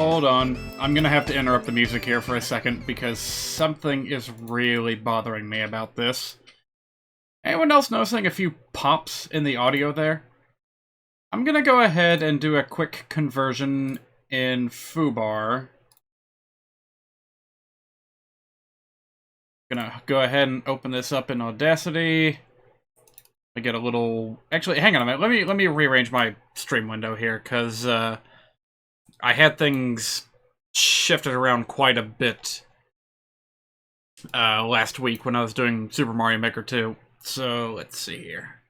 hold on. I'm gonna have to interrupt the music here for a second because something is really bothering me about this. Anyone else noticing a few pops in the audio there? I'm gonna go ahead and do a quick conversion in foobar. Gonna go ahead and open this up in Audacity. I get a little... Actually, hang on a minute. Let me rearrange my stream window here, because I had things shifted around quite a bit last week when I was doing Super Mario Maker 2. So, let's see here.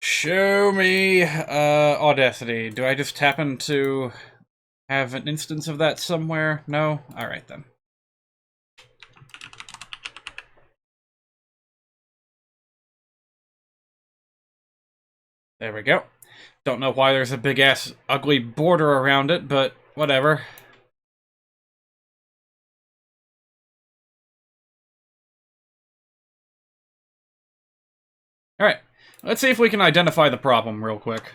Show me Audacity. Do I just happen to have an instance of that somewhere? No? Alright then. There we go. Don't know why there's a big-ass ugly border around it, but whatever. Alright, let's see if we can identify the problem real quick.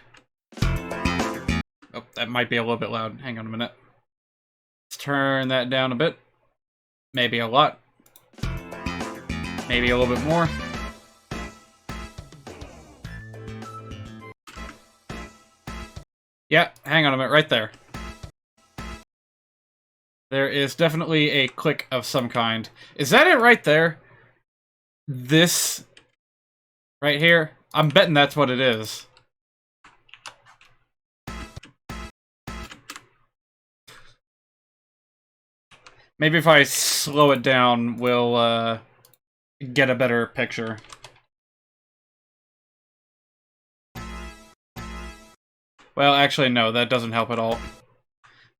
Oh, that might be a little bit loud. Hang on a minute. Let's turn that down a bit. Maybe a lot. Maybe a little bit more. Yeah, hang on a minute, right there. There is definitely a click of some kind. Is that it right there? This... right here? I'm betting that's what it is. Maybe if I slow it down, we'll, get a better picture. Well, actually, no, that doesn't help at all.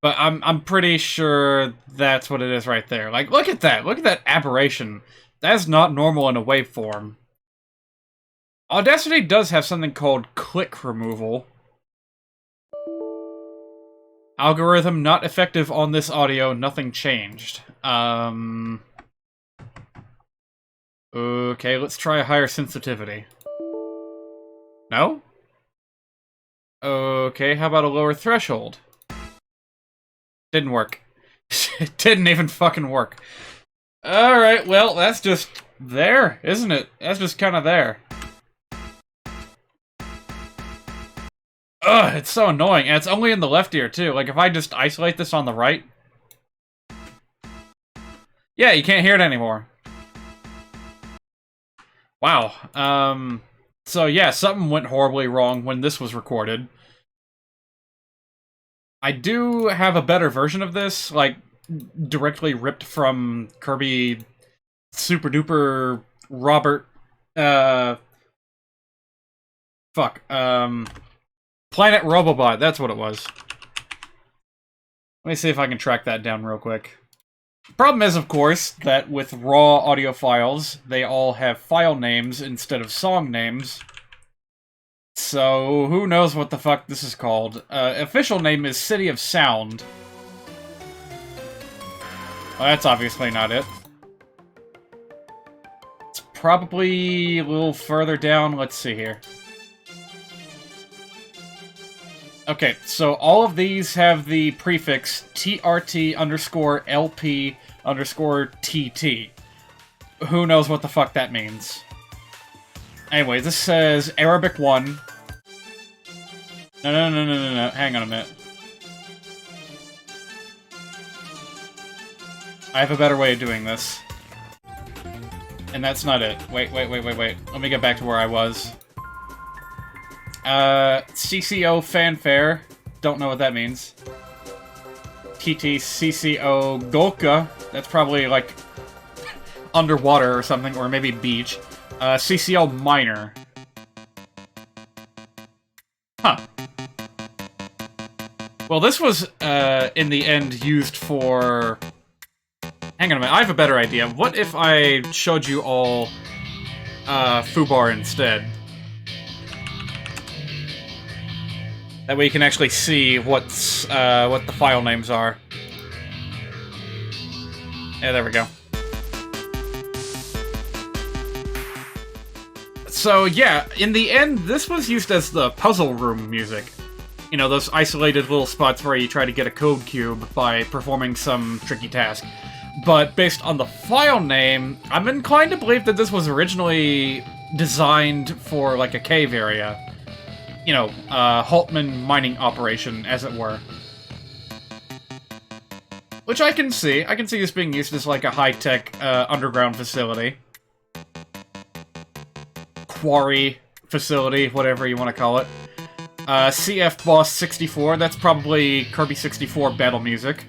But I'm pretty sure that's what it is right there. Like, look at that! Look at that aberration! That's not normal in a waveform. Audacity does have something called click removal. Algorithm not effective on this audio, nothing changed. Okay, let's try a higher sensitivity. No? Okay, how about a lower threshold? Didn't work. It didn't even fucking work. Alright, well, that's just there, isn't it? That's just kind of there. Ugh, it's so annoying, and it's only in the left ear, too. Like, if I just isolate this on the right... Yeah, you can't hear it anymore. Wow, so yeah, something went horribly wrong when this was recorded. I do have a better version of this, like, directly ripped from Kirby Super Duper Robert, Planet Robobot, that's what it was. Let me see if I can track that down real quick. Problem is, of course, that with raw audio files, they all have file names instead of song names. So, who knows what the fuck this is called. Official name is City of Sound. Well, that's obviously not it. It's probably a little further down. Let's see here. Okay, so all of these have the prefix TRT_LP_TT. Who knows what the fuck that means? Anyway, this says Arabic 1. No. Hang on a minute. I have a better way of doing this. And that's not it. Wait. Let me get back to where I was. CCO fanfare. Don't know what that means. TT CCO Golka. That's probably like underwater or something, or maybe beach. CCO minor. Huh. Well, this was, in the end, used for... Hang on a minute, I have a better idea. What if I showed you all, foobar instead? That way you can actually see what's, what the file names are. Yeah, there we go. So, yeah, in the end, this was used as the puzzle room music. you know, those isolated little spots where you try to get a code cube by performing some tricky task. But based on the file name, I'm inclined to believe that this was originally designed for, like, a cave area. You know, Haltman mining operation, as it were. Which I can see. I can see this being used as, like, a high-tech, underground facility. Quarry facility, whatever you want to call it. CF Boss 64, that's probably Kirby 64 battle music.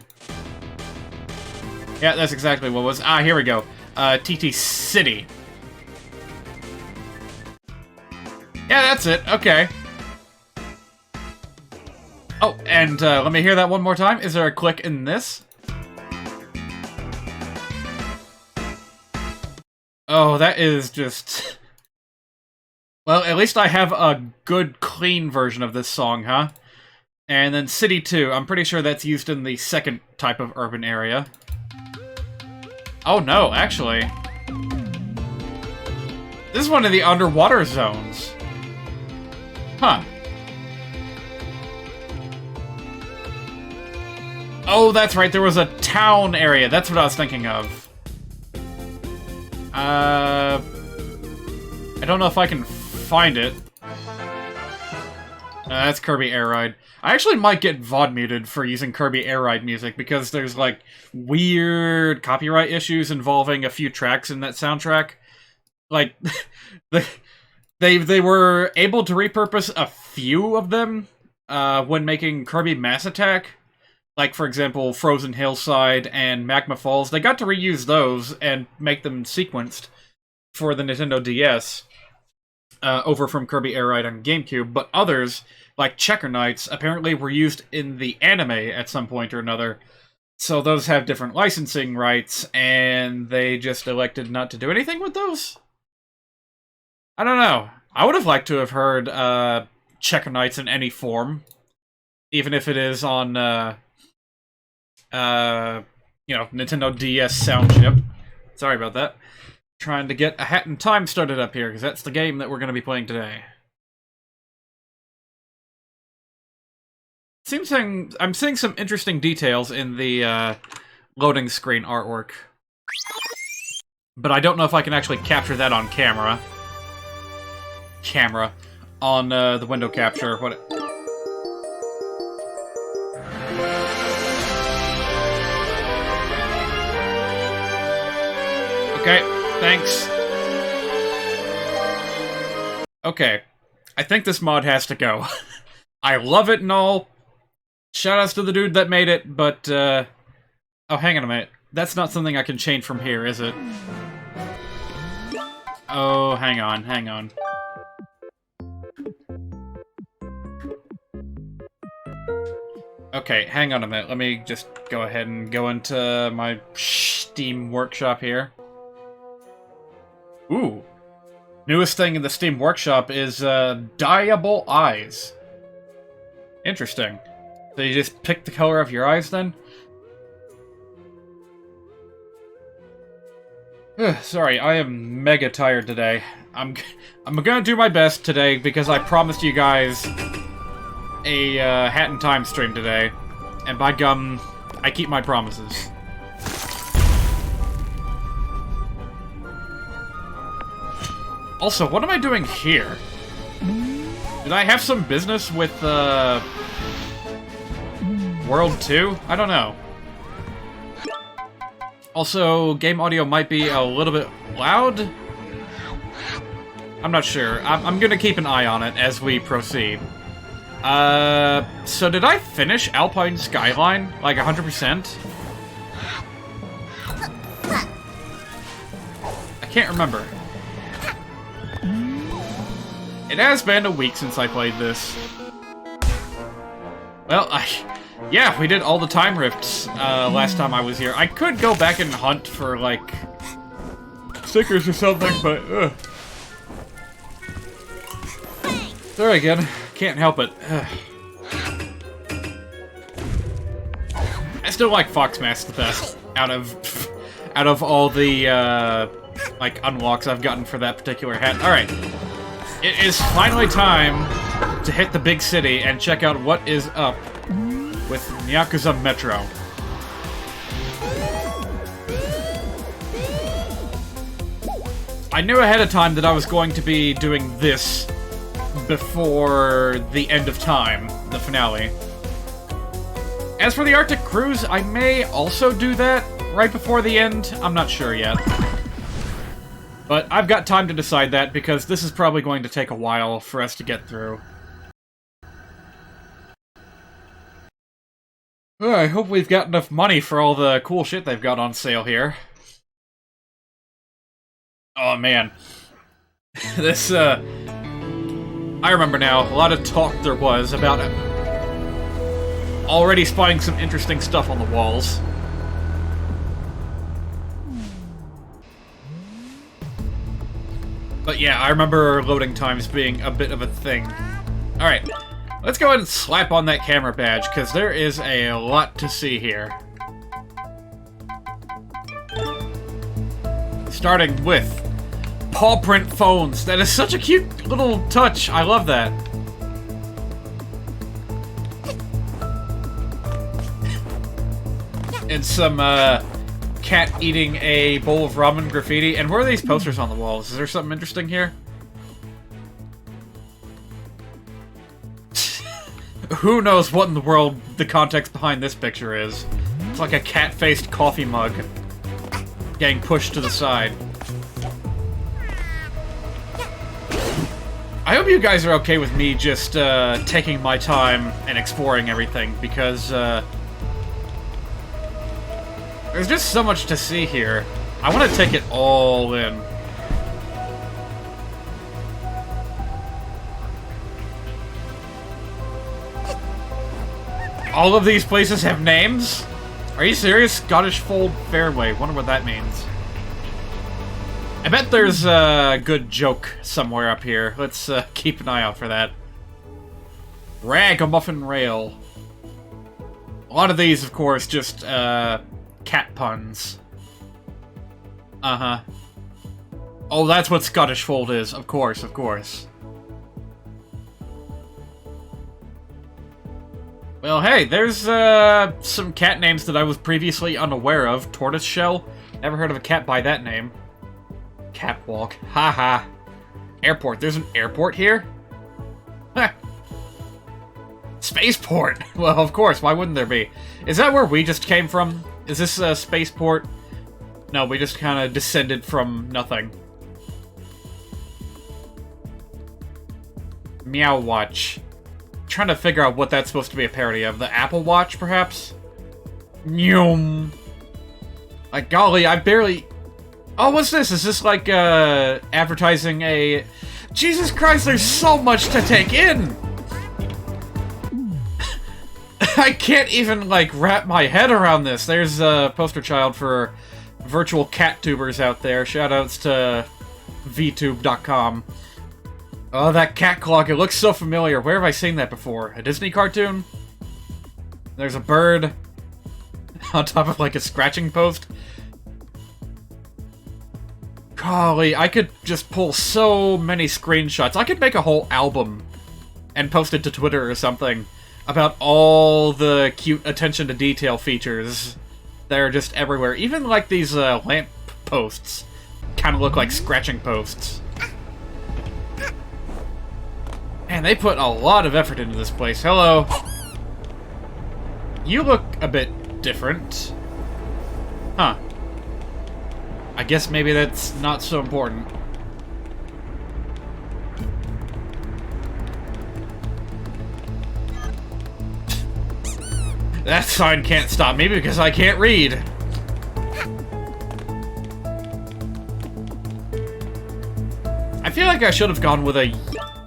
Yeah, that's exactly what it was. Ah, here we go. TT City. Yeah, that's it. Okay. Oh, and let me hear that one more time. Is there a click in this? Oh, that is just... Well, at least I have a good, clean version of this song, huh? And then City 2, I'm pretty sure that's used in the second type of urban area. Oh no, actually. This is one of the underwater zones. Huh. Oh, that's right, there was a town area. That's what I was thinking of. I don't know if I can find it. That's Kirby Air Ride. I actually might get VOD muted for using Kirby Air Ride music because there's, like, weird copyright issues involving a few tracks in that soundtrack. Like, they were able to repurpose a few of them when making Kirby Mass Attack. Like, for example, Frozen Hillside and Magma Falls. They got to reuse those and make them sequenced for the Nintendo DS. Over from Kirby Air Ride on GameCube, but others, like Checker Knights, apparently were used in the anime at some point or another. So those have different licensing rights, and they just elected not to do anything with those? I don't know. I would have liked to have heard Checker Knights in any form, even if it is on, you know, Nintendo DS sound chip. Sorry about that. Trying to get A Hat in Time started up here, because that's the game that we're going to be playing today. I'm seeing some interesting details in the loading screen artwork. But I don't know if I can actually capture that on camera. On the window capture. What? Okay. Thanks. Okay. I think this mod has to go. I love it and all. Shoutouts to the dude that made it, but, oh, hang on a minute. That's not something I can change from here, is it? Oh, hang on. Okay, hang on a minute. Let me just go ahead and go into my Steam Workshop here. Ooh. Newest thing in the Steam Workshop is, dyeable eyes. Interesting. So you just pick the color of your eyes, then? Sorry, I am mega tired today. I'm gonna do my best today, because I promised you guys a, Hat in Time stream today. And by gum, I keep my promises. Also, what am I doing here? Did I have some business with, World 2? I don't know. Also, game audio might be a little bit loud? I'm not sure. I'm gonna keep an eye on it as we proceed. So did I finish Alpine Skyline? Like, 100%? I can't remember. It has been a week since I played this. Well, yeah, we did all the time rifts last time I was here. I could go back and hunt for, like, stickers or something, but, ugh. There again, can't help it. Ugh. I still like Fox Mask the best out of all the like unlocks I've gotten for that particular hat. All right, it is finally time to hit the big city and check out what is up with Yakuza Metro. I knew ahead of time that I was going to be doing this before the end of time, the finale. As for the Arctic Cruise, I may also do that right before the end. I'm not sure yet. But I've got time to decide that, because this is probably going to take a while for us to get through. Oh, I hope we've got enough money for all the cool shit they've got on sale here. Oh, man. This, I remember now, a lot of talk there was about already spotting some interesting stuff on the walls. But yeah, I remember loading times being a bit of a thing. Alright, let's go ahead and slap on that camera badge, because there is a lot to see here. Starting with paw print phones. That is such a cute little touch. I love that. And some, cat eating a bowl of ramen graffiti. And where are these posters on the walls? Is there something interesting here? Who knows what in the world the context behind this picture is. It's like a cat-faced coffee mug getting pushed to the side. I hope you guys are okay with me just taking my time and exploring everything, because there's just so much to see here. I want to take it all in. All of these places have names? Are you serious? Scottish Fold Fairway. Wonder what that means. I bet there's a good joke somewhere up here. Let's keep an eye out for that. Ragamuffin Rail. A lot of these, of course, just cat puns. Uh-huh. Oh, that's what Scottish Fold is. Of course, of course. Well, hey, there's some cat names that I was previously unaware of. Tortoiseshell. Never heard of a cat by that name. Catwalk. Haha. Airport. There's an airport here? Heh. Spaceport. Well, of course. Why wouldn't there be? Is that where we just came from? Is this a spaceport? No, we just kind of descended from nothing. Meow Watch. Trying to figure out what that's supposed to be a parody of. The Apple Watch, perhaps? Nyum. Like, golly, I barely... Oh, what's this? Is this like, advertising a... Jesus Christ, there's so much to take in! I can't even, like, wrap my head around this. There's a poster child for virtual cat tubers out there. Shoutouts to vtube.com. Oh, that cat clock, it looks so familiar. Where have I seen that before? A Disney cartoon? There's a bird on top of, like, a scratching post. Golly, I could just pull so many screenshots. I could make a whole album and post it to Twitter or something about all the cute attention to detail features that are just everywhere. Even, like, these lamp posts kind of look like scratching posts. Man, they put a lot of effort into this place. Hello. You look a bit different. Huh. I guess maybe that's not so important. That sign can't stop me because I can't read. I feel like I should have gone with a...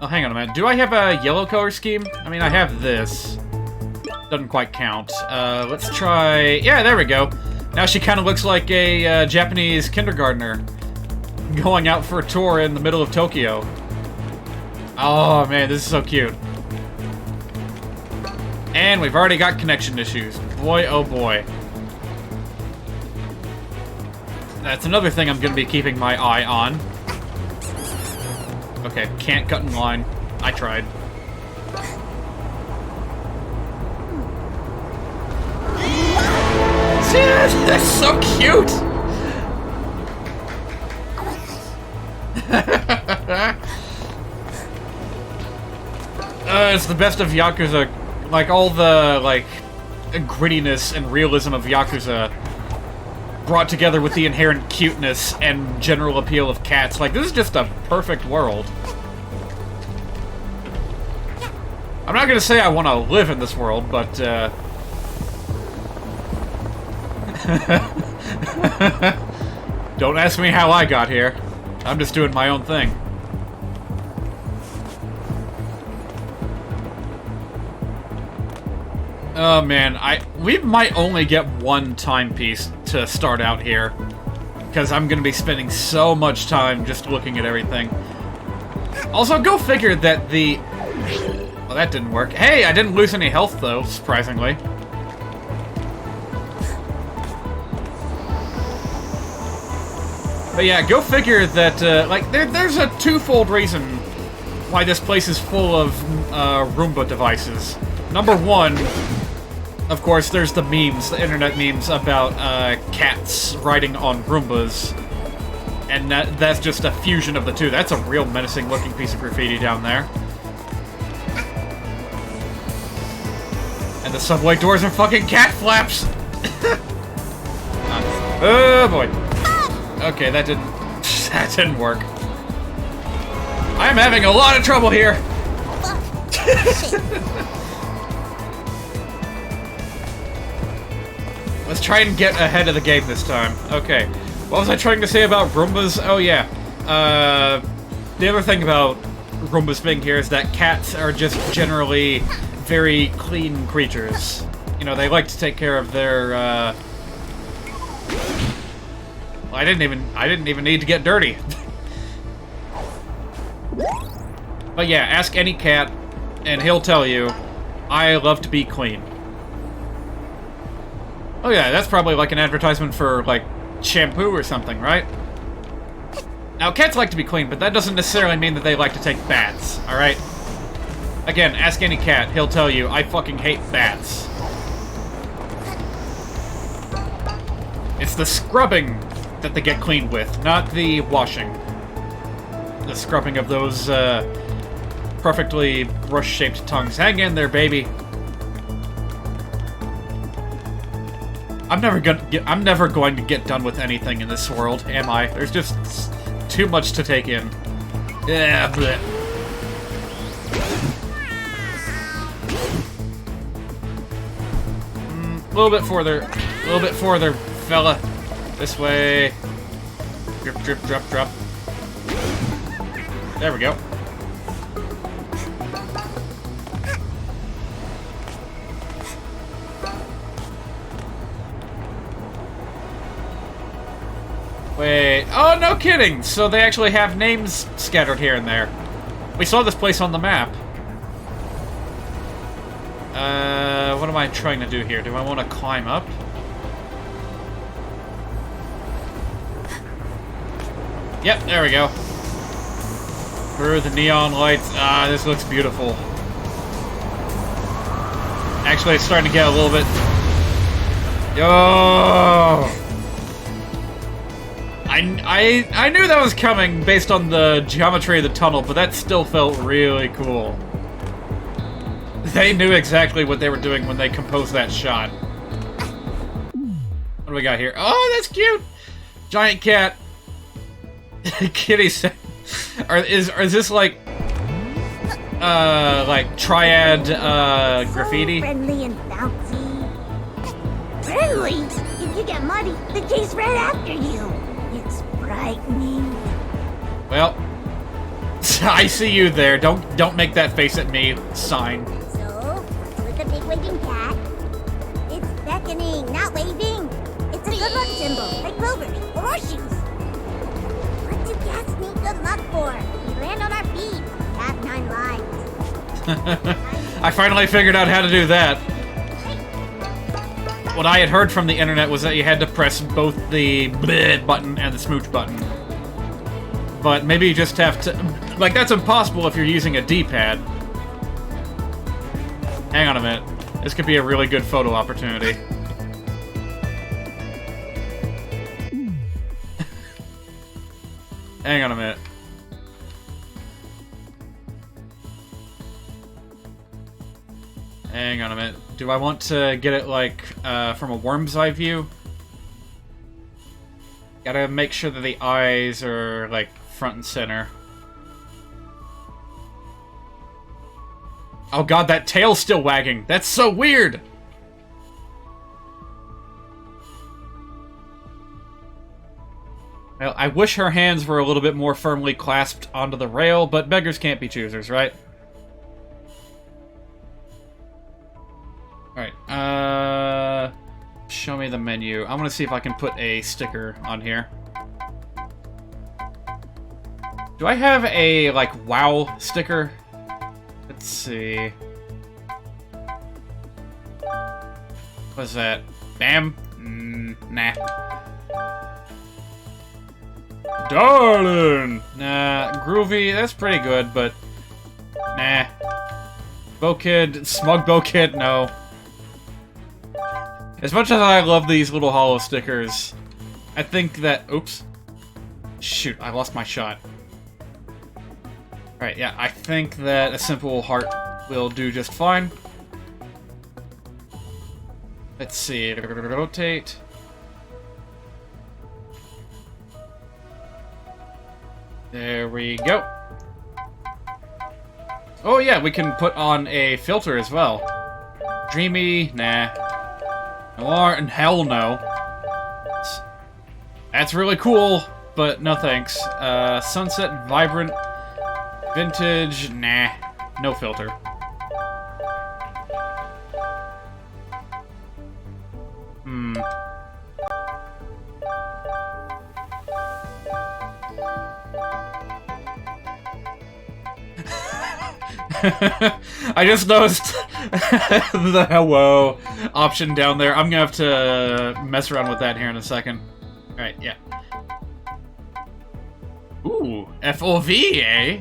Oh, hang on a minute. Do I have a yellow color scheme? I mean, I have this. Doesn't quite count. Let's try... Yeah, there we go. Now she kind of looks like a Japanese kindergartner going out for a tour in the middle of Tokyo. Oh, man, this is so cute. And we've already got connection issues. Boy, oh boy. That's another thing I'm going to be keeping my eye on. Okay, can't cut in line. I tried. That's so cute! It's the best of Yakuza. Like, all the, like, grittiness and realism of Yakuza brought together with the inherent cuteness and general appeal of cats. Like, this is just a perfect world. I'm not gonna say I want to live in this world, but, don't ask me how I got here. I'm just doing my own thing. Oh man, we might only get one timepiece to start out here, because I'm gonna be spending so much time just looking at everything. Also, go figure that the... Well, that didn't work. Hey, I didn't lose any health though, surprisingly. But yeah, go figure that, like, there's a twofold reason why this place is full of Roomba devices. Number one, of course, there's the memes, the internet memes about cats riding on Roombas. And that's just a fusion of the two. That's a real menacing looking piece of graffiti down there. And the subway doors are fucking cat flaps! Oh boy. Okay, that didn't work. I'm having a lot of trouble here! Let's try and get ahead of the game this time. Okay. What was I trying to say about Roombas? Oh, yeah. The other thing about Roombas being here is that cats are just generally very clean creatures. You know, they like to take care of their, Well, I didn't even need to get dirty. But yeah, ask any cat, and he'll tell you, I love to be clean. Oh yeah, that's probably like an advertisement for, like, shampoo or something, right? Now, cats like to be clean, but that doesn't necessarily mean that they like to take baths, alright? Again, ask any cat, he'll tell you, I fucking hate baths. It's the scrubbing that they get clean with, not the washing. The scrubbing of those, perfectly brush-shaped tongues. Hang in there, baby. I'm never going to get done with anything in this world, am I? There's just too much to take in. Yeah, bleh. A little bit further, fella. This way. Drip, drip, drop, drop. There we go. Wait, oh, no kidding! So they actually have names scattered here and there. We saw this place on the map. What am I trying to do here? Do I want to climb up? Yep, there we go. Through the neon lights. Ah, this looks beautiful. Actually, it's starting to get a little bit... Yo! I knew that was coming based on the geometry of the tunnel, but that still felt really cool. They knew exactly what they were doing when they composed that shot. What do we got here? Oh, that's cute! Giant cat. Kitty said... Is this like triad, graffiti? Friendly and bouncy. Friendly? If you get muddy, they chase right after you. It's frightening. Well, I see you there. Don't make that face at me sign. So, with the big waving cat, it's beckoning, not waving. It's a good luck symbol, like clovers or horseshoes. What do cats need good luck for? We land on our feet. Have 9 lives. I finally figured out how to do that. What I had heard from the internet was that you had to press both the bleh button and the smooch button. But maybe you just have to... Like, that's impossible if you're using a D-pad. Hang on a minute. This could be a really good photo opportunity. Hang on a minute. Hang on a minute. Do I want to get it, like, from a worm's eye view? Gotta make sure that the eyes are, like, front and center. Oh god, that tail's still wagging. That's so weird! Well, I wish her hands were a little bit more firmly clasped onto the rail, but beggars can't be choosers, right? Alright, show me the menu. I want to see if I can put a sticker on here. Do I have a, like, WoW sticker? Let's see. What's that? Bam? Nah. Darling! Nah. Groovy, that's pretty good, but... Nah. Bokid, Smug Bokid, no. As much as I love these little hollow stickers, I think that... Oops. Shoot, I lost my shot. Alright, yeah, I think that a simple heart will do just fine. Let's see. Rotate. There we go. Oh yeah, we can put on a filter as well. Dreamy, nah. Noir, and hell no. That's really cool, but no thanks. Sunset, vibrant, vintage, nah. No filter. I just noticed the hello option down there. I'm gonna have to mess around with that here in a second. Alright, yeah. Ooh, FOV, eh?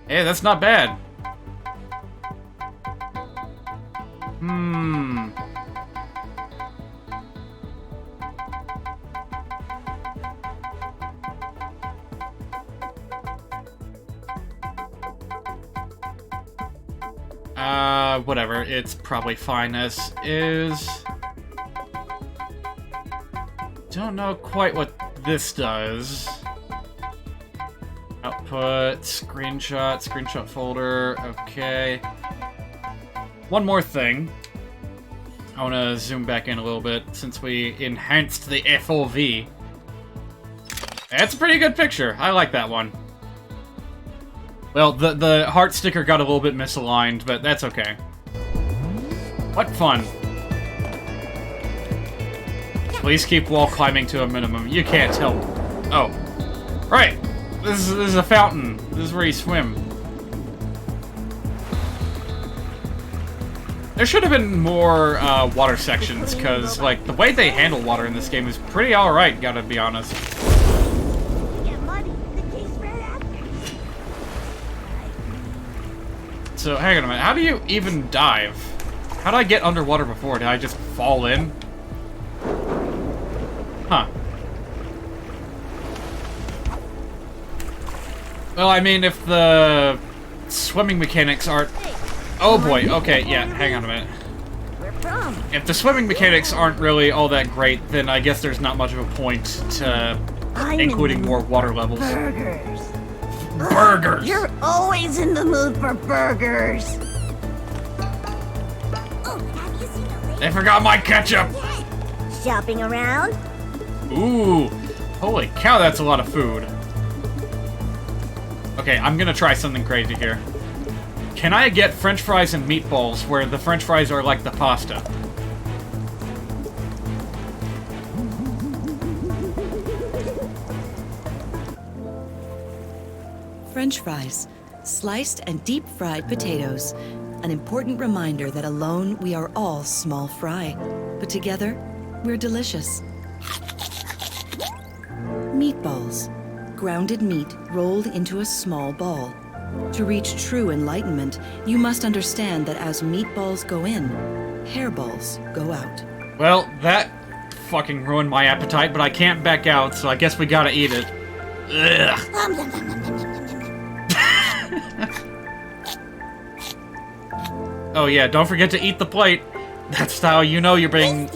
Hey, that's not bad. Whatever. It's probably fine as is. Don't know quite what this does. Output, screenshot folder, okay. One more thing. I want to zoom back in a little bit since we enhanced the FOV. That's a pretty good picture. I like that one. Well, the heart sticker got a little bit misaligned, but that's okay. What fun. Please keep wall climbing to a minimum. You can't help. Oh. Right. This is a fountain. This is where you swim. There should have been more water sections, because, like, the way they handle water in this game is pretty alright, gotta be honest. So, hang on a minute. How do you even dive? How did I get underwater before? Did I just fall in? Huh. Well, I mean, if the swimming mechanics aren't... Oh boy, okay, yeah, hang on a minute. If the swimming mechanics aren't really all that great, then I guess there's not much of a point to including more water levels. Burgers. Burgers! You're always in the mood for burgers. Oh, have you seen the lady? They forgot my ketchup! Shopping around? Ooh, holy cow, that's a lot of food. Okay, I'm gonna try something crazy here. Can I get french fries and meatballs where the french fries are like the pasta? French fries, sliced and deep-fried potatoes. An important reminder that alone we are all small fry, but together we're delicious. Meatballs, grounded meat rolled into a small ball. To reach true enlightenment, you must understand that as meatballs go in, hairballs go out. Well, that fucking ruined my appetite, but I can't back out, so I guess we gotta eat it. Ugh. Oh yeah, don't forget to eat the plate. That's how you know you're being...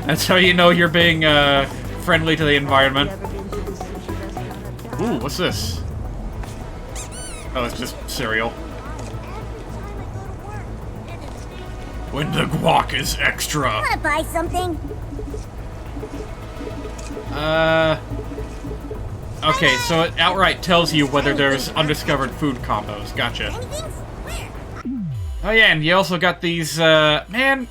That's how you know you're being, friendly to the environment. Ooh, what's this? Oh, it's just cereal. When the guac is extra. Wanna buy something? Okay, so it outright tells you whether there's undiscovered food combos. Gotcha. Anything? Where? Oh yeah, and you also got these, man...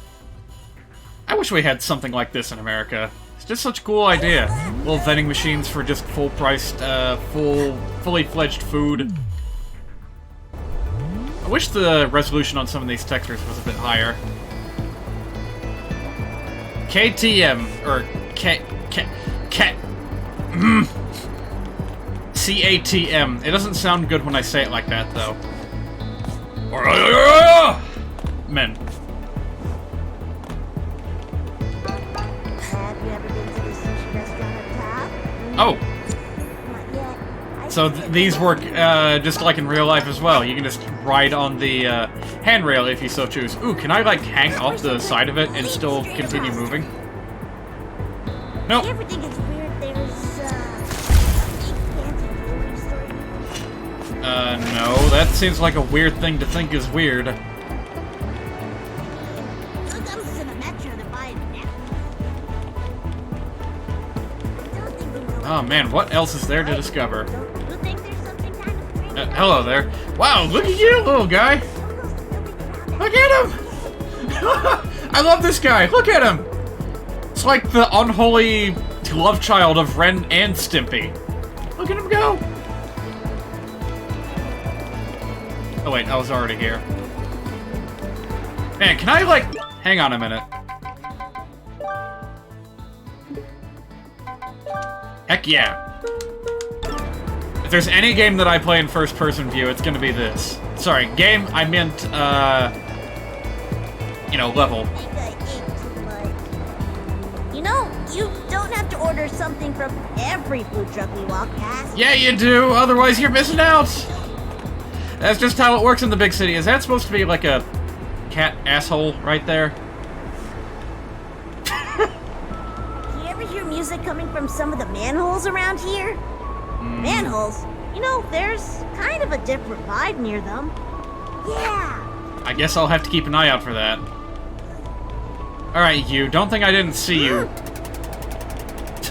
I wish we had something like this in America. It's just such a cool idea. Little vending machines for just full-priced, fully fledged food. I wish the resolution on some of these textures was a bit higher. KTM, or CATM. It doesn't sound good when I say it like that, though. Men. Have you ever been to the sushi restaurant up top? Oh, Not yet. so these work just like in real life as well. You can just ride on the handrail if you so choose. Ooh, can I like hang off the side of it and still continue moving? Nope. You ever think it's weird there's, a big fancy jewelry store here? No, that seems like a weird thing to think is weird. Look, I'm just in a metro to buy a necklace. I don't think we know. Oh man, what else is there to discover? You think there's something kind of crazy? Hello there. Wow, look at you, little guy. Look at him! I love this guy. Look at him. It's like the unholy love child of Ren and Stimpy. Look at him go. Oh wait, I was already here. Man, can I like... Hang on a minute. Heck yeah. If there's any game that I play in first-person view, it's gonna be this. Sorry, game, I meant, you know, level. I think I ate too much. You know, you don't have to order something from every food truck we walk past. Yeah, you do, otherwise you're missing out! That's just how it works in the big city. Is that supposed to be like a cat asshole right there? Do you ever hear music coming from some of the manholes around here? Manholes? You know, there's kind of a different vibe near them. Yeah. I guess I'll have to keep an eye out for that. Alright, you. Don't think I didn't see you.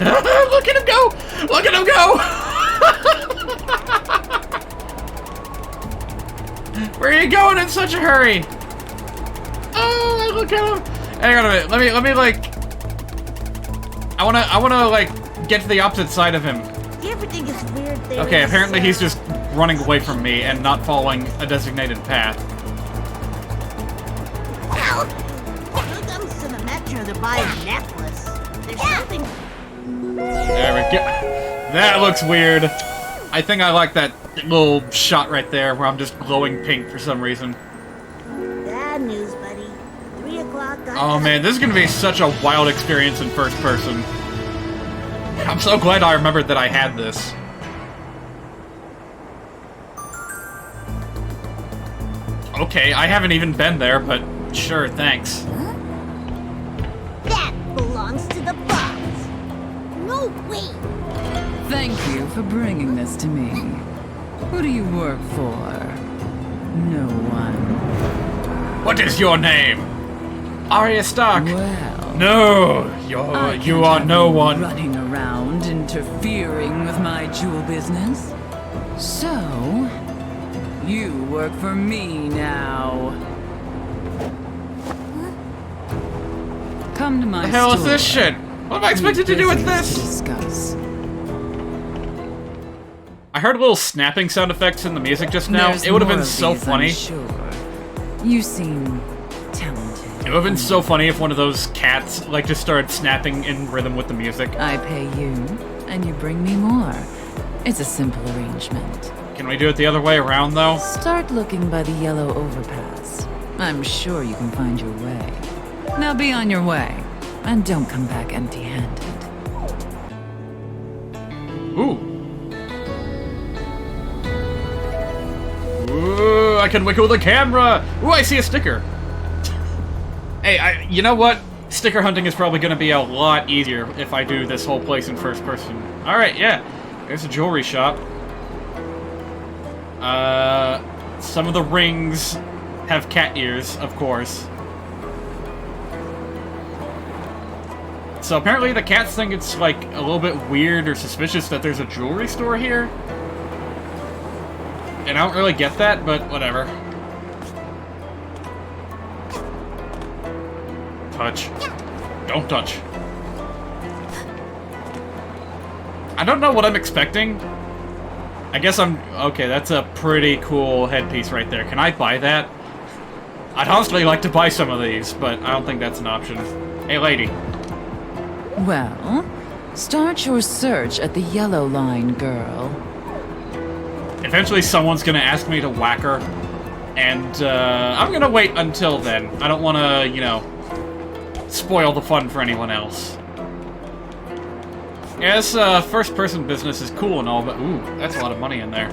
Look at him go! Look at him go! Where are you going in such a hurry? Oh, look at him! Hang on a minute. Let me like... I wanna like get to the opposite side of him. Do you ever think it's weird there's, Okay, apparently he's just running away from me and not following a designated path. Ow! Look, I'm just in the metro to buy a necklace. There's something... There we go. That looks weird. I think I like that little shot right there where I'm just glowing pink for some reason. Bad news, buddy. 3 o'clock... Oh man, this is gonna be such a wild experience in first person. I'm so glad I remembered that I had this. Okay, I haven't even been there, but sure, thanks. That belongs to the box. No way. Thank you for bringing this to me. Who do you work for? No one. What is your name? Arya Stark. Well, No, you are no one. Running around interfering with my jewel business. So, you work for me now. Come to my The hell is store. this shit? What am I expected to do with Business to this? discuss. I heard little snapping sound effects in the music just now. There's It would have more been of so these, funny. I'm sure. You seem talented. It would have been so funny if one of those cats, like, just started snapping in rhythm with the music. I pay you, and you bring me more. It's a simple arrangement. Can we do it the other way around, though? Start looking by the yellow overpass. I'm sure you can find your way. Now be on your way. and don't come back empty-handed. Ooh. Ooh, I can wiggle the camera! Ooh, I see a sticker! Hey, you know what? Sticker hunting is probably going to be a lot easier if I do this whole place in first person. Alright, yeah. There's a jewelry shop. Some of the rings have cat ears, of course. So apparently the cats think it's, like, a little bit weird or suspicious that there's a jewelry store here. And I don't really get that, but whatever. Touch. Don't touch. I don't know what I'm expecting. I guess I'm... Okay, that's a pretty cool headpiece right there. Can I buy that? I'd honestly like to buy some of these, but I don't think that's an option. Hey, lady. Well, start your search at the yellow line, girl. Eventually someone's gonna ask me to whack her, and I'm gonna wait until then. I don't want to, you know, spoil the fun for anyone else. Yeah, this first-person business is cool and all, but ooh, that's a lot of money in there.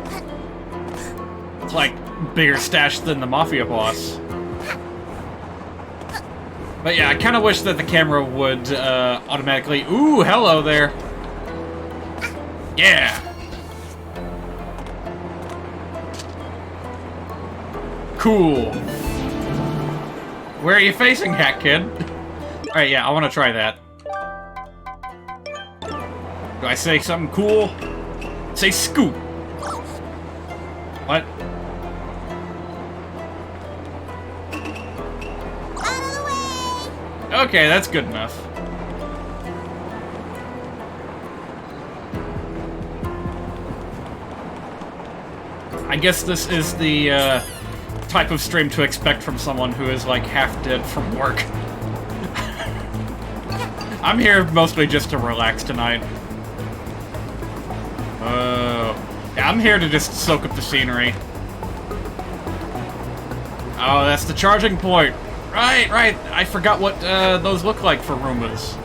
It's like bigger stash than the Mafia boss. But yeah, I kind of wish that the camera would automatically... Ooh, hello there! Yeah! Cool! Where are you facing, Hat Kid? Alright, yeah, I want to try that. Do I say something cool? Say scoop! What? Out of the way! Okay, that's good enough. I guess this is the type of stream to expect from someone who is like half dead from work. I'm here mostly just to relax tonight. Yeah, I'm here to just soak up the scenery. Oh, that's the charging point. Right. I forgot what those look like for Roombas.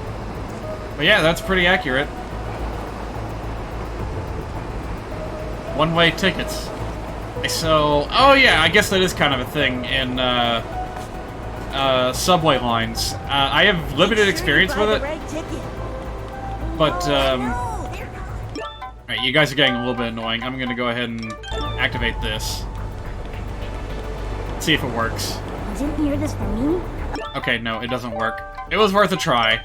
But yeah, that's pretty accurate. One-way tickets. So, oh yeah, I guess that is kind of a thing in subway lines. I have limited experience with it, but alright, you guys are getting a little bit annoying. I'm gonna go ahead and activate this. See if it works. You didn't hear this from me? Okay, no, it doesn't work. It was worth a try.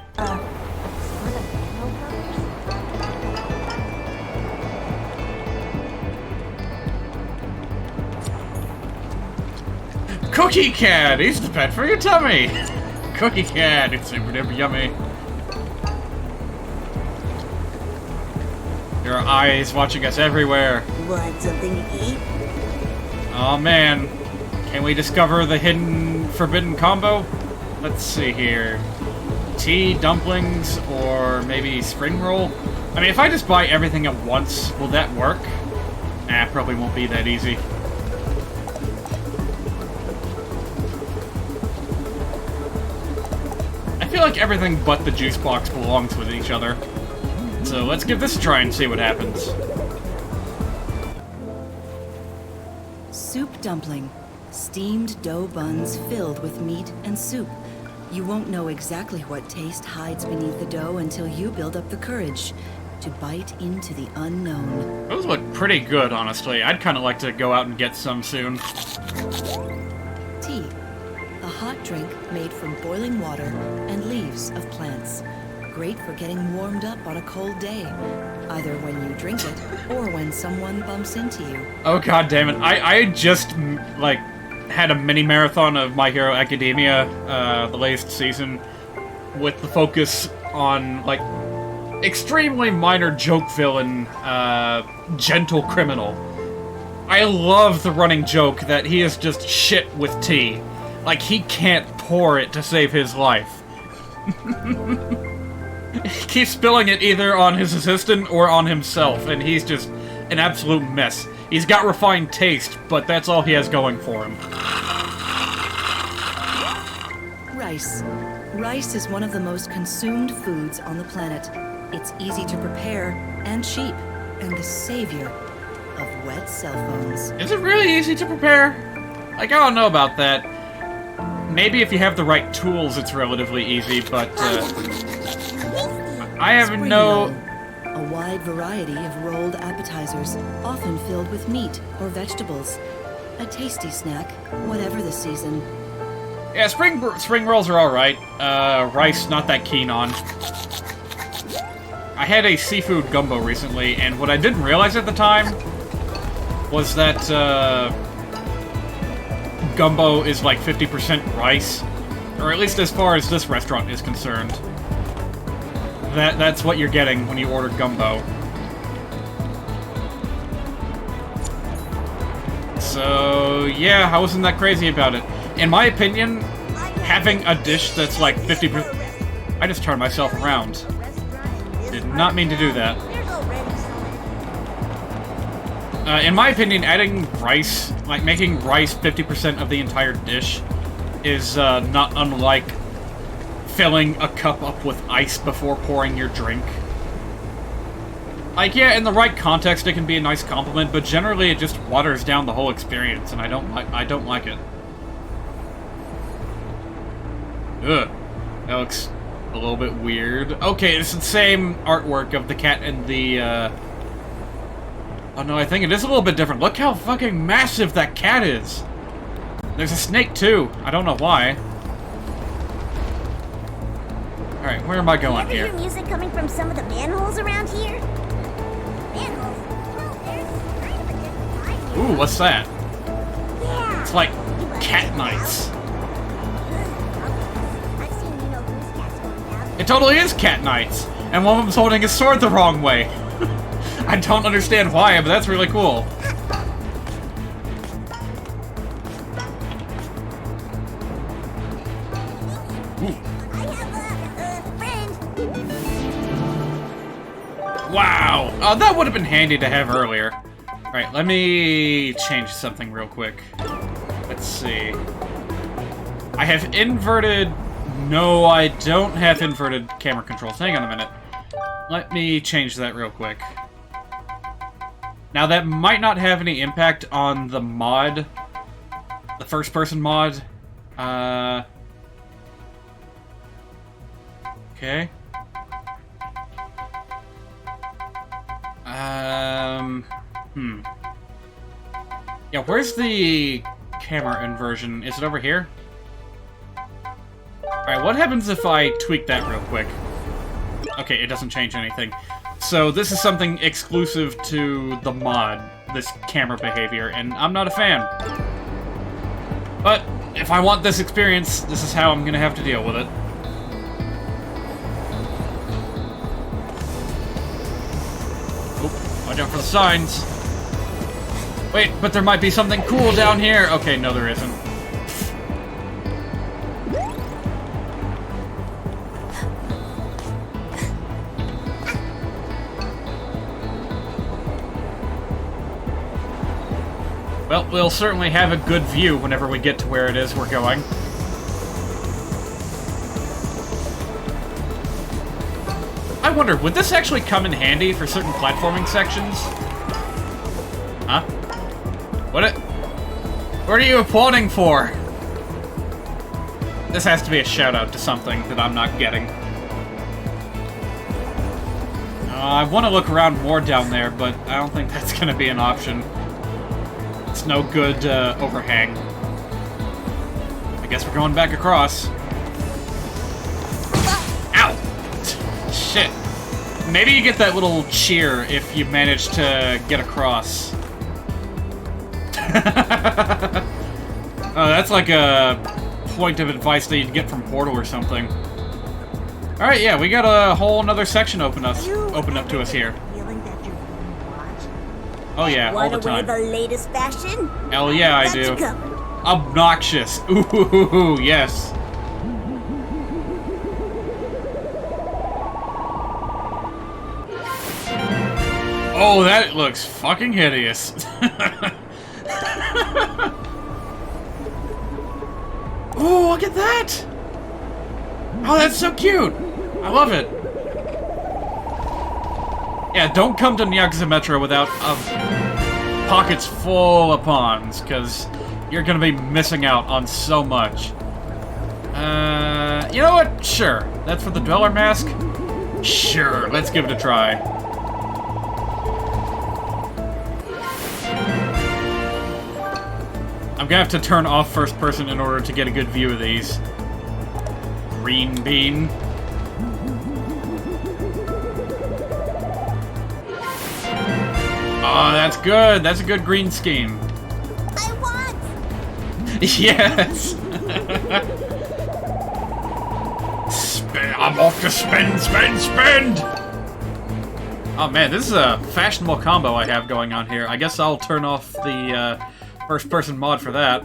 Cookie Cat! He's the pet for your tummy! Cookie Cat! It's super duper yummy. There are eyes watching us everywhere. Want something to eat? Oh man. Can we discover the hidden forbidden combo? Let's see here. Tea, dumplings, or maybe spring roll? I mean, if I just buy everything at once, will that work? Nah, probably won't be that easy. I feel like everything but the juice box belongs with each other. So let's give this a try and see what happens. Soup dumpling. Steamed dough buns filled with meat and soup. You won't know exactly what taste hides beneath the dough until you build up the courage to bite into the unknown. Those look pretty good, honestly. I'd kind of like to go out and get some soon. Tea. A hot drink made from boiling water and leaves of plants. Great for getting warmed up on a cold day, either when you drink it or when someone bumps into you. Oh god damn it. I just, like, had a mini marathon of My Hero Academia, the latest season, with the focus on, like, extremely minor joke villain, Gentle Criminal. I love the running joke that he is just shit with tea. Like, he can't pour it to save his life. He keeps spilling it either on his assistant or on himself, and he's just an absolute mess. He's got refined taste, but that's all he has going for him. Rice. Rice is one of the most consumed foods on the planet. It's easy to prepare and cheap, and the savior of wet cell phones. Is it really easy to prepare? Like, I don't know about that. Maybe if you have the right tools, it's relatively easy, but, I have Spring no... roll, a wide variety of rolled appetizers, often filled with meat or vegetables. A tasty snack, whatever the season. Yeah, spring rolls are alright. Rice, not that keen on. I had a seafood gumbo recently, and what I didn't realize at the time was that, gumbo is like 50% rice. Or at least as far as this restaurant is concerned. That's what you're getting when you order gumbo. So, yeah, I wasn't that crazy about it. In my opinion, having a dish that's like 50%... I just turned myself around. Did not mean to do that. In my opinion, adding rice, like making rice 50% of the entire dish, is not unlike filling a cup up with ice before pouring your drink. Like, yeah, in the right context, it can be a nice compliment, but generally it just waters down the whole experience, and I don't like it. Ugh. That looks a little bit weird. Okay, it's the same artwork of the cat and the, Oh no, I think it is a little bit different. Look how fucking massive that cat is! There's a snake, too. I don't know why. Alright, where am I going here? You ever hear music coming from some of the manholes around here? Manholes? Well, there's kind of a different kind here. Ooh, what's that? Yeah. It's like cat knights. I've seen you-know-whose cats going down. It totally is cat knights! And one of them's holding his sword the wrong way. I don't understand why, but that's really cool. I have a friend. Wow! That would have been handy to have earlier. Alright, let me change something real quick. Let's see. I have inverted... No, I don't have inverted camera controls. Hang on a minute. Let me change that real quick. Now, that might not have any impact on the mod. The first-person mod. Okay. Yeah, where's the camera inversion? Is it over here? Alright, what happens if I tweak that real quick? Okay, it doesn't change anything. So this is something exclusive to the mod, this camera behavior, and I'm not a fan. But if I want this experience, this is how I'm gonna have to deal with it. Oop, watch out for the signs. Wait, but there might be something cool down here. Okay, no there isn't. Well, we'll certainly have a good view whenever we get to where it is we're going. I wonder, would this actually come in handy for certain platforming sections? Huh? What are you applauding for? This has to be a shout-out to something that I'm not getting. I want to look around more down there, but I don't think that's going to be an option. It's no good overhang. I guess we're going back across. Ow! Shit. Maybe you get that little cheer if you manage to get across. Oh, that's like a point of advice that you'd get from Portal or something. Alright, yeah, we got a whole another section open up to us here. Feeling that you're being watched? Oh yeah, all the time. Want to wear the latest fashion? Hell yeah, I Got do. you covered. Obnoxious. Ooh, yes. Oh, that looks fucking hideous. Oh, look at that! Oh, that's so cute! I love it. Yeah, don't come to Nyakusa Metro without pockets full of pawns, because you're gonna be missing out on so much. You know what? Sure. That's for the Dweller Mask? Sure, let's give it a try. I'm gonna have to turn off first person in order to get a good view of these. Green bean. Oh, that's good. That's a good green scheme. I want! Yes! I'm off to spend! Oh man, this is a fashionable combo I have going on here. I guess I'll turn off the first-person mod for that.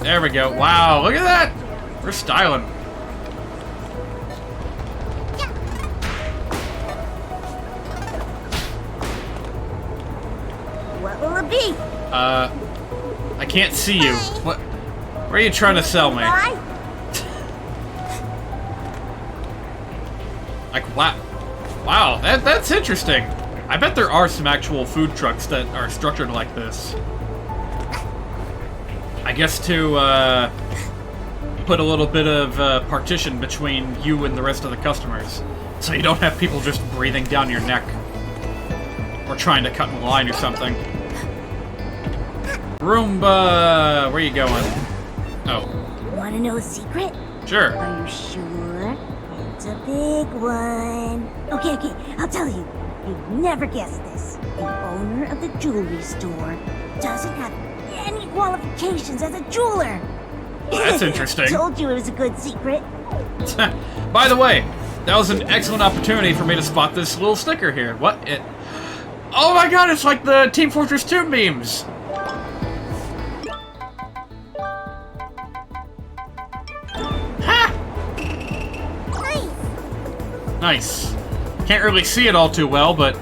There we go. Wow, look at that! We're styling. What will it be? I can't see you. What? Where are you trying to sell me? Bye? Like, wow, that's interesting. I bet there are some actual food trucks that are structured like this. I guess to, put a little bit of, partition between you and the rest of the customers. So you don't have people just breathing down your neck. Or trying to cut in line or something. Roomba! Where are you going? Oh. Want to know a secret? Sure. Are you sure? It's a big one. Okay, I'll tell you. You'd never guess this. The owner of the jewelry store doesn't have any qualifications as a jeweler. Well, that's interesting. Told you it was a good secret. By the way, that was an excellent opportunity for me to spot this little sticker here. What? Oh my god, it's like the Team Fortress 2 memes! Ha! Nice. Can't really see it all too well, but...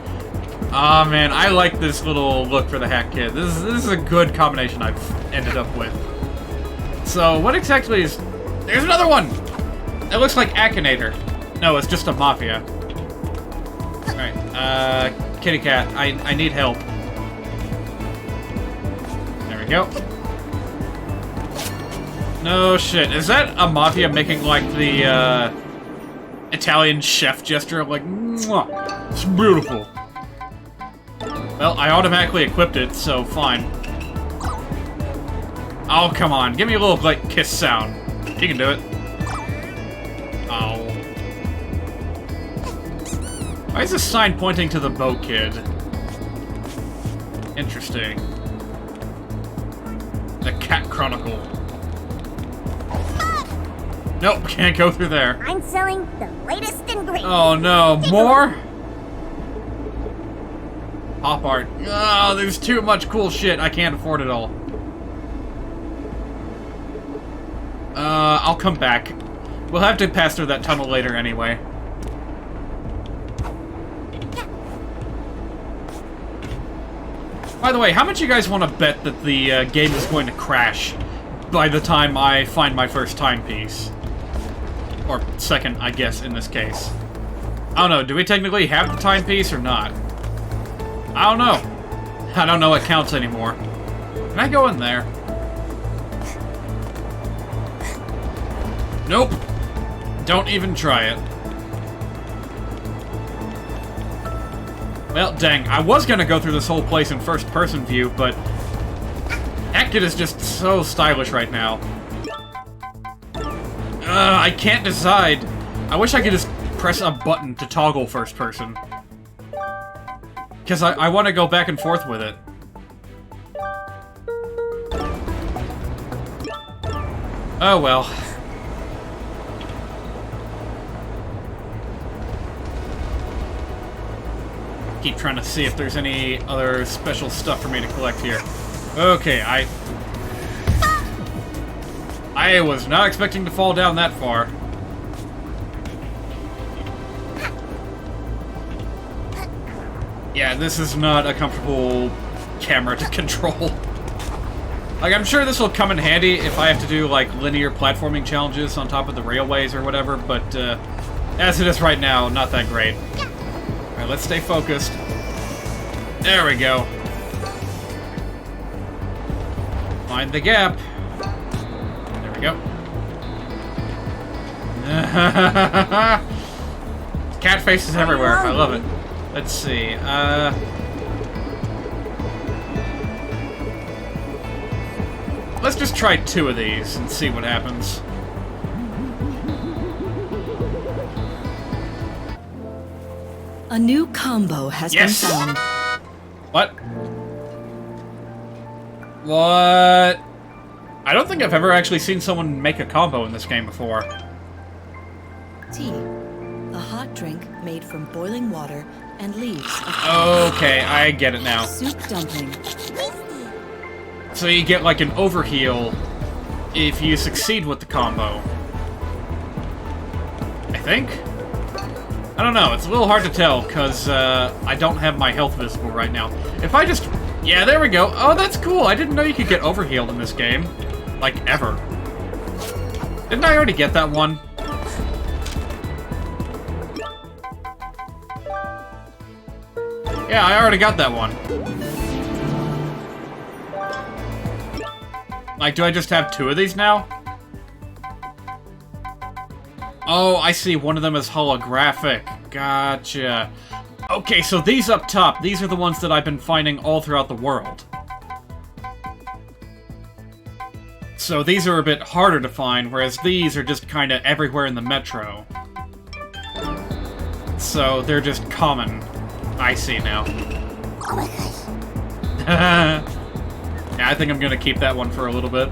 Aw, man, I like this little look for the Hat Kid. This is a good combination I've ended up with. So, what exactly is... There's another one! It looks like Akinator. No, it's just a Mafia. Alright, Kitty Cat, I need help. There we go. No shit. Is that a Mafia making, like, the, Italian chef gesture? Like, mwah! It's beautiful. Well, I automatically equipped it, so fine. Oh, come on. Give me a little, like, kiss sound. You can do it. Oh. Why is this sign pointing to the boat kid? Interesting. The Cat Chronicle. Nope, can't go through there. I'm selling the latest and greatest. Oh no, more? Pop art. Oh, there's too much cool shit. I can't afford it all. I'll come back. We'll have to pass through that tunnel later anyway. By the way, how much you guys want to bet that the game is going to crash by the time I find my first timepiece? Or second, I guess, in this case. I don't know, do we technically have the timepiece or not? I don't know. I don't know what counts anymore. Can I go in there? Nope. Don't even try it. Well, dang, I was gonna go through this whole place in first-person view, but... That kid is just so stylish right now. I can't decide. I wish I could just press a button to toggle first-person. Because I want to go back and forth with it. Oh well. Keep trying to see if there's any other special stuff for me to collect here. Okay, I was not expecting to fall down that far. Yeah, this is not a comfortable camera to control. Like, I'm sure this will come in handy if I have to do, like, linear platforming challenges on top of the railways or whatever, but, as it is right now, not that great. Alright, let's stay focused. There we go. Find the gap. There we go. Cat faces everywhere. I love it. Let's see. Let's just try 2 of these and see what happens. A new combo has Yes! been found. What? What? I don't think I've ever actually seen someone make a combo in this game before. Tea. A hot drink made from boiling water and leaves of Okay, I get it now. soup dumpling. So you get like an overheal if you succeed with the combo. I think? I don't know, it's a little hard to tell, because I don't have my health visible right now. If I just... Yeah, there we go. Oh, that's cool. I didn't know you could get overhealed in this game. Like, ever. Didn't I already get that one? Yeah, I already got that one. Like, do I just have 2 of these now? Oh, I see. One of them is holographic. Gotcha. Okay, so these up top, these are the ones that I've been finding all throughout the world. So these are a bit harder to find, whereas these are just kind of everywhere in the metro. So they're just common. I see now. Oh my gosh. Yeah, I think I'm gonna keep that one for a little bit.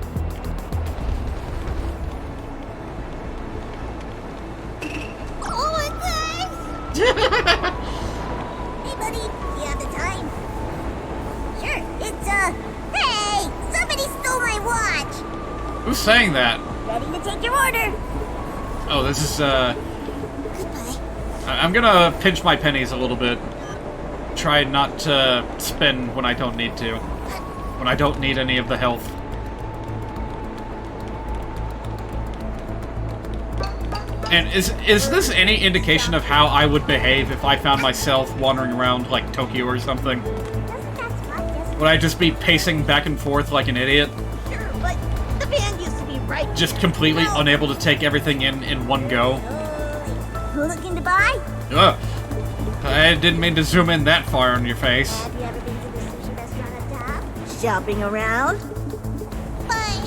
Oh my gosh! Hey buddy, you have the time? Sure, it's hey! Somebody stole my watch! Who's saying that? Ready to take your order! Oh, this is, Goodbye. I'm gonna pinch my pennies a little bit. Try not to spend when I don't need to. When I don't need any of the health. And is this any indication of how I would behave if I found myself wandering around like Tokyo or something? Doesn't that spot just... Would I just be pacing back and forth like an idiot? Sure, but the band used to be right. Just completely unable to take everything in one go? Looking to buy? Ugh. I didn't mean to zoom in that far on your face. Have you ever been to the sushi restaurant up top? Shopping around? Bye.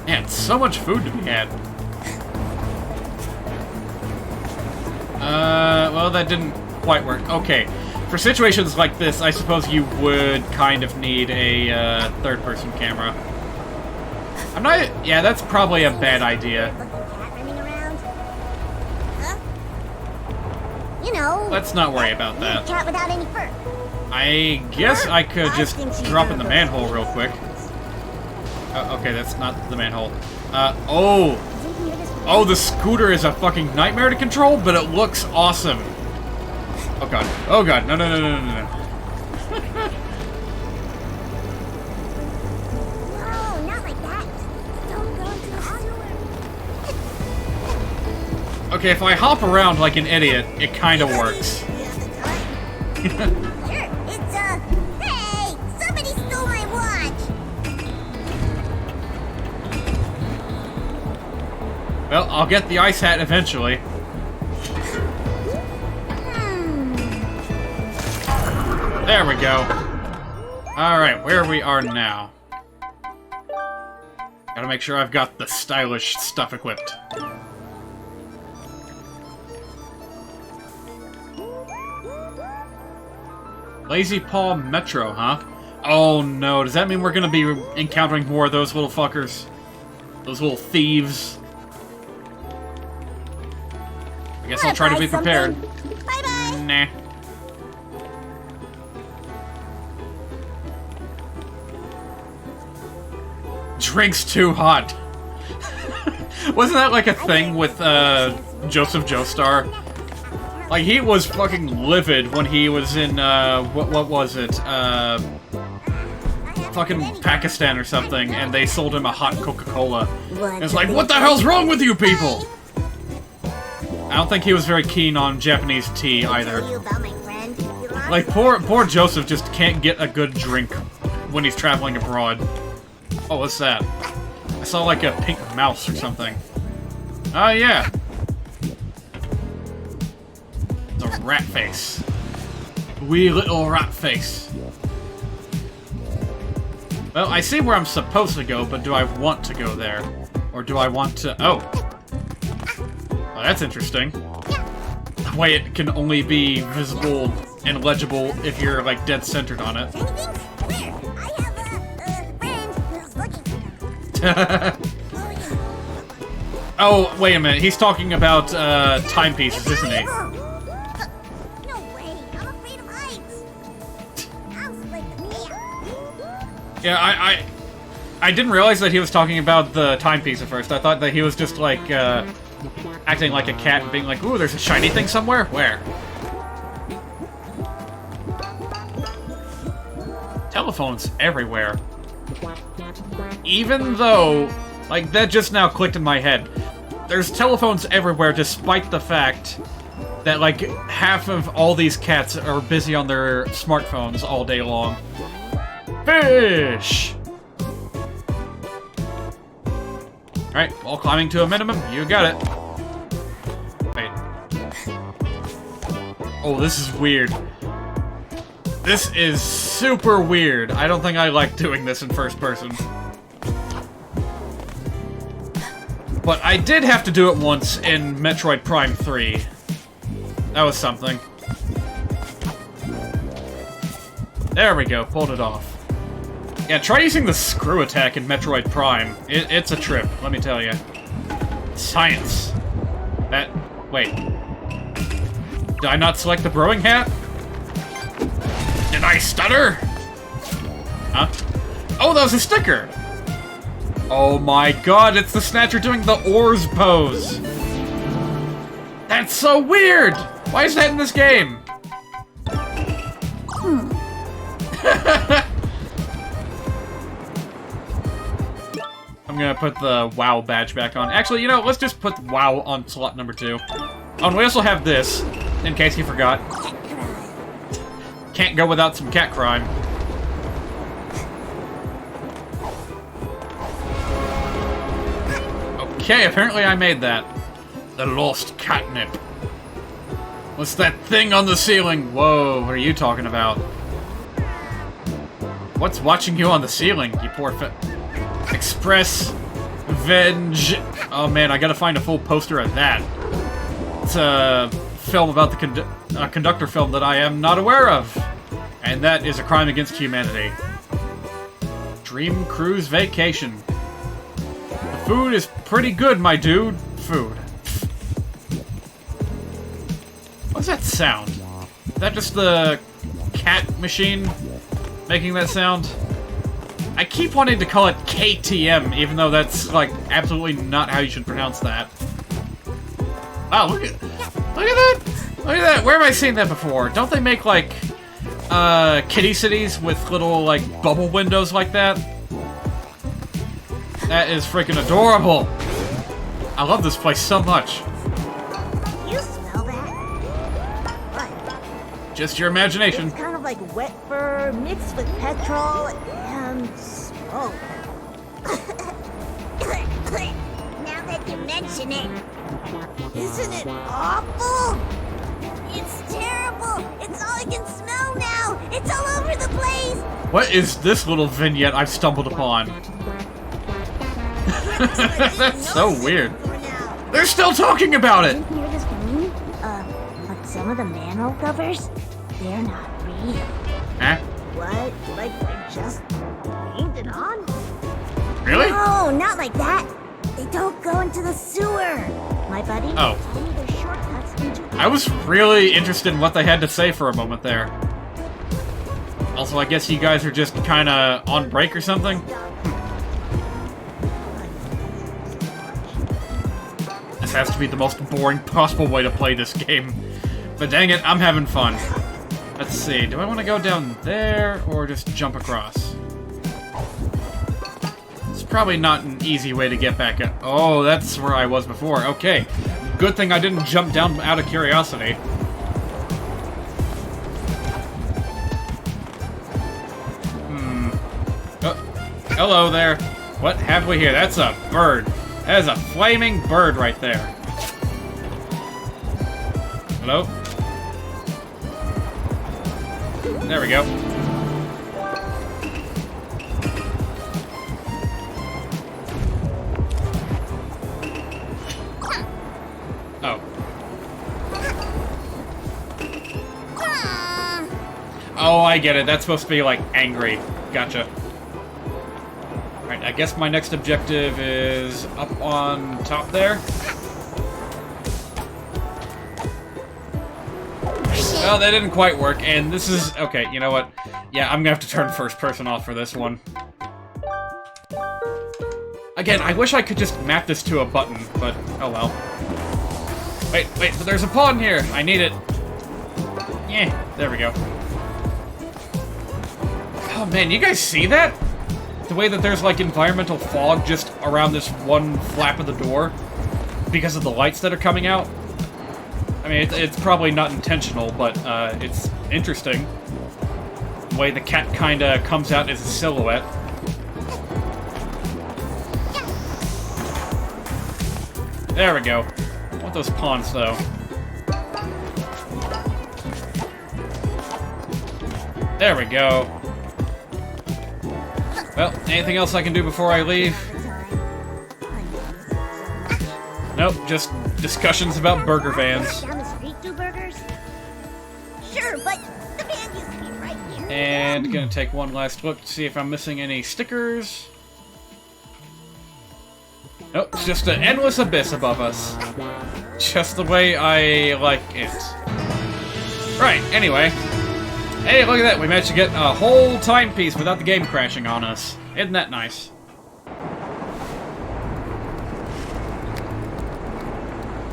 Man, so much food to be had. Well, that didn't quite work. Okay, for situations like this, I suppose you would kind of need a, third-person camera. I'm not... Yeah, that's probably a bad idea. Looking cat running around? Huh? You know... Let's not worry about a that. cat without any fur. I guess I could I just think she's drop in one the of manhole those real quick. cats. Okay, that's not the manhole. Oh! Isn't here this Oh, the scooter is a fucking nightmare to control, but it looks awesome. Oh god. Oh god. No, no, no, no, no, no. No, not like that. Don't go into the sewer. Okay, if I hop around like an idiot, it kind of works. You have the time? Sure, it's hey! Somebody stole my watch! Well, I'll get the ice hat eventually. There we go. Alright, where we are now. Gotta make sure I've got the stylish stuff equipped. Lazy Paw Metro, huh? Oh no, does that mean we're gonna be encountering more of those little fuckers? Those little thieves? I guess I'll try to be prepared. Bye-bye! Nah. Drink's too hot. Wasn't that like a thing with Joseph Joestar? Like he was fucking livid when he was in what was it? fucking Pakistan or something, and they sold him a hot Coca-Cola. What It's a like, big what the hell's wrong with you guy. people? I don't think he was very keen on Japanese tea either. Tell you about my friend. He lost Like, poor Joseph just can't get a good drink when he's traveling abroad. Oh, what's that? I saw like a pink mouse or something. Oh, yeah. The rat face. Wee little rat face. Well, I see where I'm supposed to go, but do I want to go there? Or do I want to... Oh. Well, that's interesting. The way it can only be visible and legible if you're, like, dead centered on it. anything? Where? I have a friend who's looking for them. Oh, wait a minute. He's talking about, timepieces, isn't he? No way. I'm afraid of heights. I'll split the bear. Yeah, I didn't realize that he was talking about the timepiece at first. I thought that he was just, like, acting like a cat and being like, ooh, there's a shiny thing somewhere? Where? Telephones everywhere. Even though, like, that just now clicked in my head. There's telephones everywhere despite the fact that, like, half of all these cats are busy on their smartphones all day long. Fish! Alright, while climbing to a minimum, you got it. Wait. Oh, this is weird. This is super weird. I don't think I like doing this in first person. But I did have to do it once in Metroid Prime 3. That was something. There we go, pulled it off. Yeah, try using the screw attack in Metroid Prime. It's a trip, let me tell you. Science. That... wait. Did I not select the Brewing Hat? Did I stutter? Huh? Oh, that was a sticker! Oh my god, it's the Snatcher doing the oars pose! That's so weird! Why is that in this game? I'm gonna put the WoW badge back on. Actually, you know, let's just put WoW on slot number 2. Oh, and we also have this, in case you forgot. Can't go without some cat crime. Okay, apparently I made that. The lost catnip. What's that thing on the ceiling? Whoa, what are you talking about? What's watching you on the ceiling, you poor Express Venge. Oh man, I gotta find a full poster of that. It's a film about the conductor film that I am not aware of. And that is a crime against humanity. Dream Cruise Vacation. The food is pretty good, my dude. Food. What's that sound? Is that just the cat machine making that sound? I keep wanting to call it KTM, even though that's, like, absolutely not how you should pronounce that. Wow, look at that! Look at that! Where have I seen that before? Don't they make, like, kitty cities with little, like, bubble windows like that? That is freaking adorable! I love this place so much. You smell that? What? Just your imagination. It's kind of like wet fur mixed with petrol and smoke. Now that you mention it, isn't it awful? It's terrible. It's all I can smell now. It's all over the place. What is this little vignette I've stumbled upon? That's so weird. They're still talking about it! Didn't hear this ringing? But some of the manhole covers, they're not real. Huh? What? Like they're just painted on? Really? No, not like that. They don't go into the sewer. My buddy Oh. told me there's shortcuts into the... I was really interested in what they had to say for a moment there. Also, I guess you guys are just kinda on break or something? This has to be the most boring possible way to play this game. But dang it, I'm having fun. Let's see, do I want to go down there or just jump across? probably not an easy way to get back up. Oh, that's where I was before. Okay. Good thing I didn't jump down out of curiosity. Oh, hello there. What have we here? That's a bird. That is a flaming bird right there. Hello? There we go. Oh. Oh, I get it. That's supposed to be, like, angry. Gotcha. Alright, I guess my next objective is up on top there. Well, that didn't quite work, and this is... Okay, you know what? Yeah, I'm gonna have to turn first person off for this one. Again, I wish I could just map this to a button, but oh well. Wait, but there's a pawn here! I need it. Yeah, there we go. Oh man, you guys see that? The way that there's like environmental fog just around this one flap of the door because of the lights that are coming out? I mean, it's probably not intentional, but it's interesting. The way the cat kinda comes out as a silhouette. There we go. I want those pawns, though. There we go. Well, anything else I can do before I leave? Nope, just discussions about burger vans. Down the street do burgers? Sure, but the van used to be right here. And gonna take one last look to see if I'm missing any stickers. Nope, it's just an endless abyss above us. Just the way I like it. Right, anyway. Hey, look at that, we managed to get a whole timepiece without the game crashing on us. Isn't that nice?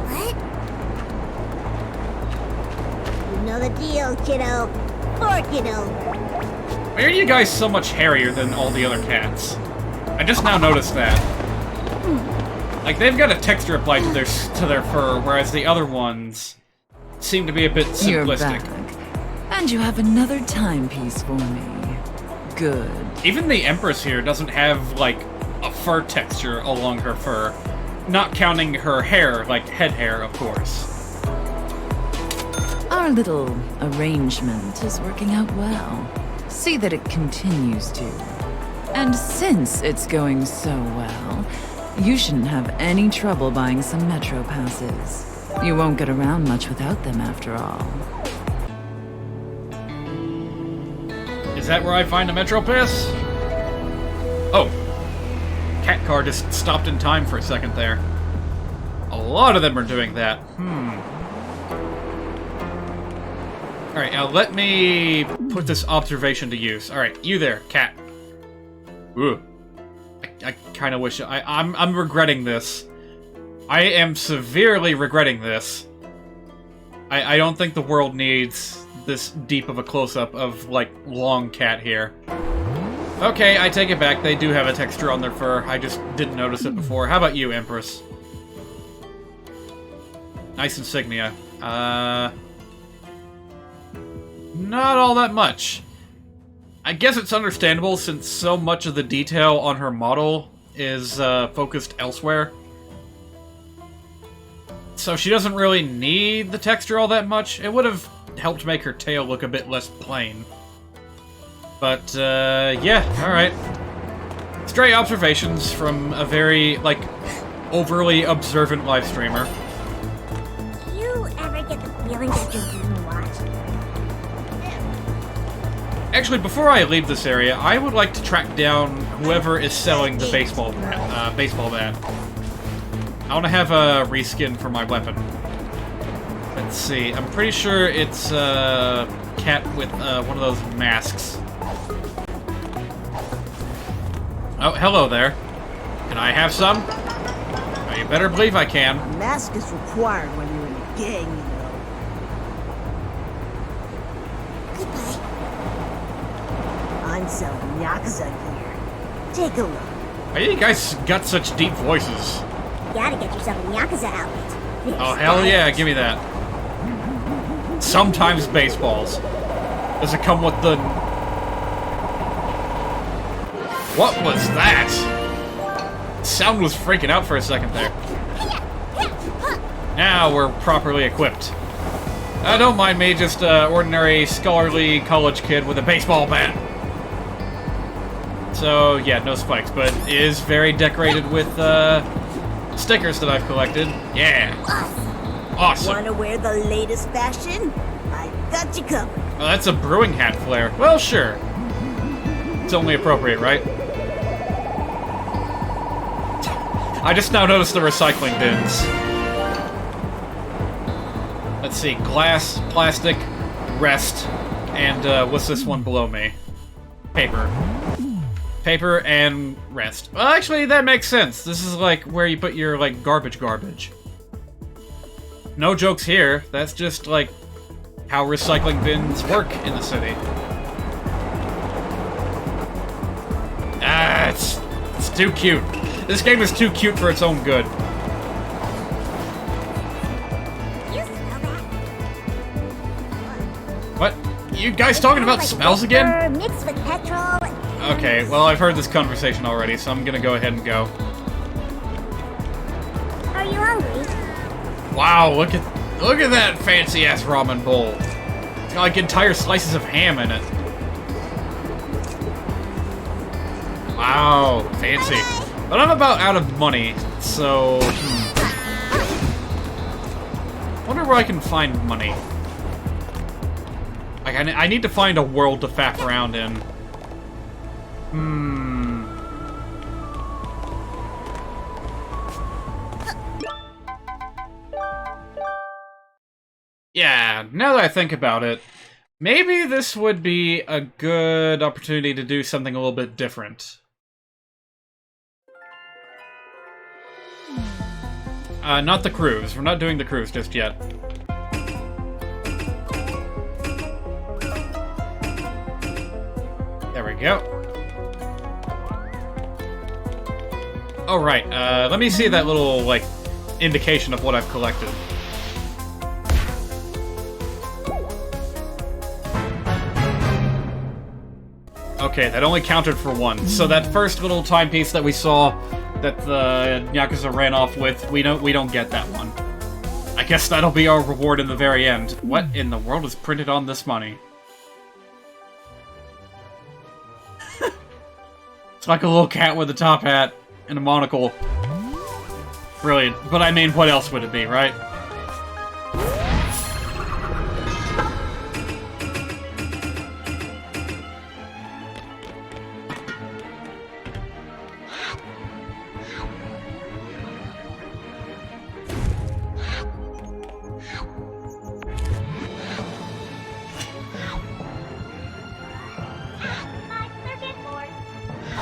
What? You know the deal, kiddo. Fork it over. Why are you guys so much hairier than all the other cats? I just now noticed that. Like, they've got a texture applied to their fur, whereas the other ones seem to be a bit simplistic. You're back. And you have another timepiece for me. Good. Even the Empress here doesn't have, like, a fur texture along her fur. Not counting her hair, like head hair, of course. Our little arrangement is working out well. See that it continues to. And since it's going so well, you shouldn't have any trouble buying some metro passes. You won't get around much without them, after all. Is that where I find a Metro Pass? Oh. Cat car just stopped in time for a second there. A lot of them are doing that. Alright, now let me put this observation to use. Alright, you there, cat. Ooh. I kind of wish... I'm regretting this. I am severely regretting this. I don't think the world needs this deep of a close-up of, like, long cat here. Okay, I take it back. They do have a texture on their fur. I just didn't notice it before. How about you, Empress? Nice insignia. Not all that much. I guess it's understandable since so much of the detail on her model is focused elsewhere. So she doesn't really need the texture all that much. It would have helped make her tail look a bit less plain. But, yeah, alright. Stray observations from a very, like, overly observant live streamer. Do you ever get the feeling that you're being watched? Actually, before I leave this area, I would like to track down whoever is selling the baseball bat. I want to have a reskin for my weapon. Let's see. I'm pretty sure it's a cat with one of those masks. Oh, hello there. Can I have some? Oh, you better believe I can. A mask is required when you're in a gang, you know. Goodbye. I'm selling Yakuza gear. Take a look. Why you guys got such deep voices? Gotta get yourself a Yakuza outfit. Oh, hell yeah, give me that. Sometimes baseballs. Does it come with the... What was that? Sound was freaking out for a second there. Now we're properly equipped. Don't mind me, just ordinary scholarly college kid with a baseball bat. So, yeah, no spikes, but it is very decorated with stickers that I've collected. Yeah. Awesome. Wanna wear the latest fashion? I got you covered. Oh, that's a brewing hat flare. Well, sure. It's only appropriate, right? I just now noticed the recycling bins. Let's see, glass, plastic, rest, and what's this one below me? Paper. Paper and rest. Well, actually, that makes sense. This is like where you put your, like, garbage. No jokes here. That's just, like, how recycling bins work in the city. Ah, it's too cute. This game is too cute for its own good. You smell that? What? You guys talking about smells again? Mixed with petrol. Okay, well, I've heard this conversation already, so I'm gonna go ahead and go. Are you hungry? Wow, look at that fancy-ass ramen bowl. It's got, like, entire slices of ham in it. Wow, fancy. But I'm about out of money, so... wonder where I can find money. Like, I need to find a world to faff around in. Yeah, now that I think about it, maybe this would be a good opportunity to do something a little bit different. Not the cruise. We're not doing the cruise just yet. There we go. Alright, let me see that little, like, indication of what I've collected. Okay, that only counted for one. So that first little timepiece that we saw that the Yakuza ran off with, we don't get that one. I guess that'll be our reward in the very end. What in the world is printed on this money? It's like a little cat with a top hat and a monocle. Brilliant. But I mean, what else would it be, right?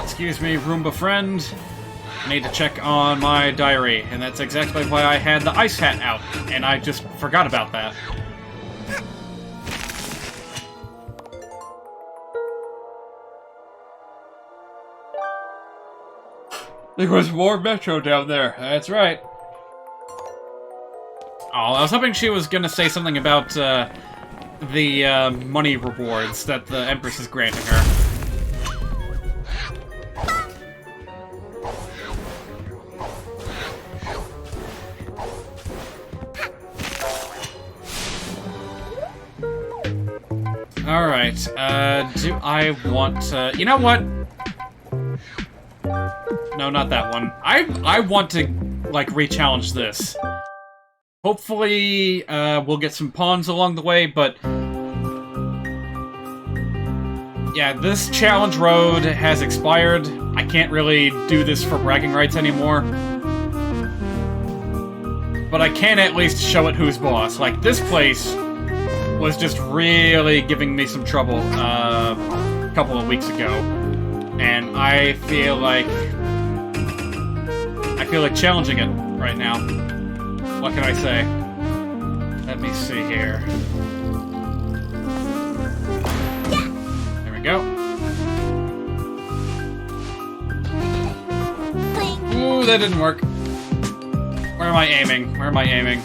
Excuse me, Roomba friend. I need to check on my diary, and that's exactly why I had the ice hat out, and I just forgot about that. There was more Metro down there, that's right. Oh, I was hoping she was gonna say something about, the, money rewards that the Empress is granting her. Alright, do I want to... You know what? No, not that one. I want to, like, re-challenge this. Hopefully, we'll get some pawns along the way, but... Yeah, this challenge road has expired. I can't really do this for bragging rights anymore. But I can at least show it who's boss. Like, this place was just really giving me some trouble a couple of weeks ago. And I feel like challenging it right now. What can I say? Let me see here. There we go. that didn't work. Where am I aiming? Where am I aiming?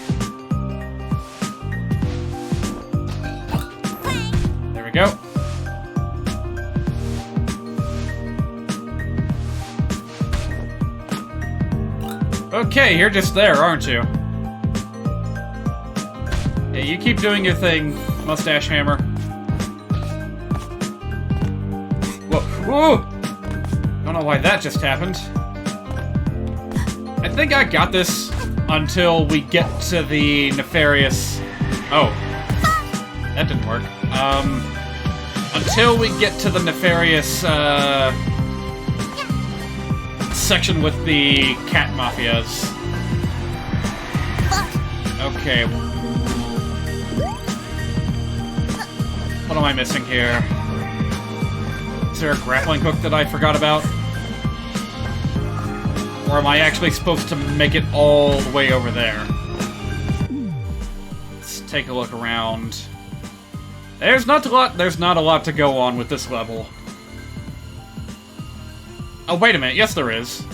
There we go. Okay, you're just there, aren't you? Hey, you keep doing your thing, Mustache Hammer. Whoa! Whoa! Don't know why that just happened. I think I got this until we get to the nefarious... Oh. That didn't work. Until we get to the nefarious, section with the cat mafias. Okay. What am I missing here? Is there a grappling hook that I forgot about? Or am I actually supposed to make it all the way over there? Let's take a look around. There's not a lot to go on with this level. Oh, wait a minute. Yes, there is.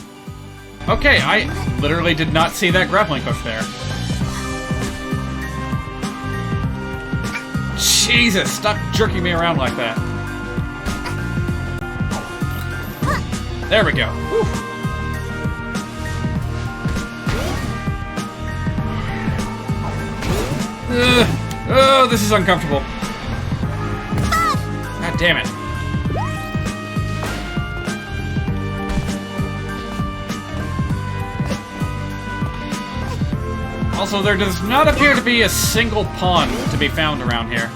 Okay, I literally did not see that grappling hook there. Jesus, stop jerking me around like that. There we go. Whew. Oh, this is uncomfortable. God damn it. Also, there does not appear to be a single pond to be found around here.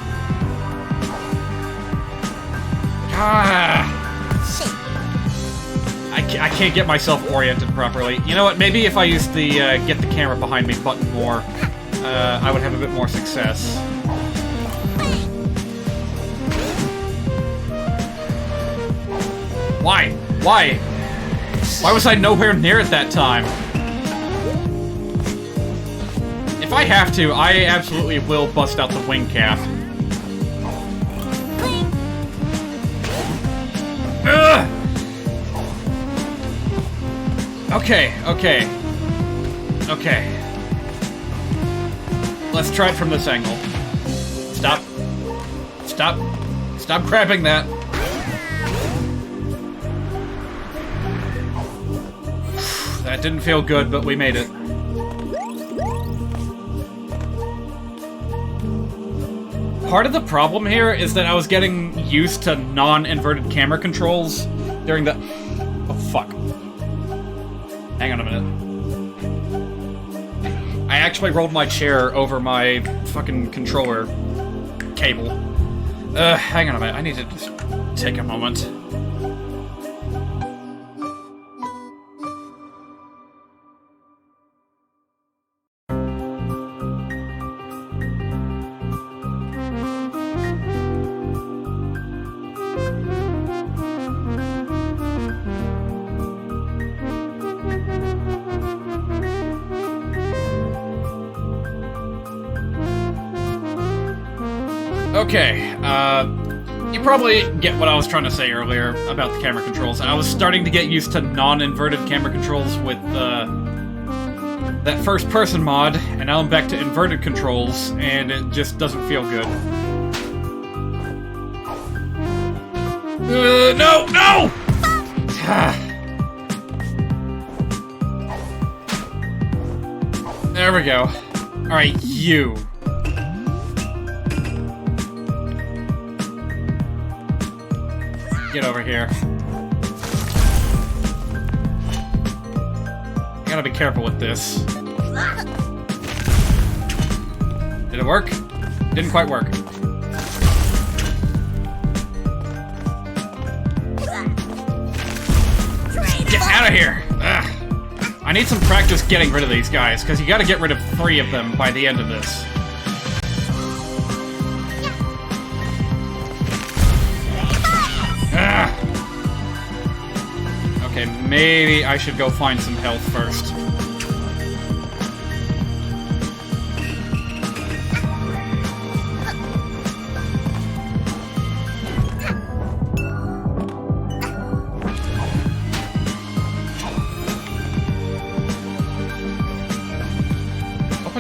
I can't get myself oriented properly. You know what? Maybe if I use the get the camera behind me button more, I would have a bit more success. Why? Why? Why was I nowhere near it that time? If I have to, I absolutely will bust out the wing cap. Ugh! Okay. Let's try it from this angle. Stop. Stop grabbing that. That didn't feel good, but we made it. Part of the problem here is that I was getting used to non-inverted camera controls during the... Oh, fuck. Hang on a minute. I actually rolled my chair over my fucking controller cable. Hang on a minute. I need to just take a moment. Okay, you probably get what I was trying to say earlier about the camera controls. I was starting to get used to non-inverted camera controls with that first-person mod, and now I'm back to inverted controls, and it just doesn't feel good. No! There we go. Alright, you. Get over here. Gotta be careful with this. Did it work? Didn't quite work. Get out of here! Ugh. I need some practice getting rid of these guys, because you gotta get rid of 3 of them by the end of this. Okay, maybe I should go find some health first.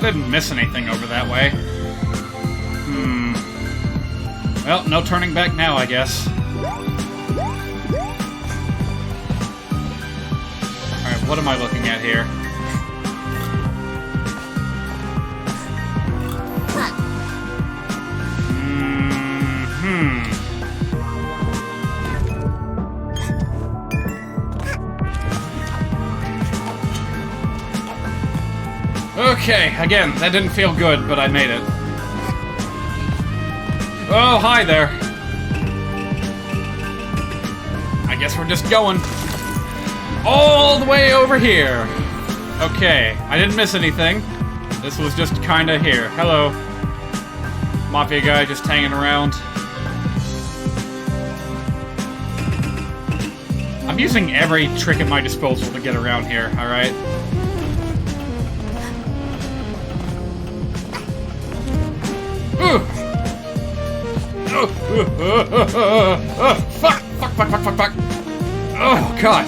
didn't miss anything over that way. Well, no turning back now, I guess. Alright, what am I looking at here? Okay, again, that didn't feel good, but I made it. Oh, hi there. I guess we're just going all the way over here. Okay, I didn't miss anything. This was just kinda here. Hello. Mafia guy just hanging around. I'm using every trick at my disposal to get around here, alright? Fuck! Oh, God.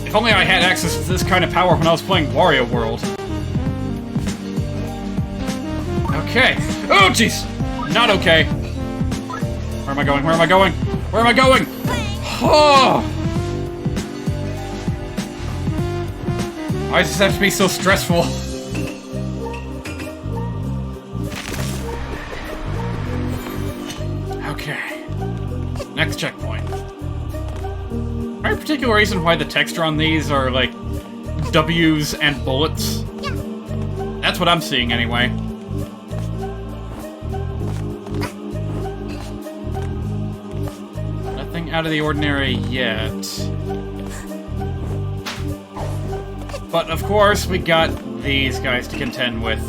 If only I had access to this kind of power when I was playing Wario World. Okay. Oh, jeez! Not okay. Where am I going? Where am I going? Where am I going? Oh! Why does this have to be so stressful? Okay. Next checkpoint. Is there a particular reason why the texture on these are like W's and bullets? That's what I'm seeing anyway. Nothing out of the ordinary yet. But of course, we got these guys to contend with.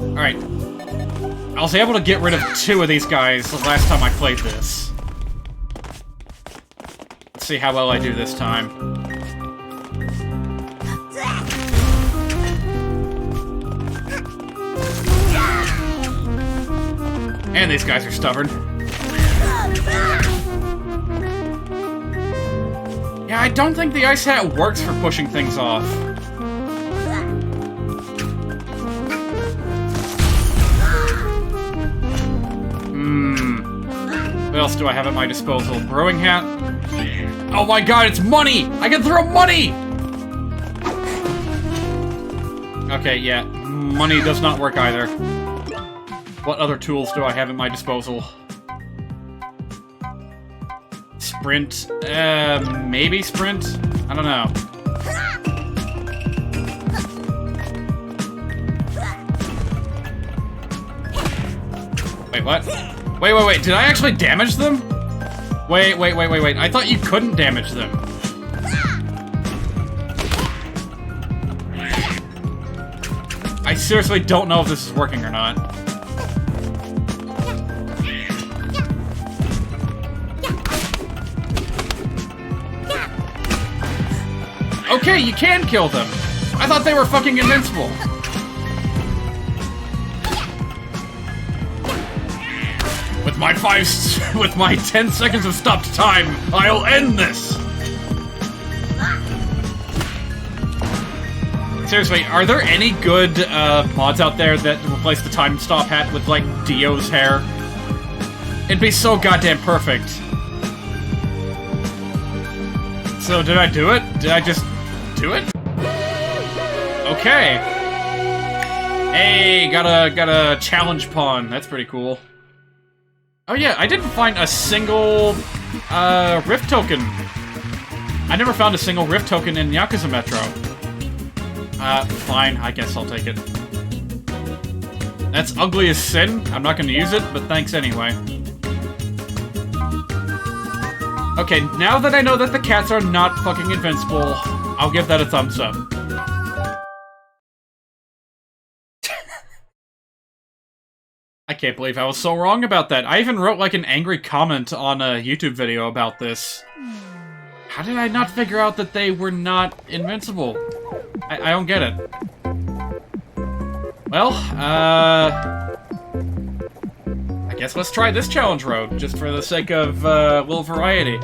Alright. I was able to get rid of 2 of these guys the last time I played this. Let's see how well I do this time. And these guys are stubborn. Yeah, I don't think the ice hat works for pushing things off. What else do I have at my disposal? Brewing hat? Oh my god, it's money! I can throw money! Okay, yeah. Money does not work either. What other tools do I have at my disposal? Sprint? Maybe sprint? I don't know. Wait, what? Wait, did I actually damage them? Wait, I thought you couldn't damage them. I seriously don't know if this is working or not. Okay, you can kill them! I thought they were fucking invincible! With my 10 seconds of stopped time, I'll end this! Seriously, are there any good mods out there that replace the time stop hat with, like, Dio's hair? It'd be so goddamn perfect. So, did I do it? Did I just do it? Okay. Hey, got a challenge pawn. That's pretty cool. Oh yeah, I didn't find a single Rift token. I never found a single Rift token in Yakuza Metro. Fine, I guess I'll take it. That's ugly as sin. I'm not gonna use it, but thanks anyway. Okay, now that I know that the cats are not fucking invincible, I'll give that a thumbs up. I can't believe I was so wrong about that. I even wrote like an angry comment on a YouTube video about this. How did I not figure out that they were not invincible? I don't get it. Well, I guess let's try this challenge road, just for the sake of, little variety.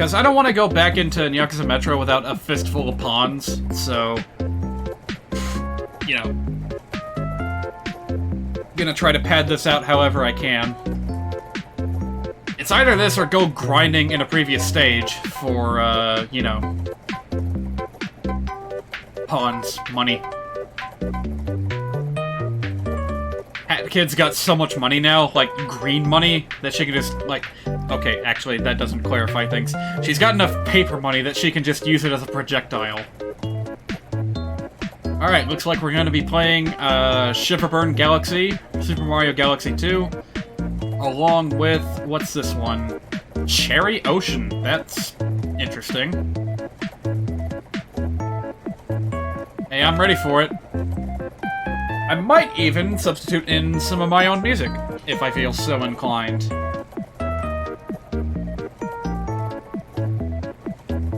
Because I don't want to go back into Yakuza Metro without a fistful of pawns, so... You know... Gonna try to pad this out however I can. It's either this or go grinding in a previous stage for, you know... Pawns, money. Hat Kid's got so much money now, like green money, that she can just, like... Okay, actually, that doesn't clarify things. She's got enough paper money that she can just use it as a projectile. Alright, looks like we're gonna be playing, Shiverburn Galaxy, Super Mario Galaxy 2, along with, what's this one? Cherry Ocean. That's interesting. Hey, I'm ready for it. I might even substitute in some of my own music, if I feel so inclined.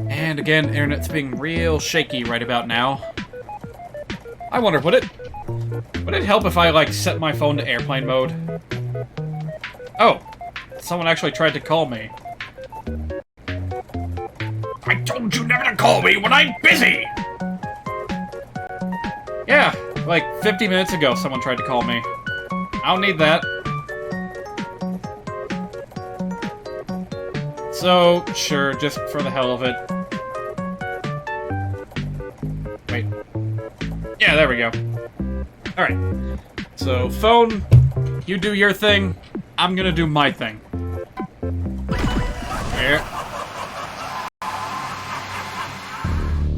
And again, internet's being real shaky right about now. I wonder, would it help if I, like, set my phone to airplane mode? Oh, someone actually tried to call me. I told you never to call me when I'm busy! Yeah, like 50 minutes ago someone tried to call me. I don't need that. So, sure, just for the hell of it. Wait. Yeah, there we go. Alright. So, phone, you do your thing, I'm gonna do my thing. Here.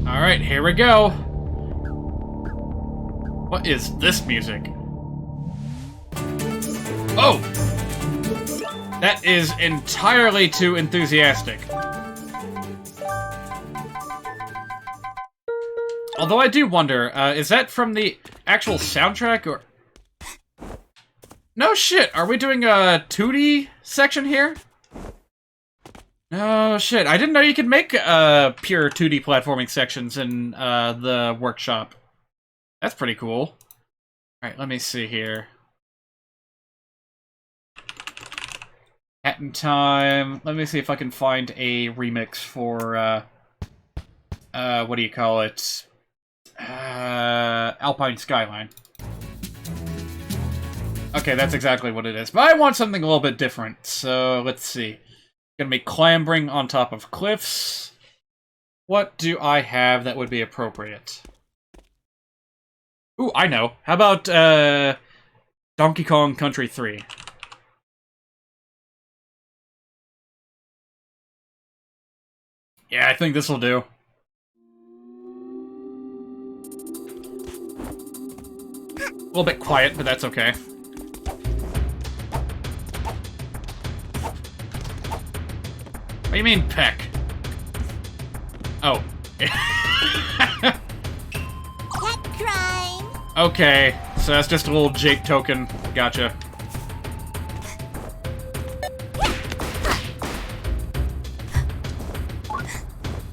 Alright, here we go. What is this music? Oh! That is entirely too enthusiastic. Although I do wonder, is that from the actual soundtrack, or... No shit, are we doing a 2D section here? Oh shit, I didn't know you could make pure 2D platforming sections in the workshop. That's pretty cool. Alright, let me see here. Hat in Time. Let me see if I can find a remix for, what do you call it? Alpine Skyline. Okay, that's exactly what it is. But I want something a little bit different, so let's see. Gonna be clambering on top of cliffs. What do I have that would be appropriate? Ooh, I know. How about, Donkey Kong Country 3? Yeah, I think this will do. A little bit quiet, but that's okay. What do you mean, peck? Oh. Pet crime. Okay, so that's just a little Jake token. Gotcha.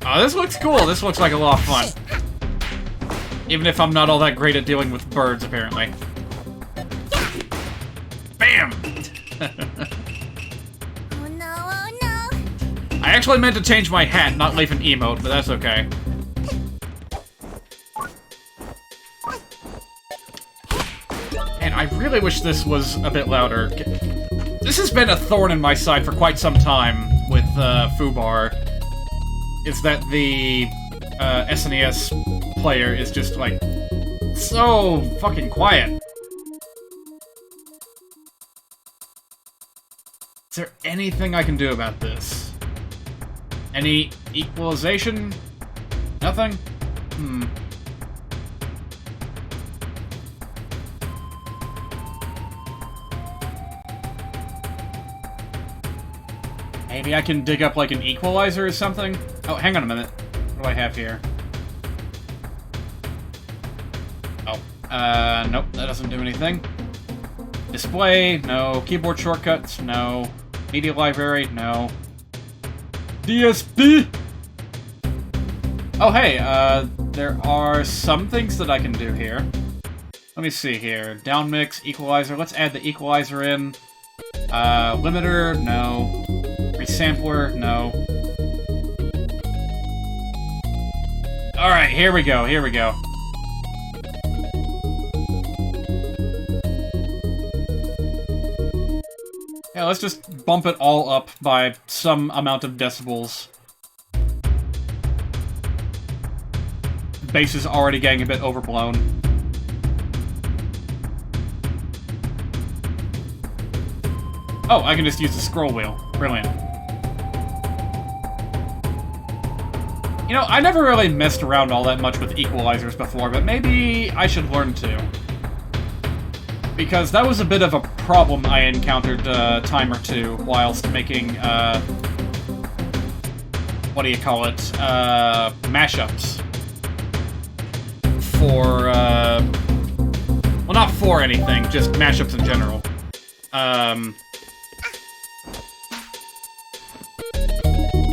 Oh, this looks cool. This looks like a lot of fun. Even if I'm not all that great at dealing with birds, apparently. Bam! Oh no, oh no. I actually meant to change my hat, not leave an emote, but that's okay. And I really wish this was a bit louder. This has been a thorn in my side for quite some time with Fubar. Is that the SNES player is just, like, so fucking quiet. Is there anything I can do about this? Any equalization? Nothing? Maybe I can dig up, like, an equalizer or something? Oh, hang on a minute. What do I have here? Oh, nope, that doesn't do anything. Display, no. Keyboard shortcuts, no. Media library, no. DSP! Oh, hey, there are some things that I can do here. Let me see here. Down mix, equalizer. Let's add the equalizer in. Limiter, no. Resampler, no. Alright, here we go, here we go. Yeah, let's just bump it all up by some amount of decibels. Bass is already getting a bit overblown. Oh, I can just use the scroll wheel. Brilliant. You know, I never really messed around all that much with equalizers before, but maybe I should learn to. Because that was a bit of a problem I encountered a time or two whilst making, what do you call it? Mashups. For, well, not for anything, just mashups in general.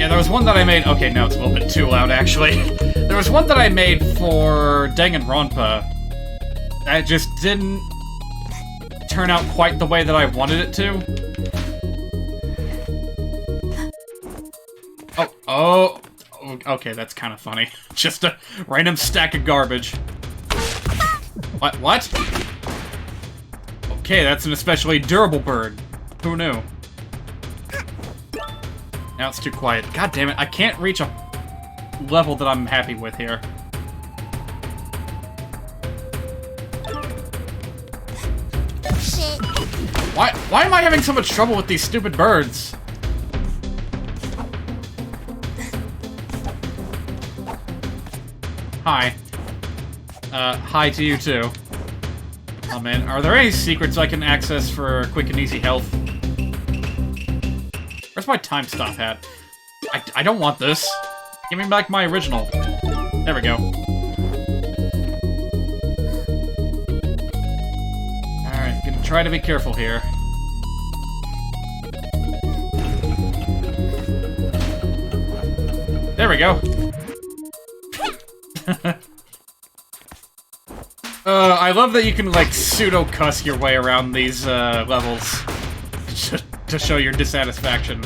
Yeah, there was one that I made... Okay, no, it's a little bit too loud, actually. There was one that I made for Danganronpa that just didn't turn out quite the way that I wanted it to. Oh, okay, that's kind of funny. Just a random stack of garbage. What? Okay, that's an especially durable bird. Who knew? Now it's too quiet. God damn it, I can't reach a level that I'm happy with here. Shit. Why am I having so much trouble with these stupid birds? Hi. Hi to you too. Oh man, are there any secrets I can access for quick and easy health? Where's my time stop hat? I don't want this. Give me back my original. There we go. Alright, gonna try to be careful here. There we go. I love that you can, like, pseudo-cuss your way around these, levels. To show your dissatisfaction.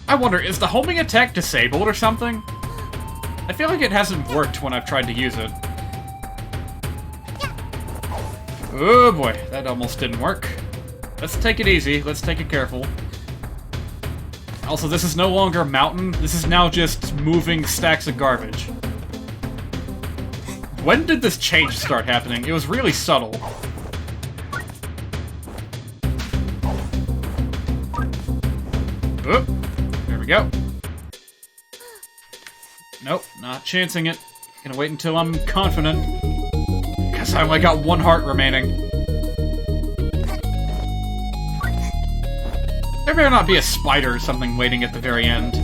I wonder, is the homing attack disabled or something? I feel like it hasn't worked when I've tried to use it. Oh boy, that almost didn't work. Let's take it easy, let's take it careful. Also, this is no longer a mountain, this is now just moving stacks of garbage. When did this change start happening? It was really subtle. Oop. There we go. Nope, not chancing it. Gonna wait until I'm confident. Because I only got one heart remaining. There better not be a spider or something waiting at the very end.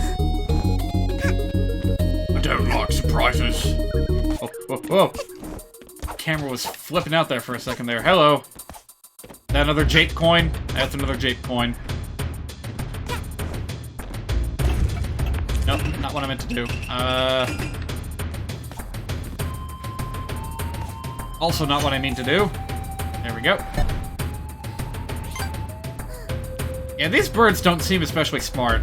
I don't like surprises. Oh. The camera was flipping out there for a second there. Hello. That another Jape coin? That's another Jape coin. Nope, not what I meant to do. Also not what I mean to do. There we go. Yeah, these birds don't seem especially smart.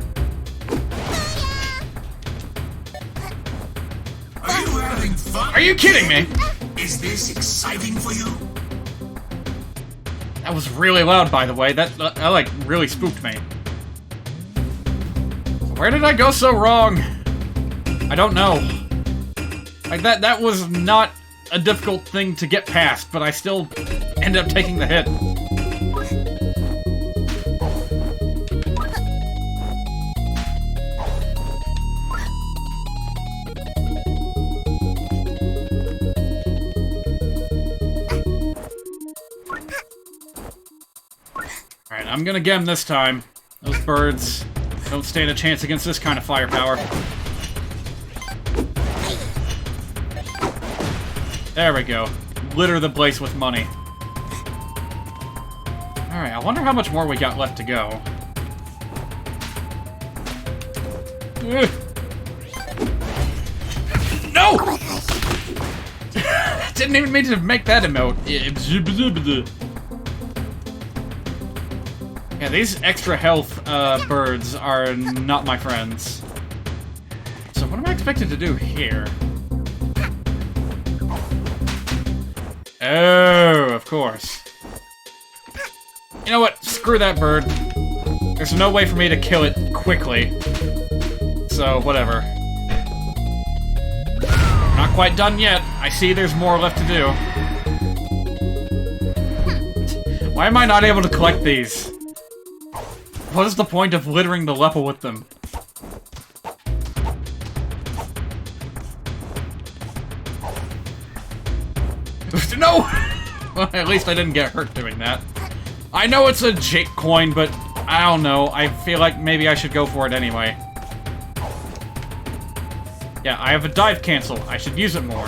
Are you having fun? Are you kidding me? Is this exciting for you? That was really loud, by the way. That like, really spooked me. Where did I go so wrong? I don't know. Like, that was not a difficult thing to get past, but I still ended up taking the hit. Alright, I'm gonna get him this time. Those birds don't stand a chance against this kind of firepower. There we go. Litter the place with money. Alright, I wonder how much more we got left to go. No! Didn't even mean to make that emote. Yeah, these extra health birds are not my friends. So what am I expected to do here? Oh, of course. You know what? Screw that bird. There's no way for me to kill it quickly. So, whatever. Not quite done yet. I see there's more left to do. Why am I not able to collect these? What is the point of littering the level with them? No! Well, at least I didn't get hurt doing that. I know it's a Jake coin, but I don't know. I feel like maybe I should go for it anyway. Yeah, I have a dive cancel. I should use it more.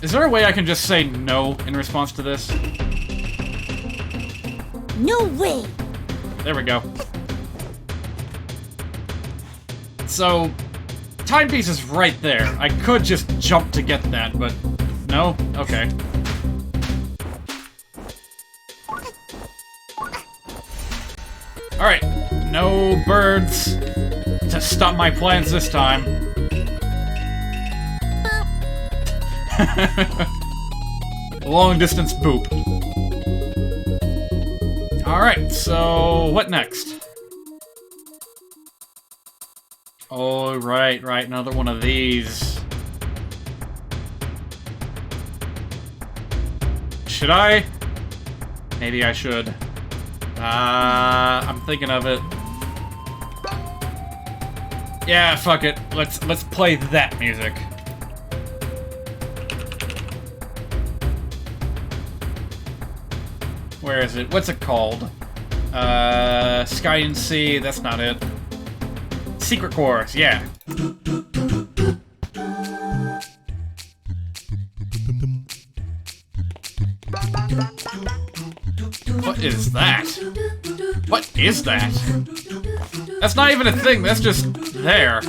Is there a way I can just say no in response to this? No way! There we go. So, timepiece is right there. I could just jump to get that, but no? Okay. Alright, no birds to stop my plans this time. Long distance boop. Alright, so what next? Oh, right, another one of these. Should I? Maybe I should. I'm thinking of it. Yeah, fuck it. Let's play that music. Where is it? What's it called? Sky and Sea, that's not it. Secret Chorus, yeah. What is that? What is that? That's not even a thing, that's just there.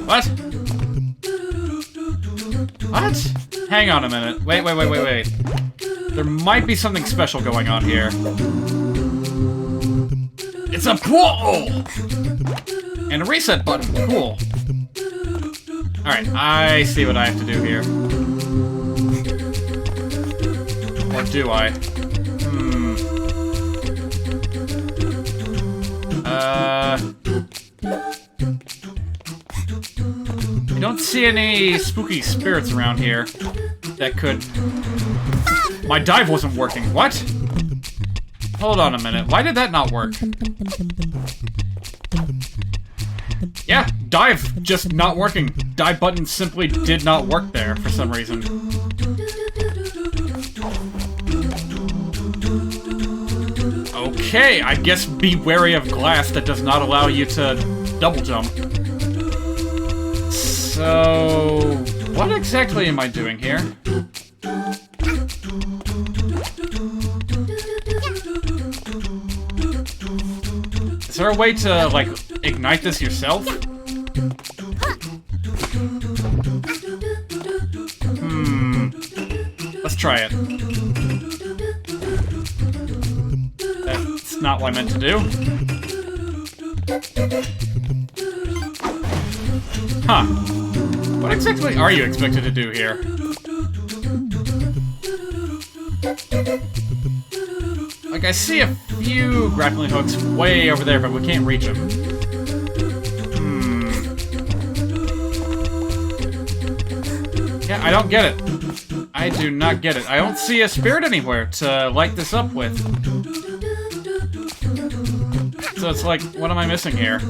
What? What? Hang on a minute. Wait. There might be something special going on here. It's a portal! And a reset button. Cool. Alright, I see what I have to do here. Or do I? I don't see any spooky spirits around here that could... My dive wasn't working. What? Hold on a minute. Why did that not work? Yeah, dive just not working. Dive button simply did not work there for some reason. Okay, I guess be wary of glass that does not allow you to double jump. So, what exactly am I doing here? Is there a way to, like, ignite this yourself? Let's try it. That's not what I meant to do. Huh. What exactly are you expected to do here? Like, I see a few grappling hooks way over there, but we can't reach them. Yeah, I don't get it. I do not get it. I don't see a spirit anywhere to light this up with. So it's like, what am I missing here?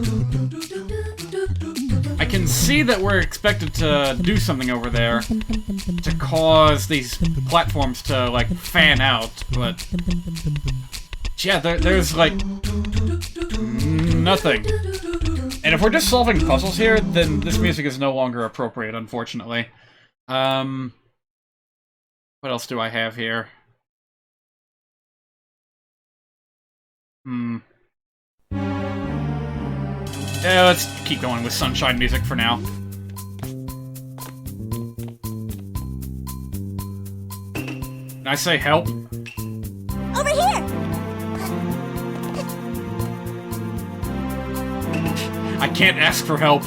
I can see that we're expected to do something over there to cause these platforms to, like, fan out, but... Yeah, there's, like... nothing. And if we're just solving puzzles here, then this music is no longer appropriate, unfortunately. What else do I have here? Yeah, let's keep going with sunshine music for now. Can I say help? Over here! I can't ask for help.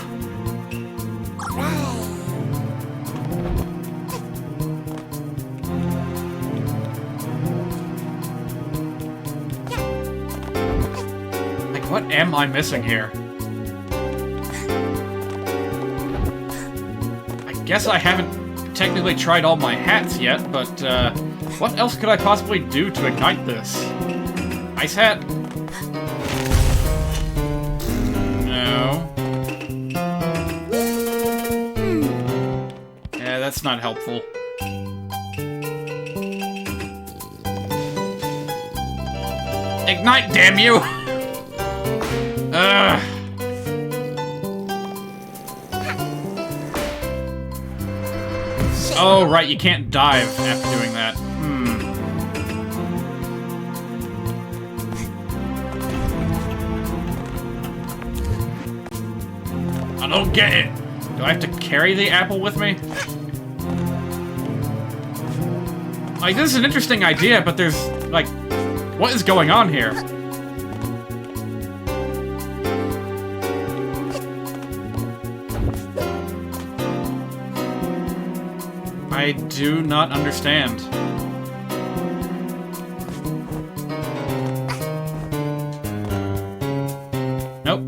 Like, what am I missing here? I guess I haven't technically tried all my hats yet, but what else could I possibly do to ignite this? Ice hat? No. Yeah, that's not helpful. Ignite, damn you! Ugh. Oh, right, you can't dive after doing that. I don't get it. Do I have to carry the apple with me? Like, this is an interesting idea, but there's, like, what is going on here? I do not understand. Nope.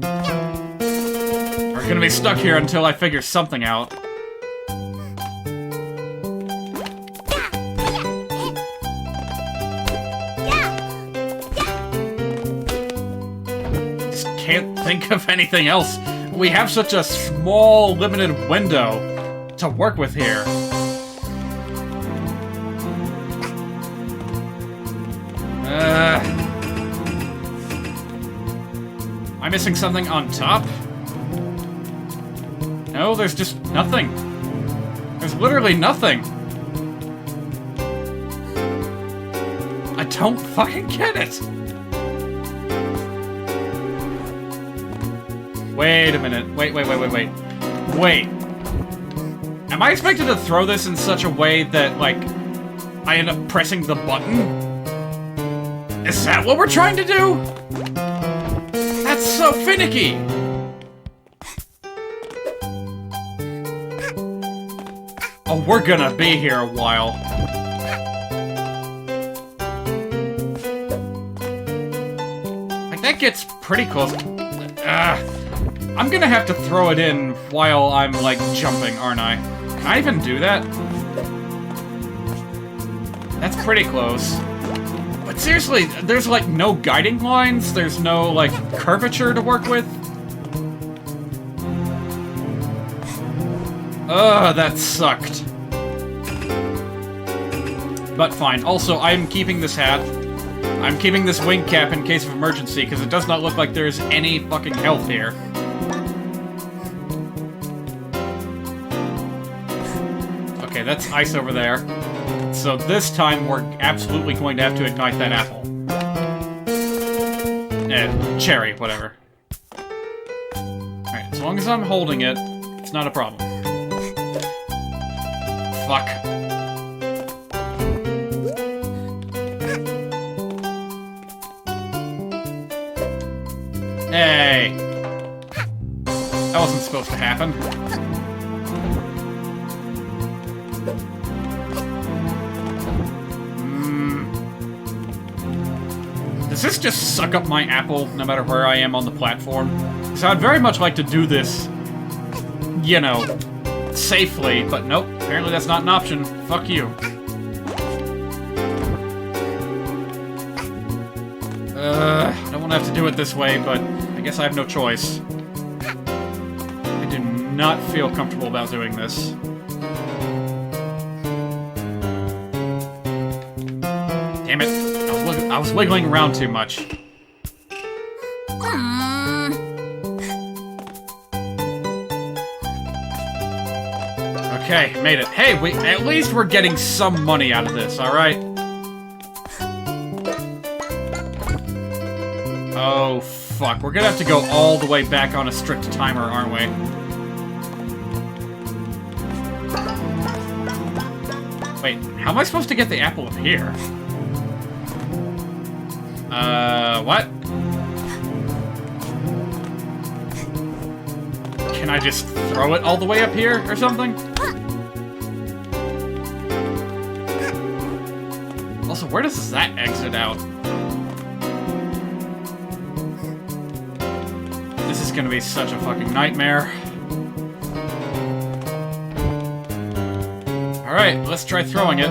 We're gonna be stuck here until I figure something out. Just can't think of anything else. We have such a small, limited window to work with here. Am I missing something on top? No, there's just nothing. There's literally nothing. I don't fucking get it. Wait a minute. Wait. Wait. Am I expected to throw this in such a way that, like, I end up pressing the button? Is that what we're trying to do? That's so finicky! Oh, we're gonna be here a while. Like, that gets pretty close. I'm gonna have to throw it in while I'm, like, jumping, aren't I? Can I even do that? That's pretty close. But seriously, there's, like, no guiding lines? There's no, like, curvature to work with? Ugh, that sucked. But fine. Also, I'm keeping this hat. I'm keeping this wing cap in case of emergency, because it does not look like there's any fucking health here. Okay, that's ice over there. So this time, we're absolutely going to have to ignite that apple. Cherry, whatever. Alright, as long as I'm holding it, it's not a problem. Fuck. Hey! That wasn't supposed to happen. Does this just suck up my apple, no matter where I am on the platform? Because I'd very much like to do this, you know, safely, but nope, apparently that's not an option. Fuck you. I don't want to have to do it this way, but I guess I have no choice. I do not feel comfortable about doing this. Damn it. I was wiggling around too much. Okay, made it. Hey, at least we're getting some money out of this, alright? Oh, fuck. We're gonna have to go all the way back on a strict timer, aren't we? Wait, how am I supposed to get the apple up here? What? Can I just throw it all the way up here or something? Also, where does that exit out? This is gonna be such a fucking nightmare. Alright, let's try throwing it.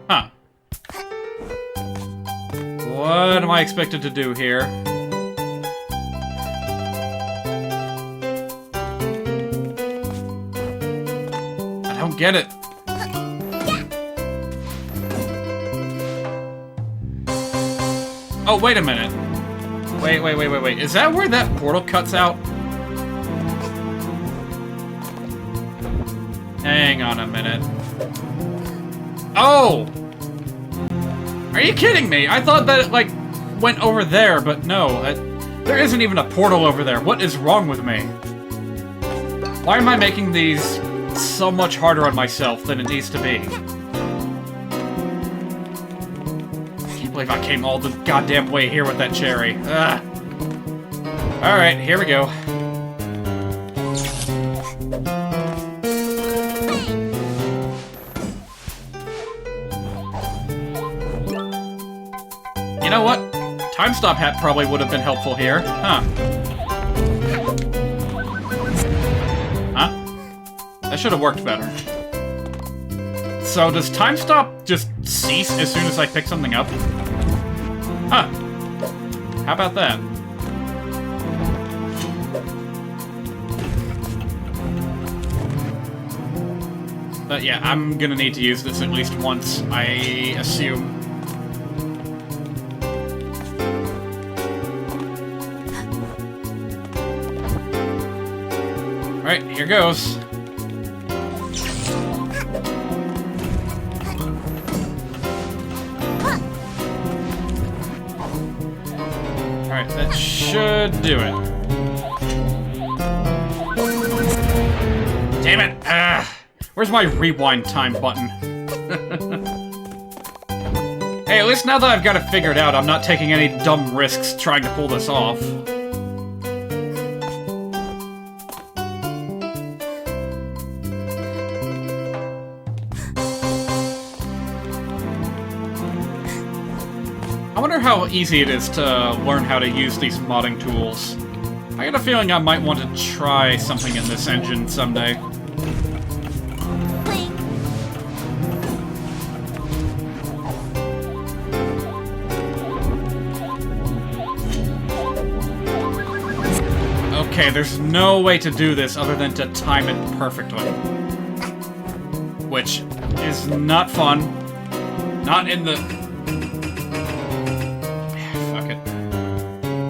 Huh. What am I expected to do here? I don't get it. Oh, wait a minute. Wait. Is that where that portal cuts out? Hang on a minute. Oh! Are you kidding me? I thought that it, like, went over there, but no. There isn't even a portal over there. What is wrong with me? Why am I making these so much harder on myself than it needs to be? I can't believe I came all the goddamn way here with that cherry. Ugh. Alright, here we go. You know what? Time stop hat probably would have been helpful here. Huh. That should have worked better. So does time stop just cease as soon as I pick something up? Huh. How about that? But yeah, I'm gonna need to use this at least once, I assume. Alright, here goes. Alright, that should do it. Damn it! Where's my rewind time button? Hey, at least now that I've got it figured out, I'm not taking any dumb risks trying to pull this off. I wonder how easy it is to learn how to use these modding tools. I got a feeling I might want to try something in this engine someday. Okay, there's no way to do this other than to time it perfectly. Which is not fun. Not in the... Fuck it.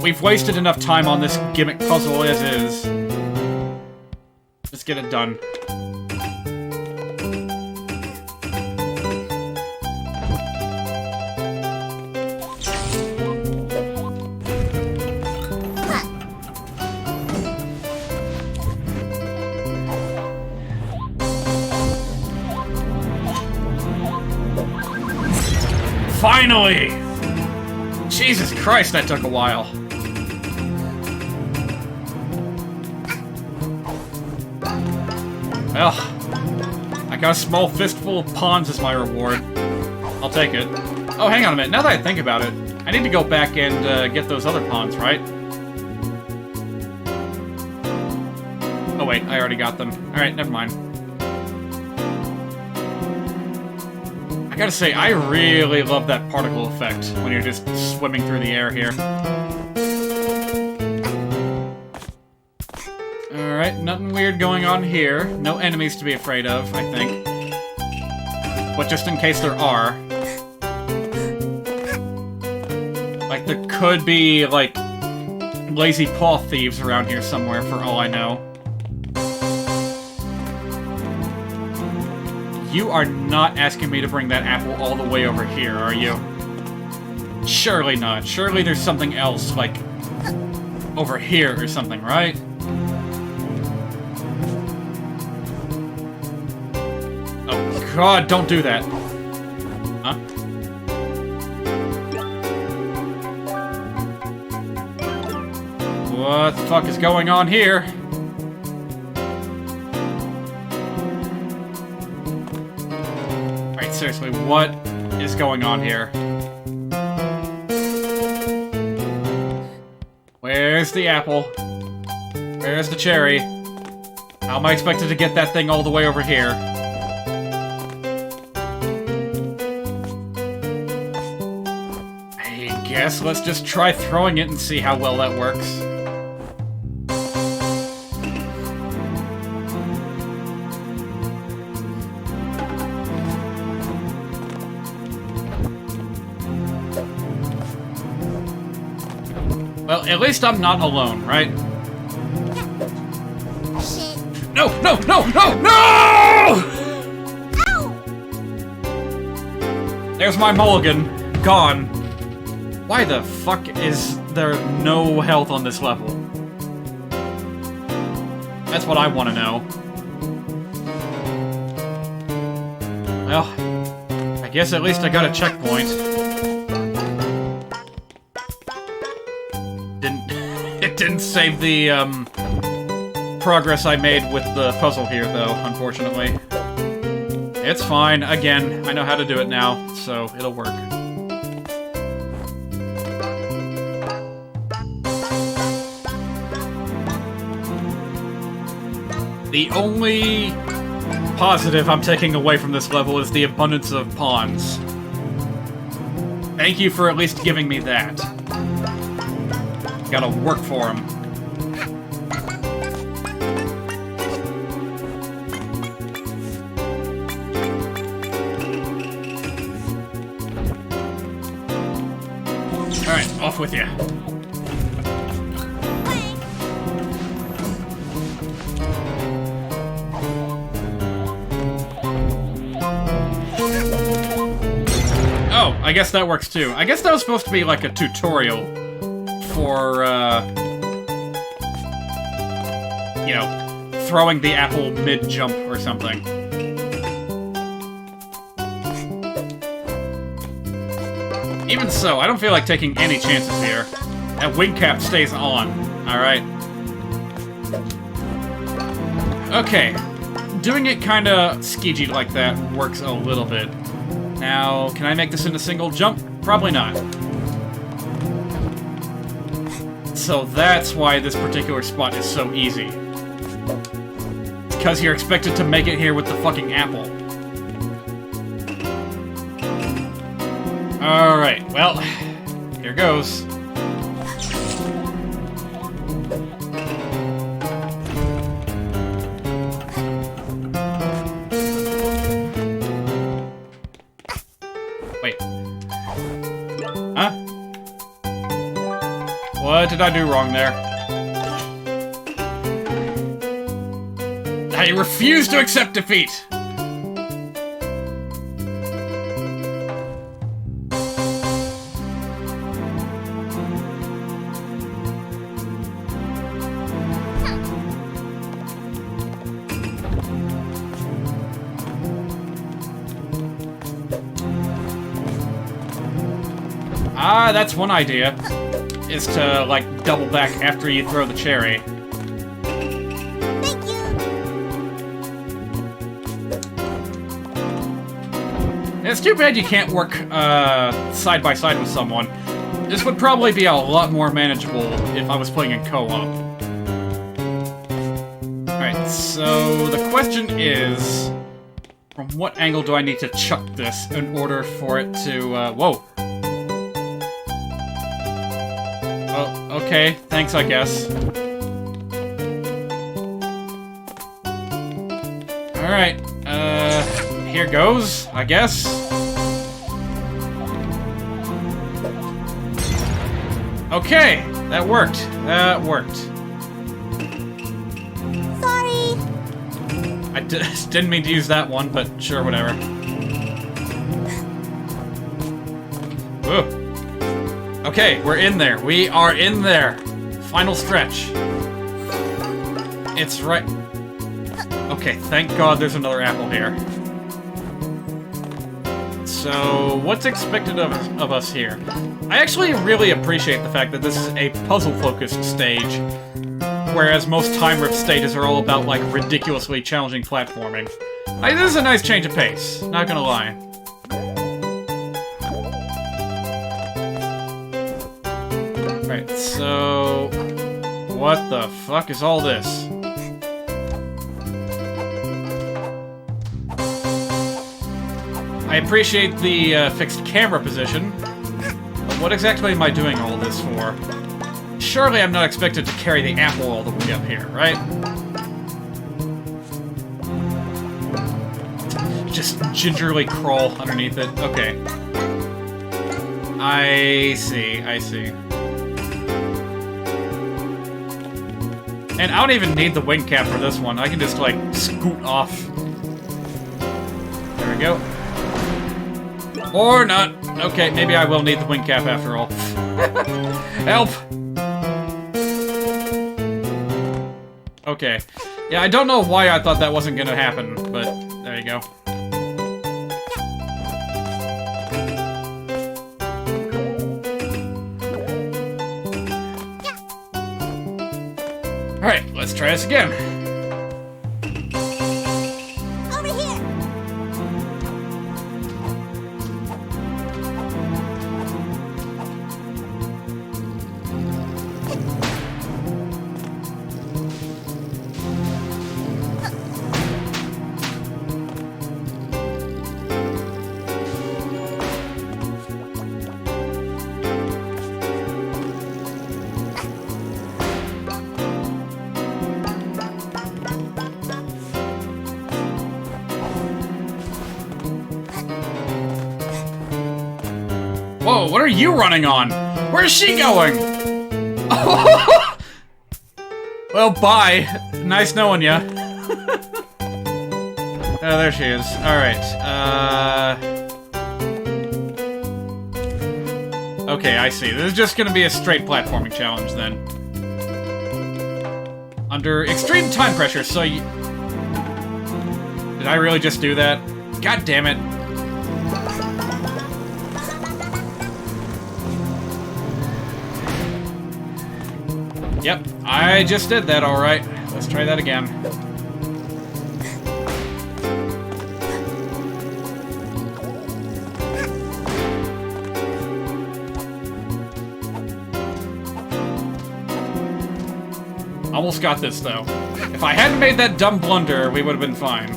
We've wasted enough time on this gimmick puzzle as is. Let's get it done. Finally! Jesus Christ, that took a while. Well, I got a small fistful of pawns as my reward. I'll take it. Oh, hang on a minute. Now that I think about it, I need to go back and get those other pawns, right? Oh wait, I already got them. Alright, never mind. I gotta say, I really love that particle effect when you're just swimming through the air here. Alright, nothing weird going on here. No enemies to be afraid of, I think. But just in case there are. Like, there could be, like, lazy paw thieves around here somewhere, for all I know. You are not asking me to bring that apple all the way over here, are you? Surely not. Surely there's something else, like, over here or something, right? Oh god, don't do that. Huh? What the fuck is going on here? Alright, seriously, what is going on here? Where's the apple? Where's the cherry? How am I expected to get that thing all the way over here? I guess let's just try throwing it and see how well that works. Well, at least I'm not alone, right? Shit. No, no, no, no, no! Ow! There's my mulligan. Gone. Why the fuck is there no health on this level? That's what I want to know. Well, I guess at least I got a checkpoint. It didn't save the, progress I made with the puzzle here, though, unfortunately. It's fine. Again, I know how to do it now, so it'll work. The only positive I'm taking away from this level is the abundance of pawns. Thank you for at least giving me that. Gotta work for them. Alright, off with you. Oh, I guess that works too. I guess that was supposed to be like a tutorial for, you know, throwing the apple mid-jump or something. Even so, I don't feel like taking any chances here. That wing cap stays on, alright? Okay. Doing it kinda skeegee like that works a little bit. Now, can I make this in a single jump? Probably not. So that's why this particular spot is so easy. It's because you're expected to make it here with the fucking apple. Alright, well, here goes. Wait. Huh? What did I do wrong there? I refuse to accept defeat! Ah, that's one idea. Is to, like, double back after you throw the cherry. Thank you. It's too bad you can't work, side by side with someone. This would probably be a lot more manageable if I was playing in co-op. Alright, so the question is... From what angle do I need to chuck this in order for it to, whoa! Oh, okay. Thanks, I guess. Alright, here goes, I guess. Okay, that worked. That worked. Sorry. I didn't mean to use that one, but sure, whatever. Whoa. Okay, we're in there. We are in there. Final stretch. It's right... Okay, thank God there's another apple here. so what's expected of us here? I actually really appreciate the fact that this is a puzzle-focused stage, whereas most time rift stages are all about, like, ridiculously challenging platforming. This is a nice change of pace, not gonna lie. Right, so... what the fuck is all this? I appreciate the fixed camera position, but what exactly am I doing all this for? Surely I'm not expected to carry the apple all the way up here, right? Just gingerly crawl underneath it. Okay. I see, I see. And I don't even need the wing cap for this one. I can just, like, scoot off. There we go. Or not. Okay, maybe I will need the wing cap after all. Help! Okay. Yeah, I don't know why I thought that wasn't gonna happen, but there you go. Alright, let's try this again. Over here! Whoa, what are you running on? Where's she going? Well, bye. Nice knowing ya. Oh, there she is. Alright, okay, I see. This is just gonna be a straight platforming challenge, then. Under extreme time pressure, so you... Did I really just do that? God damn it. Yep, I just did that, alright. Let's try that again. Almost got this, though. If I hadn't made that dumb blunder, we would have been fine.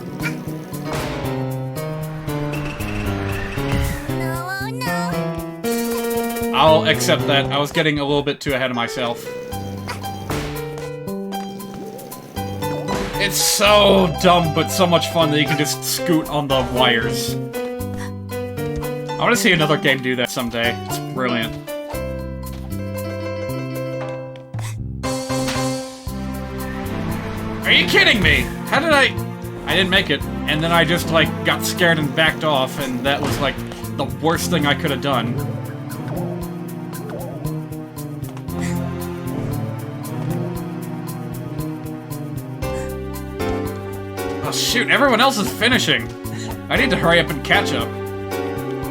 No, oh no! I'll accept that. I was getting a little bit too ahead of myself. It's so dumb, but so much fun that you can just scoot on the wires. I want to see another game do that someday. It's brilliant. Are you kidding me? How did I didn't make it, and then I just, like, got scared and backed off, and that was, like, the worst thing I could have done. Oh, shoot, everyone else is finishing. I need to hurry up and catch up.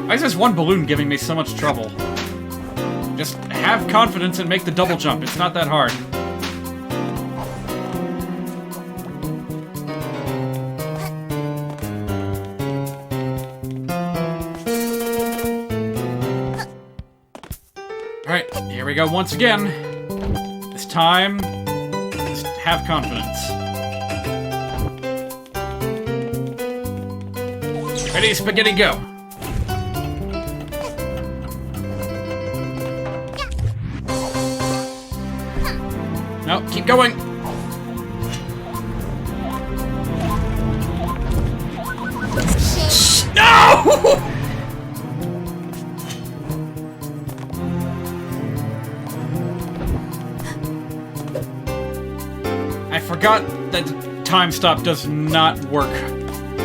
Why is this one balloon giving me so much trouble? Just have confidence and make the double jump. It's not that hard. Alright, here we go once again. This time, just have confidence. Ready, spaghetti, go! No, keep going! No! I forgot that time stop does not work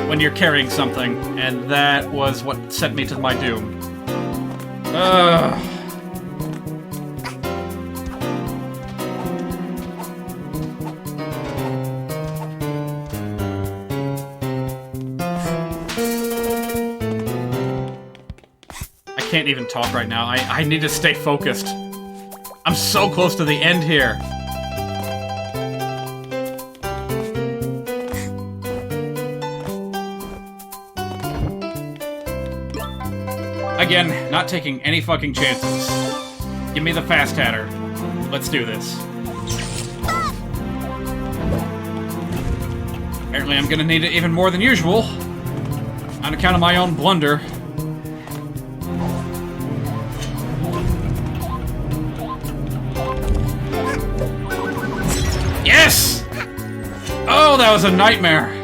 when you're carrying something, and that was what sent me to my doom. Ugh. can't even talk right now. I need to stay focused. I'm so close to the end here. Again, not taking any fucking chances. Give me the fast hatter. Let's do this. Apparently I'm gonna need it even more than usual. On account of my own blunder. Yes! Oh, that was a nightmare.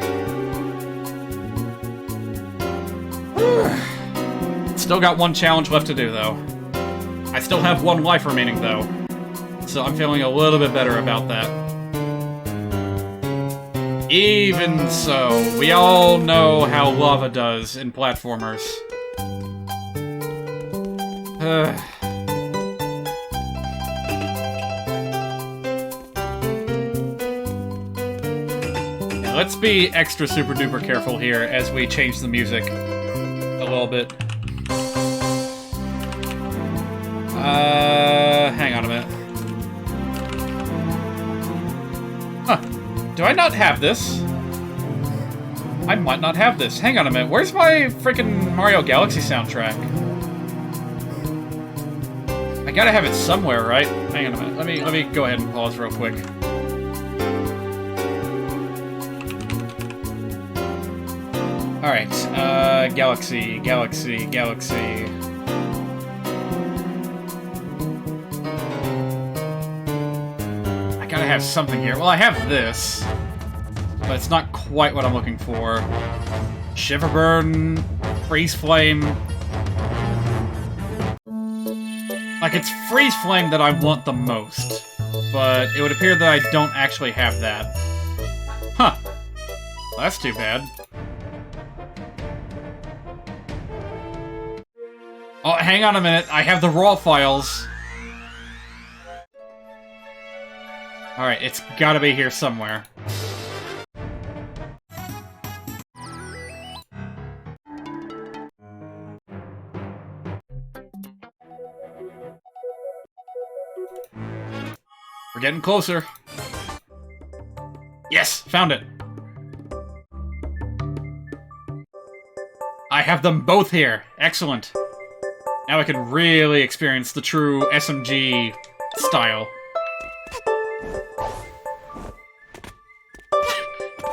Still got one challenge left to do, though. I still have one life remaining, though. So I'm feeling a little bit better about that. Even so, we all know how lava does in platformers. Yeah, let's be extra super duper careful here as we change the music a little bit. Hang on a minute. Huh. Do I not have this? I might not have this. Hang on a minute. Where's my freaking Mario Galaxy soundtrack? I gotta have it somewhere, right? Hang on a minute. Let me go ahead and pause real quick. Alright, Galaxy. I gotta have something here. Well, I have this, but it's not quite what I'm looking for. Shiverburn, Freeze Flame. Like, it's Freeze Flame that I want the most, but it would appear that I don't actually have that. Huh. Well, that's too bad. Oh, hang on a minute. I have the raw files. Alright, it's gotta be here somewhere. We're getting closer. Yes! Found it! I have them both here. Excellent. Now I can really experience the true SMG style.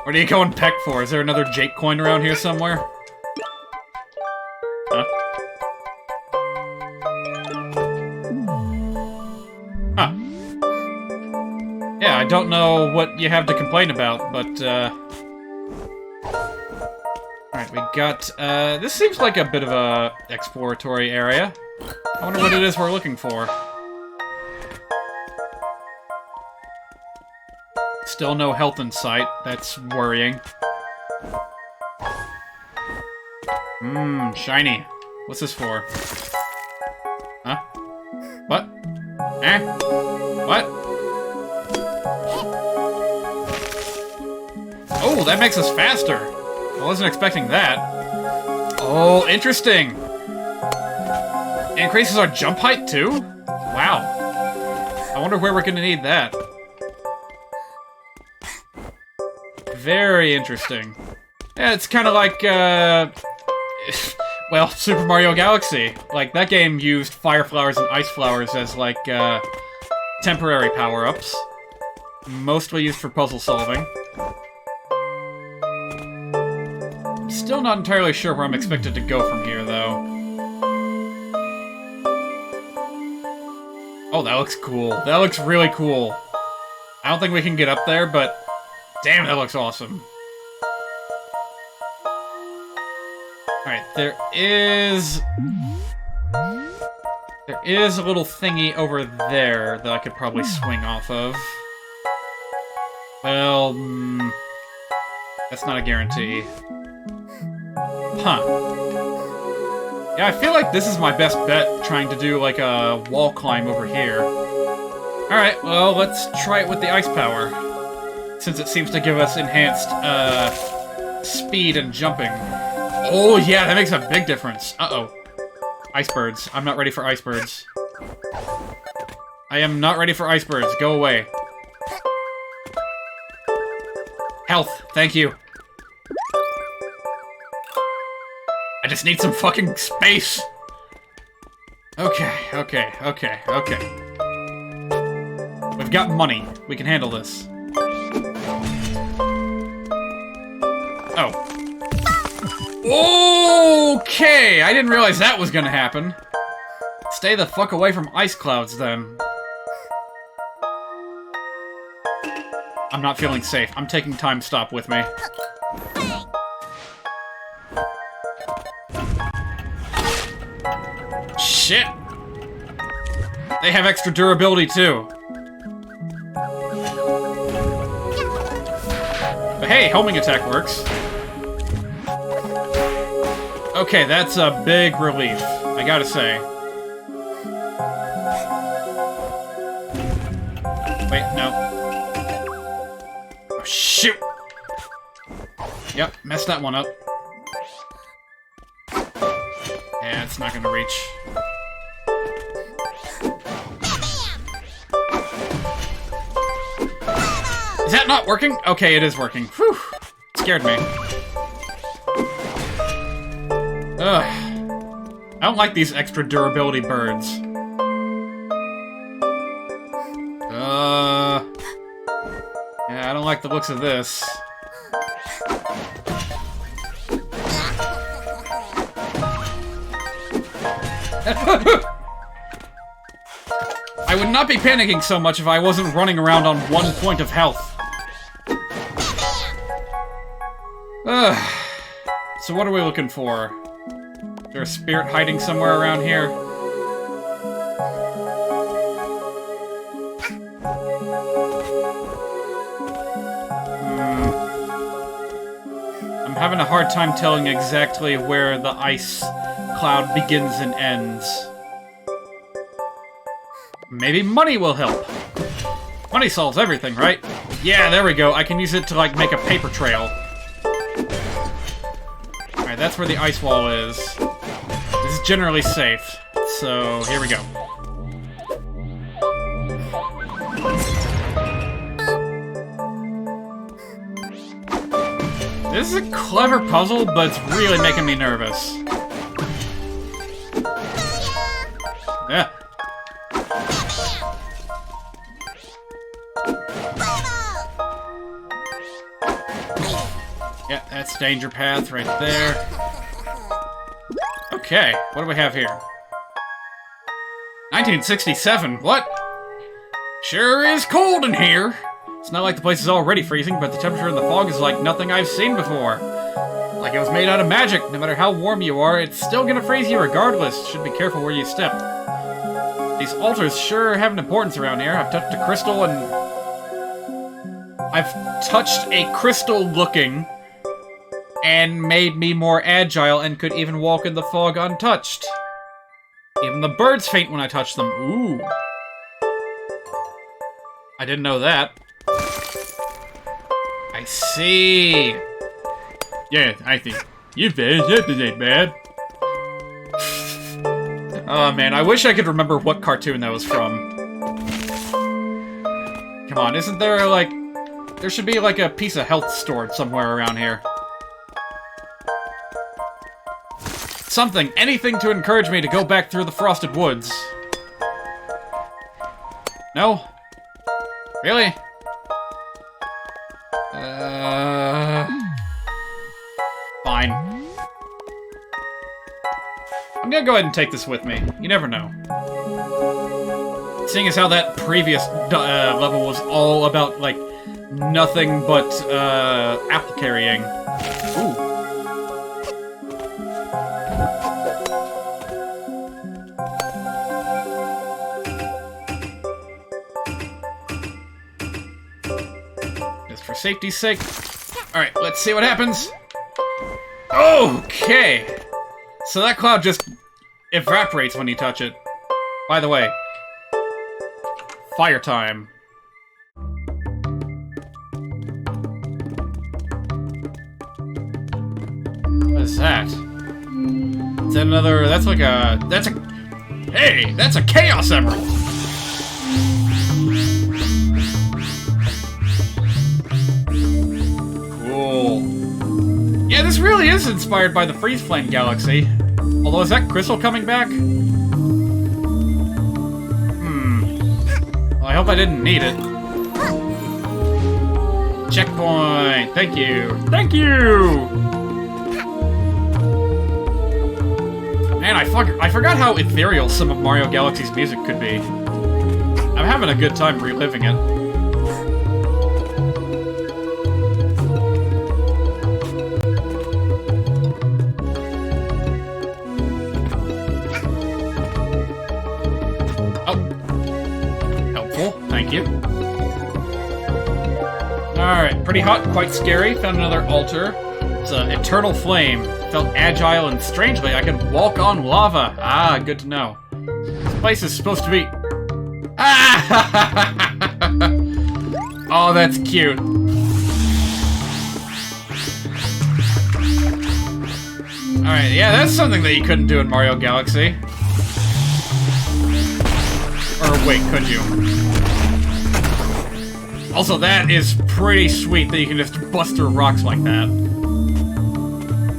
What are you going peck for? Is there another Jake coin around here somewhere? Huh? Huh. Yeah, I don't know what you have to complain about, but, Alright, we got, this seems like a bit of a exploratory area. I wonder what it is we're looking for. Still no health in sight. That's worrying. Shiny. What's this for? Huh? What? Eh? What? Oh, that makes us faster! I wasn't expecting that. Oh, interesting! It increases our jump height, too? Wow. I wonder where we're gonna need that. Very interesting. Yeah, it's kind of like, well, Super Mario Galaxy. Like, that game used fire flowers and ice flowers as, like, temporary power-ups. Mostly used for puzzle solving. Still not entirely sure where I'm expected to go from here, though. Oh, that looks cool. That looks really cool. I don't think we can get up there, but damn, that looks awesome. Alright, there is a little thingy over there that I could probably swing off of. Well, that's not a guarantee. Huh. Yeah, I feel like this is my best bet, trying to do, like, a wall climb over here. Alright, well, let's try it with the ice power, since it seems to give us enhanced, speed and jumping. Oh, yeah, that makes a big difference. Uh-oh. Ice-birds. I'm not ready for ice-birds. I am not ready for ice-birds. Go away. Health. Thank you. I just need some fucking space. Okay. We've got money. We can handle this. Oh. Okay, I didn't realize that was gonna happen. Stay the fuck away from ice clouds, then. I'm not feeling safe. I'm taking time stop with me. Shit! They have extra durability, too. But hey, homing attack works. Okay, that's a big relief, I gotta say. Wait, no. Oh, shoot! Yep, messed that one up. Yeah, it's not gonna reach. Is that not working? Okay, it is working. Whew! Scared me. Ugh. I don't like these extra durability birds. Yeah, I don't like the looks of this. I would not be panicking so much if I wasn't running around on 1 point of health. Ugh. So what are we looking for? Is there a spirit hiding somewhere around here? I'm having a hard time telling exactly where the ice cloud begins and ends. Maybe money will help. Money solves everything, right? Yeah, there we go. I can use it to, like, make a paper trail. Alright, that's where the ice wall is. This is generally safe. So, here we go. This is a clever puzzle, but it's really making me nervous. Yeah. Yeah, that's danger path right there. Okay, what do we have here? 1967, what? Sure is cold in here. It's not like the place is already freezing, but the temperature in the fog is like nothing I've seen before. Like it was made out of magic. No matter how warm you are, it's still gonna freeze you regardless. Should be careful where you step. These altars sure have an importance around here. I've touched a crystal and... I've touched a crystal looking and made me more agile and could even walk in the fog untouched. Even the birds faint when I touch them. Ooh. I didn't know that. I see. Yeah, I think. You bet. That ain't bad. Oh man, I wish I could remember what cartoon that was from. Come on, isn't there like... There should be like a piece of health stored somewhere around here. Something, anything to encourage me to go back through the frosted woods. No? Really? Fine. I'm gonna go ahead and take this with me. You never know. Seeing as how that previous level was all about, like, nothing but, apple carrying. Ooh. Just for safety's sake. Alright, let's see what happens. Okay! So that cloud just evaporates when you touch it. By the way, fire time. What is that? Is that another... That's like a... That's a... Hey! That's a Chaos Emerald! Cool. Yeah, this really is inspired by the Freeze Flame Galaxy. Although, is that crystal coming back? Well, I hope I didn't need it. Checkpoint! Thank you! Thank you! Man, I forgot how ethereal some of Mario Galaxy's music could be. I'm having a good time reliving it. Thank you. Alright, pretty hot, quite scary. Found another altar. It's an eternal flame. Felt agile and strangely I could walk on lava. Ah, good to know. This place is supposed to be... Ah! Oh, that's cute. Alright, yeah, that's something that you couldn't do in Mario Galaxy. Or wait, could you? Also, that is pretty sweet that you can just bust through rocks like that.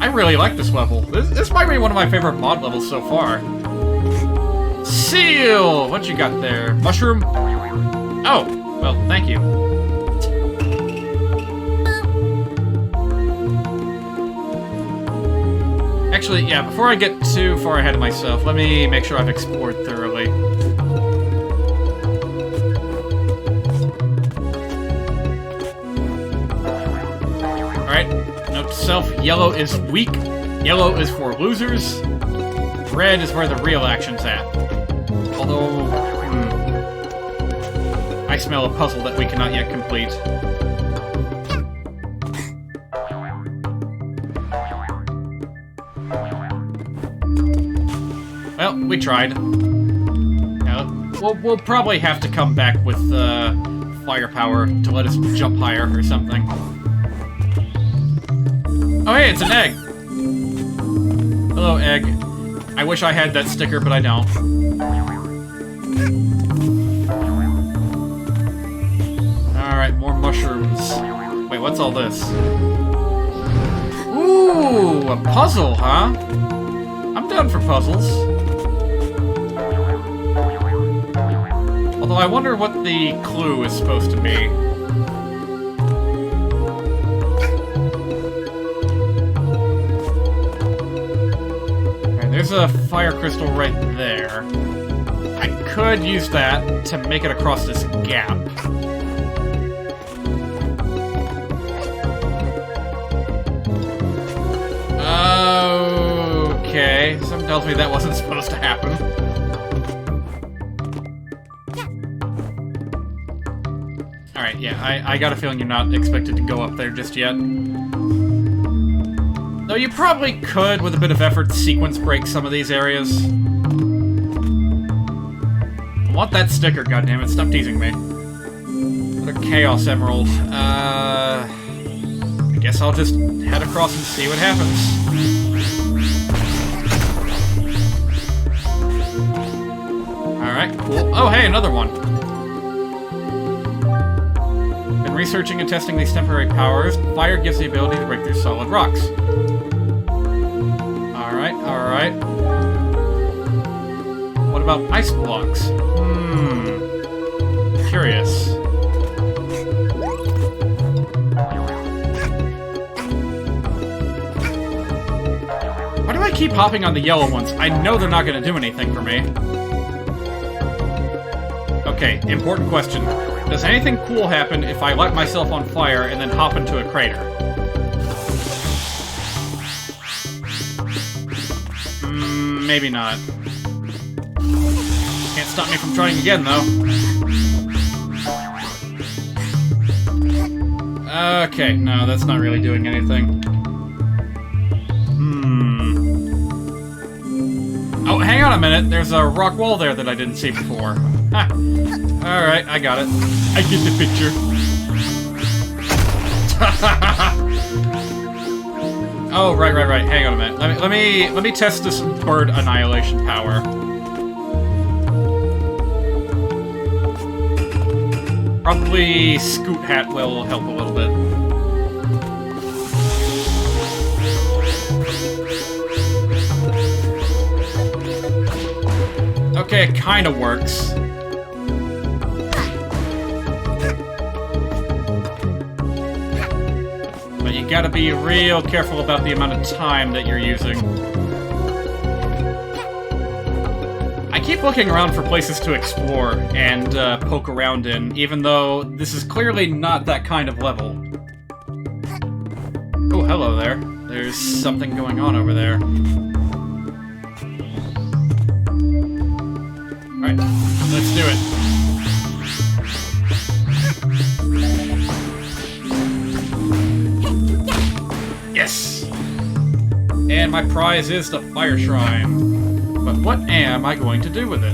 I really like this level. This might be one of my favorite mod levels so far. Seal! What you got there? Mushroom? Oh, well, thank you. Actually, yeah, before I get too far ahead of myself, let me make sure I've explored thoroughly. Alright, note to self, yellow is weak, yellow is for losers, red is where the real action's at. Although, I smell a puzzle that we cannot yet complete. Well, we tried. Now, we'll probably have to come back with firepower to let us jump higher or something. Oh hey, it's an egg! Hello, egg. I wish I had that sticker, but I don't. Alright, more mushrooms. Wait, what's all this? Ooh, a puzzle, huh? I'm down for puzzles. Although I wonder what the clue is supposed to be. There's a fire crystal right there. I could use that to make it across this gap. Okay, something tells me that wasn't supposed to happen. Alright, yeah, I got a feeling you're not expected to go up there just yet. Though you probably could, with a bit of effort, sequence break some of these areas. I want that sticker, goddammit. Stop teasing me. Another Chaos Emerald. I guess I'll just head across and see what happens. Alright, cool. Oh, hey, another one. Been researching and testing these temporary powers. Fire gives the ability to break through solid rocks. Alright. What about ice blocks? Curious. Why do I keep hopping on the yellow ones? I know they're not going to do anything for me. Okay, important question. Does anything cool happen if I light myself on fire and then hop into a crater? Maybe not. Can't stop me from trying again, though. Okay, no, that's not really doing anything. Oh, hang on a minute. There's a rock wall there that I didn't see before. Ha! Alright, I got it. I get the picture. Oh, right. Hang on a minute. Let me test this bird annihilation power. Probably Scoot Hat will help a little bit. Okay, it kinda works. But you gotta be real careful about the amount of time that you're using. I keep looking around for places to explore and poke around in, even though this is clearly not that kind of level. Oh, hello there. There's something going on over there. Alright, let's do it. Yes! And my prize is the Fire Shrine. But what am I going to do with it?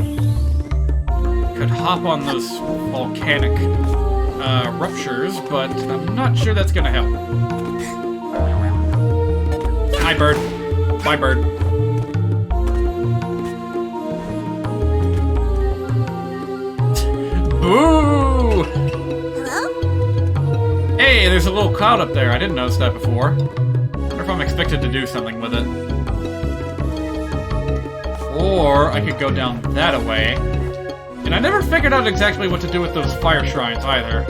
Could hop on those volcanic ruptures, but I'm not sure that's gonna help. Hi, bird. Bye, bird. Boo! Hello? Hey, there's a little cloud up there. I didn't notice that before. I wonder if I'm expected to do something with it. Or I could go down that away. And I never figured out exactly what to do with those fire shrines either.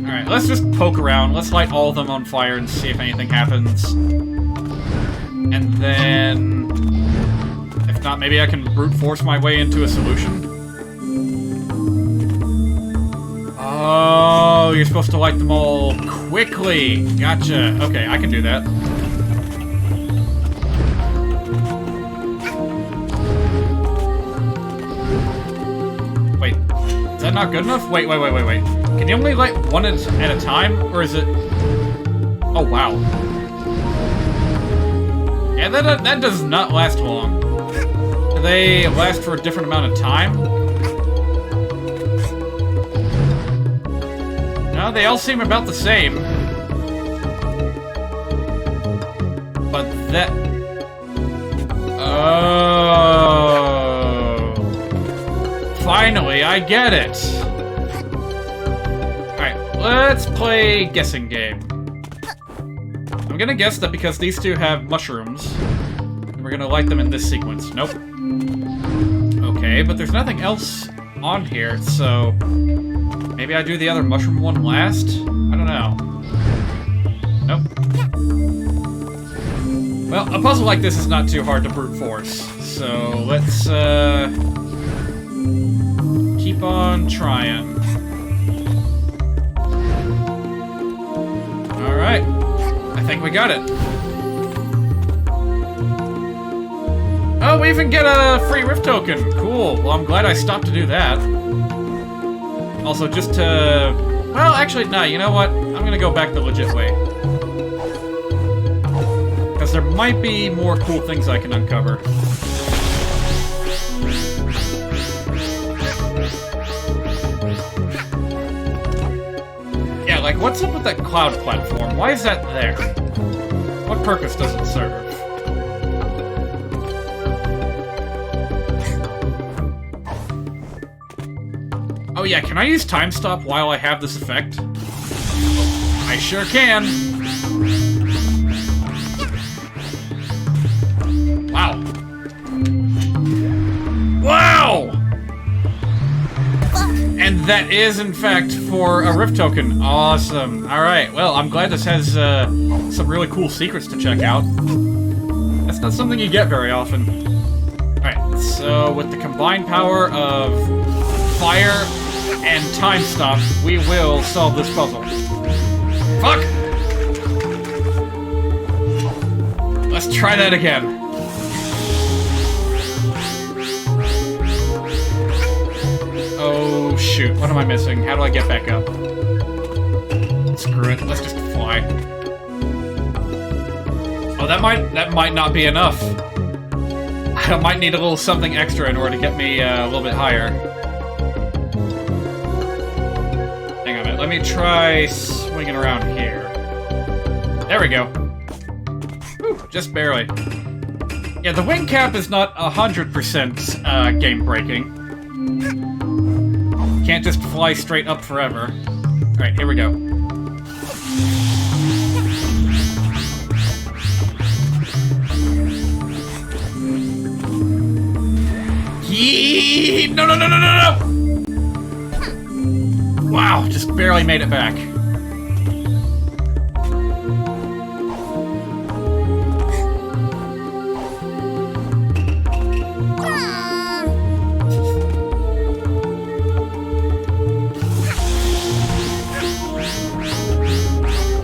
Alright, let's just poke around. Let's light all of them on fire and see if anything happens. And then... if not, maybe I can brute force my way into a solution. Oh, you're supposed to light them all quickly. Gotcha. Okay, I can do that. Wait, is that not good enough? Wait. Can you only light one at a time, or is it... oh, wow. Yeah, that does not last long. Do they last for a different amount of time? No, they all seem about the same. But that... oh... finally, I get it! Alright, let's play guessing game. I'm gonna guess that because these two have mushrooms, we're gonna light them in this sequence. Nope. Okay, but there's nothing else on here, so... maybe I do the other mushroom one last? I don't know. Nope. Well, a puzzle like this is not too hard to brute force, so let's, keep on trying. Alright. I think we got it. Oh, we even get a free rift token. Cool. Well, I'm glad I stopped to do that. Also, just to... well, actually, no, you know what? I'm gonna go back the legit way. Because there might be more cool things I can uncover. Yeah, like, what's up with that cloud platform? Why is that there? What purpose does it serve? Oh yeah, can I use time stop while I have this effect? I sure can! Wow. Wow! And that is, in fact, for a rift token. Awesome. Alright, well, I'm glad this has some really cool secrets to check out. That's not something you get very often. Alright, so with the combined power of fire and time stop, we will solve this puzzle. Fuck! Let's try that again. Oh shoot, what am I missing? How do I get back up? Screw it, let's just fly. Oh, Oh, that might not be enough. I might need a little something extra in order to get me a little bit higher. Hang on a minute. Let me try swinging around here. There we go. Whew, just barely. Yeah, the wing cap is not 100% game-breaking. Can't just fly straight up forever. Alright, here we go. Yee! No, no, no, no, no, no! Wow, just barely made it back.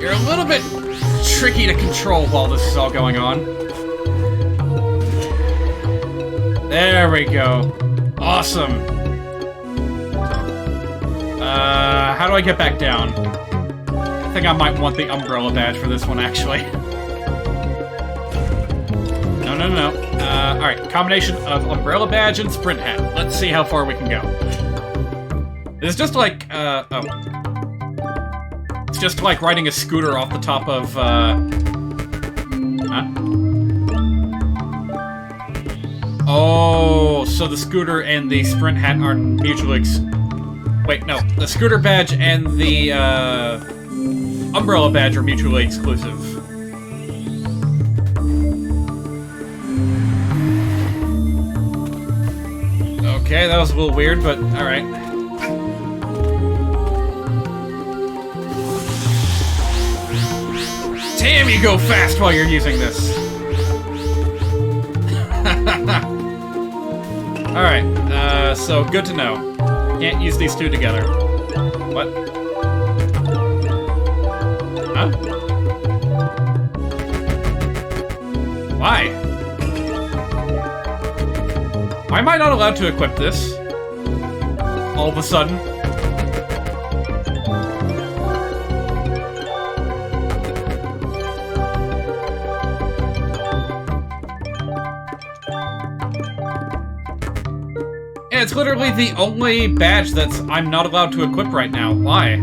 You're a little bit tricky to control while this is all going on. There we go. Awesome. How do I get back down? I think I might want the umbrella badge for this one, actually. No, no, no. Alright, combination of umbrella badge and sprint hat. Let's see how far we can go. It's just like, oh. It's just like riding a scooter off the top of, huh? Oh, so the scooter and the sprint hat are mutually wait, no. The scooter badge and the, umbrella badge are mutually exclusive. Okay, that was a little weird, but alright. Damn, you go fast while you're using this! Alright, so good to know. Can't use these two together. What? Huh? Why? Why am I not allowed to equip this? All of a sudden? Yeah, it's literally the only badge I'm not allowed to equip right now. Why?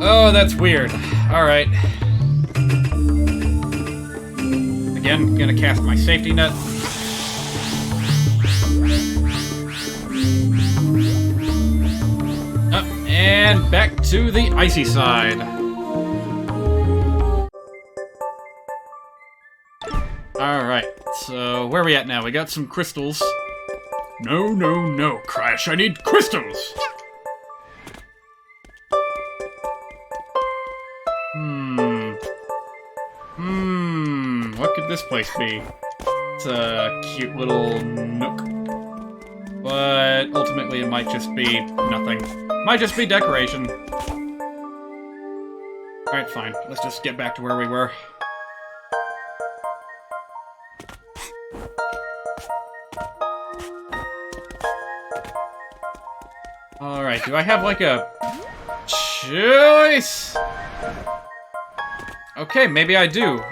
Oh, that's weird. Alright. Again, gonna cast my safety net. Up, and back to the icy side. Alright, so where are we at now? We got some crystals. No, no, no, Crash, I need crystals! What could this place be? It's a cute little nook. But ultimately it might just be nothing. Might just be decoration. Alright, fine. Let's just get back to where we were. Alright, do I have like a choice? Okay, maybe I do.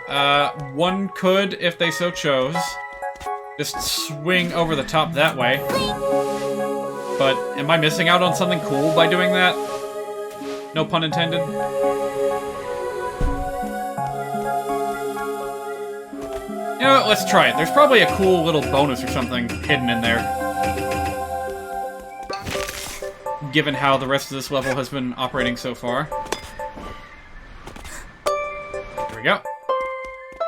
One could, if they so chose, just swing over the top that way. But am I missing out on something cool by doing that? No pun intended. You know what, let's try it. There's probably a cool little bonus or something hidden in there. Given how the rest of this level has been operating so far. There we go.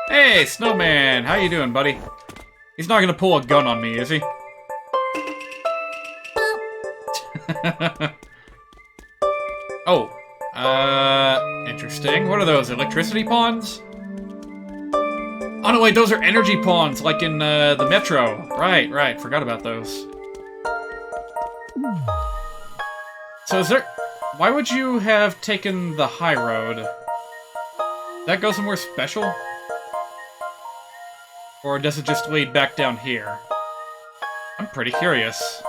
Hey, Snowman! How you doing, buddy? He's not gonna pull a gun on me, is he? Oh. Interesting. What are those? Electricity pawns? Oh, no, wait, those are energy pawns, like in, the Metro. Right, forgot about those. So is there... Why would you have taken the high road? Does that go somewhere special? Or does it just lead back down here? I'm pretty curious.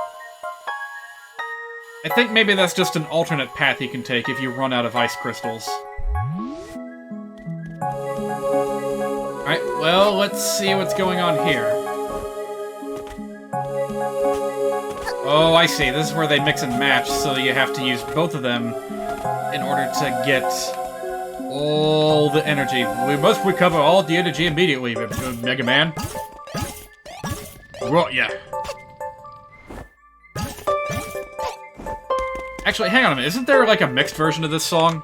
I think maybe that's just an alternate path you can take if you run out of ice crystals. Alright, well, let's see what's going on here. Oh, I see. This is where they mix and match, so you have to use both of them in order to get all the energy. We must recover all the energy immediately, Mega Man. Right, yeah. Actually, hang on a minute. Isn't there, like, a mixed version of this song?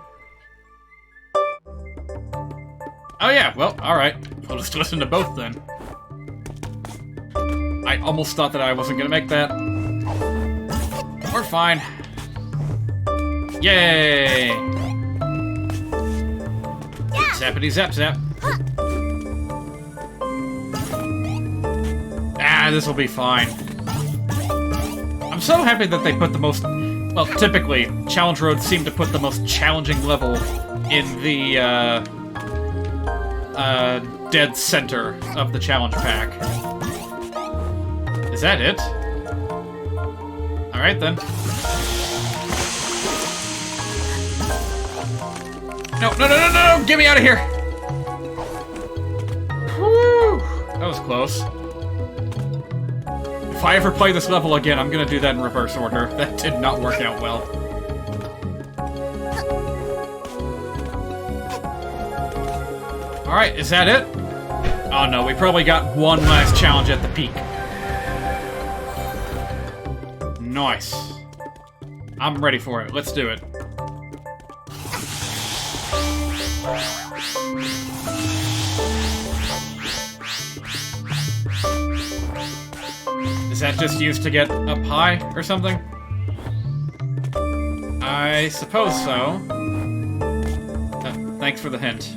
Oh, yeah. Well, alright. We'll just listen to both, then. I almost thought that I wasn't gonna make that. We're fine. Yay! Zappity zap zap. Ah, this will be fine. I'm so happy that they put the most... Well, typically, challenge roads seem to put the most challenging level in the, dead center of the challenge pack. Is that it? Alright, then. No, no, no, no, no! Get me out of here! Whew! That was close. If I ever play this level again, I'm gonna do that in reverse order. That did not work out well. Alright, is that it? Oh no, we probably got one last challenge at the peak. Nice. I'm ready for it. Let's do it. Is that just used to get up high or something? I suppose so. Thanks for the hint.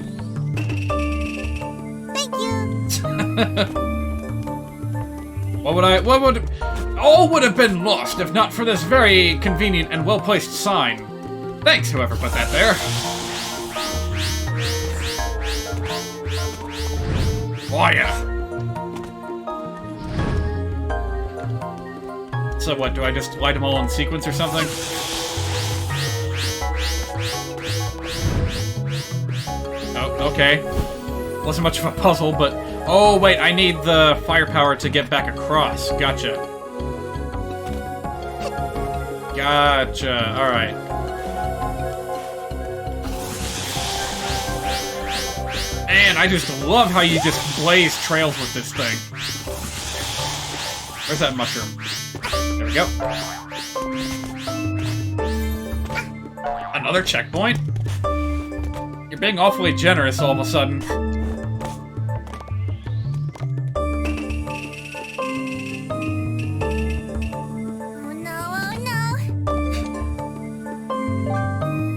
Thank you. All would have been lost if not for this very convenient and well-placed sign. Thanks, whoever put that there. Oh, yeah. So what, do I just light them all in sequence or something? Oh, okay. Wasn't much of a puzzle, but... Oh, wait, I need the firepower to get back across. Gotcha. Gotcha, alright. Man, I just love how you just blaze trails with this thing. Where's that mushroom? There we go. Another checkpoint? You're being awfully generous all of a sudden. Oh no, oh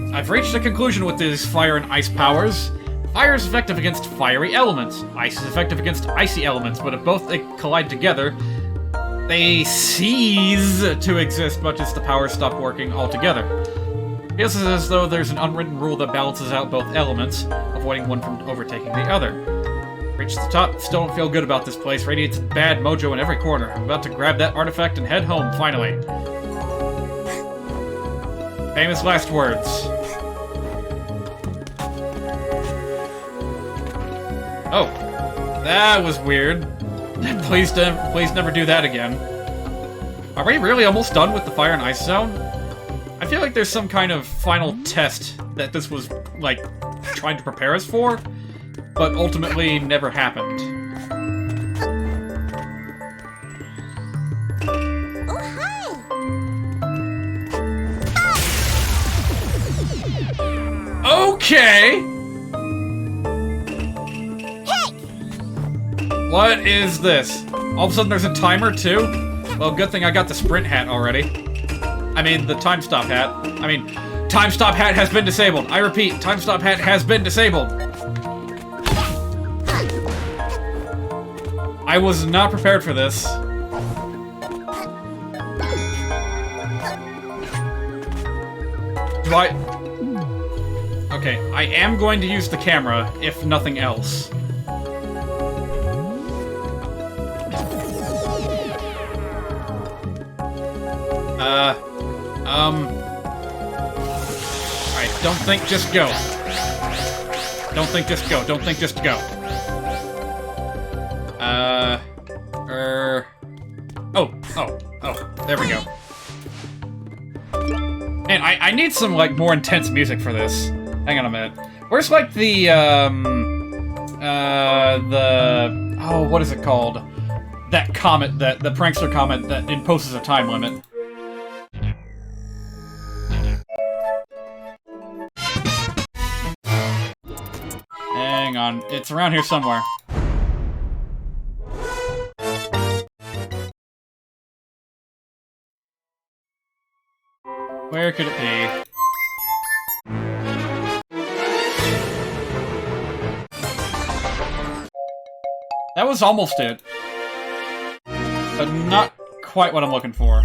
no. I've reached a conclusion with these fire and ice powers. Fire is effective against fiery elements. Ice is effective against icy elements, but if both collide together, they cease to exist much as the powers stop working altogether. It feels as though there's an unwritten rule that balances out both elements, avoiding one from overtaking the other. Reach the top, still don't feel good about this place. Radiates bad mojo in every corner. I'm about to grab that artifact and head home, finally. Famous last words. Oh, that was weird. Please never do that again. Are we really almost done with the Fire and Ice Zone? I feel like there's some kind of final test that this was, like, trying to prepare us for, but ultimately never happened. Oh, hi. Okay! What is this? All of a sudden there's a timer, too? Well, good thing I got the sprint hat already. I mean, the time stop hat. I mean, time stop hat has been disabled. I repeat, time stop hat has been disabled. I was not prepared for this. Do I... Okay, I am going to use the camera, if nothing else. think, just go. Don't think, just go. Don't think, just go. Oh, there we go. And I need some, like, more intense music for this. Hang on a minute. Where's, like, oh, what is it called? That comet, the prankster comet that imposes a time limit. Hang on, it's around here somewhere. Where could it be? That was almost it. But not quite what I'm looking for.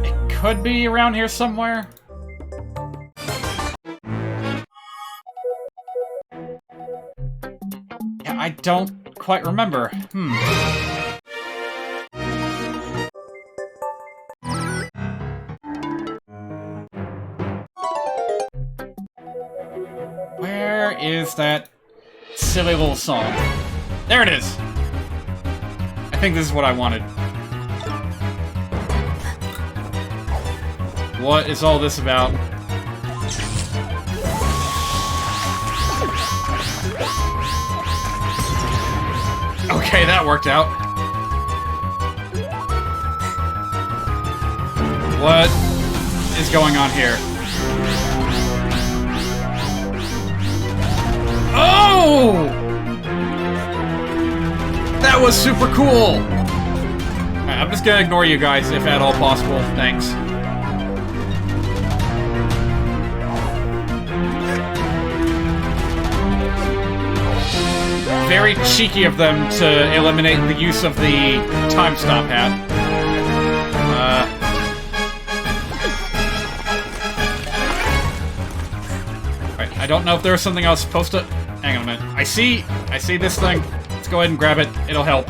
It could be around here somewhere. Yeah, I don't quite remember. Where is that silly little song? There it is! I think this is what I wanted. What is all this about? Okay, that worked out. What is going on here? Oh! That was super cool! Alright, I'm just gonna ignore you guys if at all possible. Thanks. Very cheeky of them to eliminate the use of the time stop hat. Alright, I don't know if there was something I was supposed to... Hang on a minute. I see this thing. Let's go ahead and grab it. It'll help.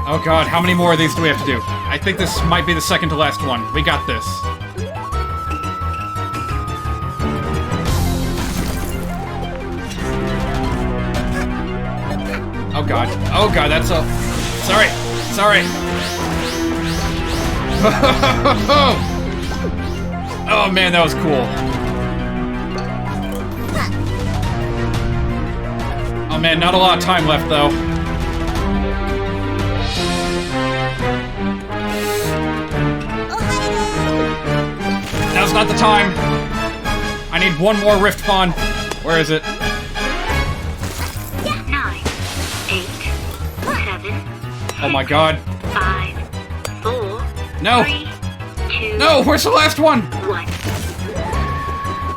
Oh god, how many more of these do we have to do? I think this might be the second to last one. We got this. Oh god. Oh god, that's a... Sorry. Sorry. Oh man, that was cool. Oh man, not a lot of time left though. Now's not the time. I need one more rift pawn. Where is it? 9, 8, 7. Oh my god. 5, 4. No. 3, 2. No, where's the last one? 1.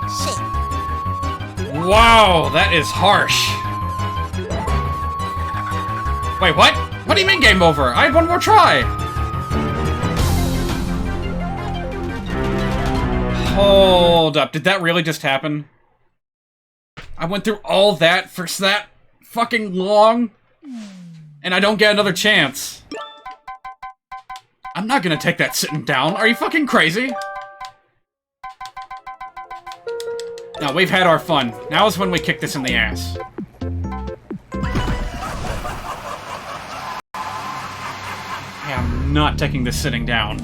Shit. Wow, that is harsh. Wait, what? What do you mean game over? I had one more try. Hold up, did that really just happen? I went through all that for that fucking long, and I don't get another chance. I'm not gonna take that sitting down. Are you fucking crazy? No, we've had our fun. Now is when we kick this in the ass. I am not taking this sitting down.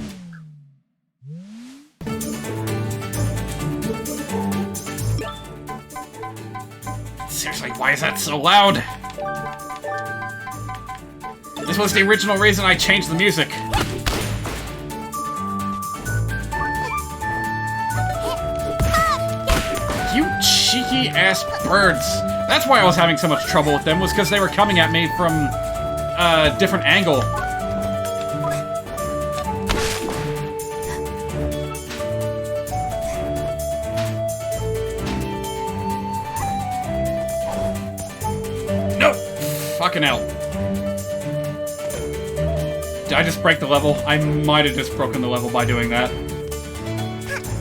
Seriously, why is that so loud? This was the original reason I changed the music. You cheeky ass birds. That's why I was having so much trouble with them, was because they were coming at me from a different angle. No! Fucking hell. Did I just break the level? I might have just broken the level by doing that.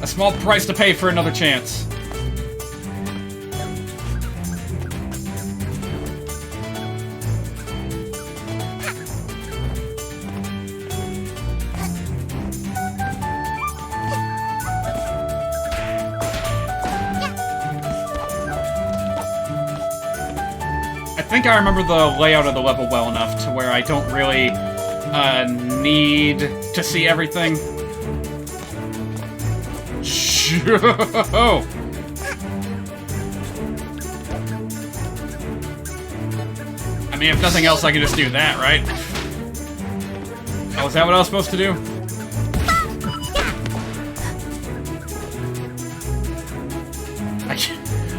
A small price to pay for another chance. think I remember the layout of the level well enough to where I don't really need to see everything. I mean, if nothing else, I can just do that, right? Oh, is that what I was supposed to do?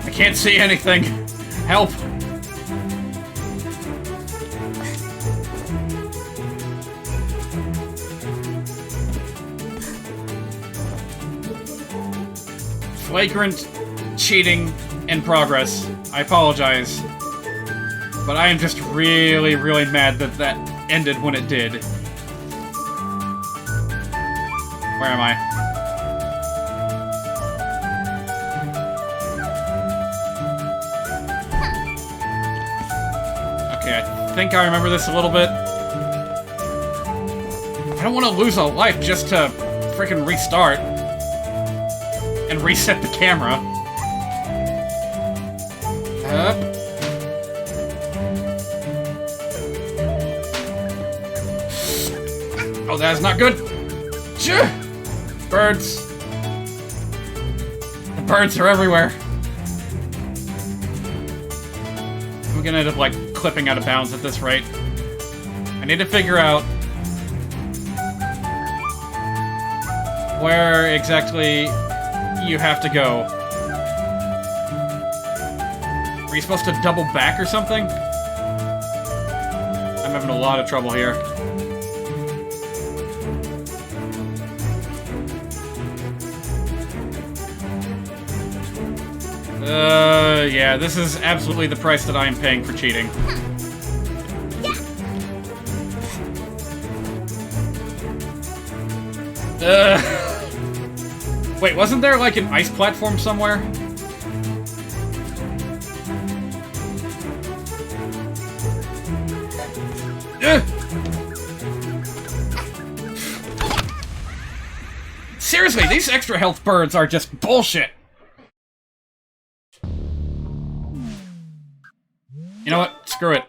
I can't see anything. Help! Flagrant cheating in progress. I apologize. But I am just really, really mad that that ended when it did. Where am I? Okay, I think I remember this a little bit. I don't want to lose a life just to freaking restart. And reset the camera. Up. Oh, that's not good. Birds. The birds are everywhere. I'm gonna end up, like, clipping out of bounds at this rate. I need to figure out where exactly you have to go. Are you supposed to double back or something? I'm having a lot of trouble here. Yeah, this is absolutely the price that I am paying for cheating. Wait, wasn't there, like, an ice platform somewhere? Seriously, these extra health birds are just bullshit! You know what? Screw it.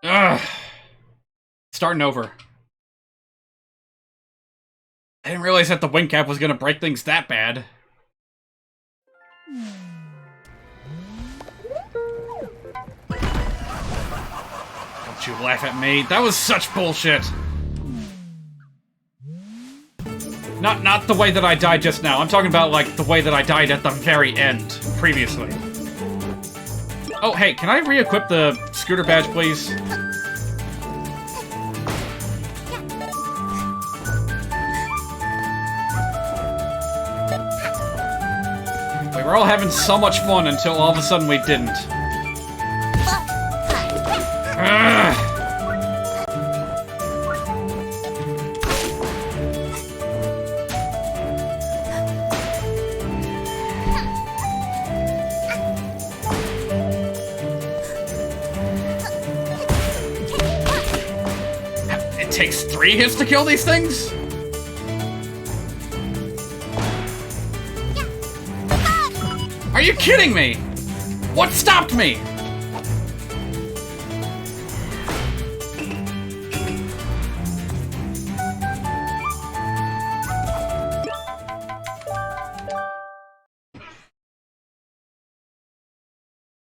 Ugh. Starting over. I didn't realize that the wing cap was gonna break things that bad. Don't you laugh at me. That was such bullshit. Not the way that I died just now. I'm talking about, like, the way that I died at the very end, previously. Oh, hey, can I re-equip the scooter badge, please? We were all having so much fun until all of a sudden we didn't. Ugh. It takes 3 hits to kill these things? Are you kidding me? What stopped me?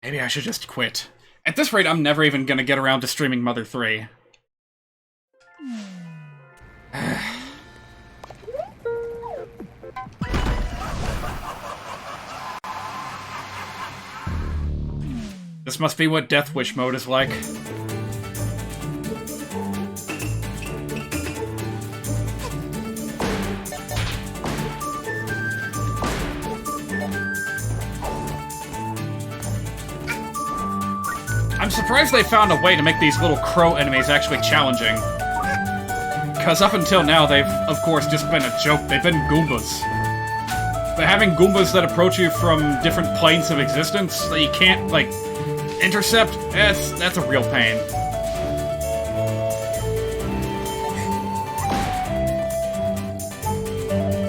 Maybe I should just quit. At this rate, I'm never even gonna get around to streaming Mother 3. This must be what Death Wish mode is like. I'm surprised they found a way to make these little crow enemies actually challenging. Because up until now, they've, of course, just been a joke. They've been Goombas. But having Goombas that approach you from different planes of existence that you can't, like, intercept, that's a real pain.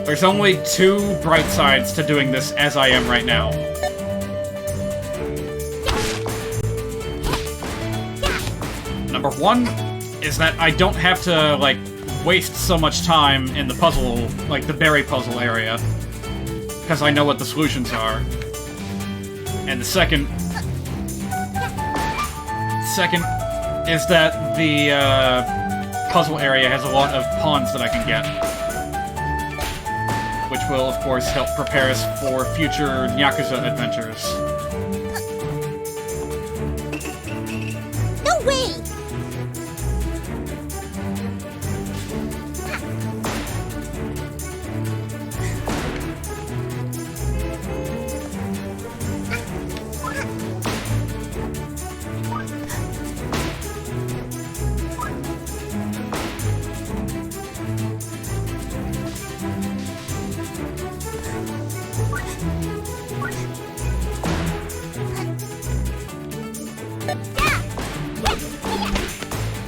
There's only 2 bright sides to doing this as I am right now. Number one is that I don't have to, like, waste so much time in the puzzle, like the berry puzzle area, because I know what the solutions are. And the second is that the puzzle area has a lot of pawns that I can get, which will, of course, help prepare us for future Yakuza adventures. No way!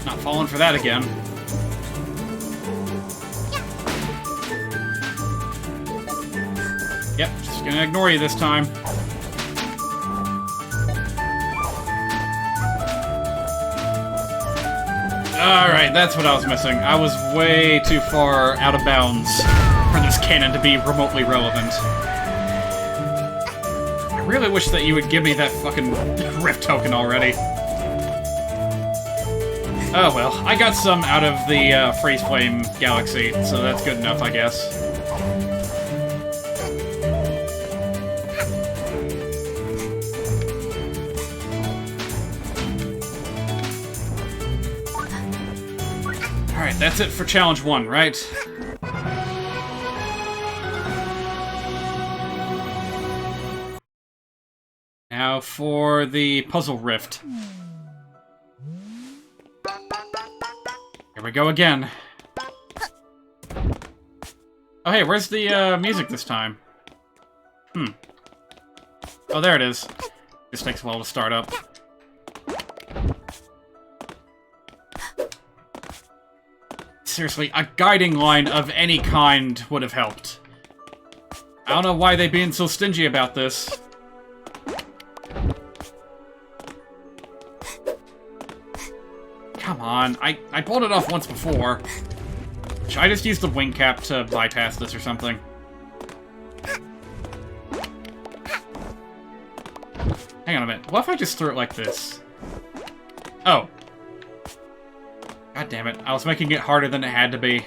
Not falling for that again. Yep, just gonna ignore you this time. Alright, that's what I was missing. I was way too far out of bounds for this cannon to be remotely relevant. I really wish that you would give me that fucking rift token already. Oh well, I got some out of the Freeze Flame Galaxy, so that's good enough, I guess. Alright, that's it for Challenge 1, right? Now for the Puzzle Rift. Here we go again. Oh hey, where's the music this time? Oh, there it is. This takes a while to start up. Seriously, a guiding line of any kind would have helped. I don't know why they're being so stingy about this. Come on, I pulled it off once before. Should I just use the wing cap to bypass this or something? Hang on a minute, what if I just threw it like this? Oh. God damn it, I was making it harder than it had to be.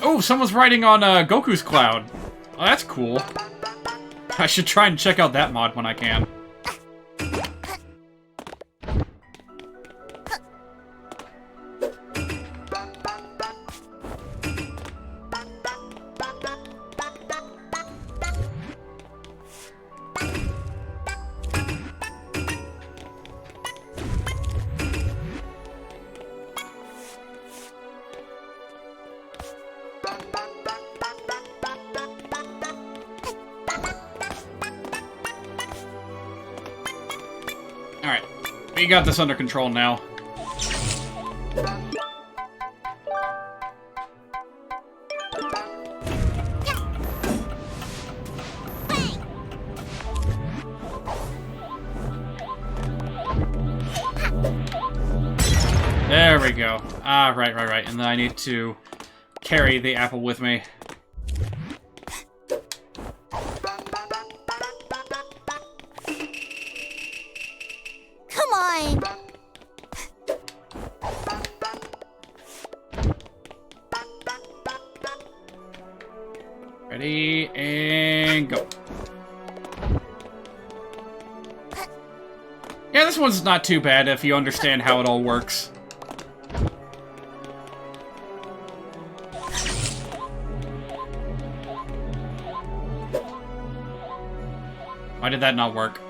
Oh, someone's riding on Goku's cloud. Oh, that's cool. I should try and check out that mod when I can. Alright, we got this under control now. There we go. Ah, right. And then I need to carry the apple with me. Come on! Ready, and go. Yeah, this one's not too bad if you understand how it all works. Why did that not work?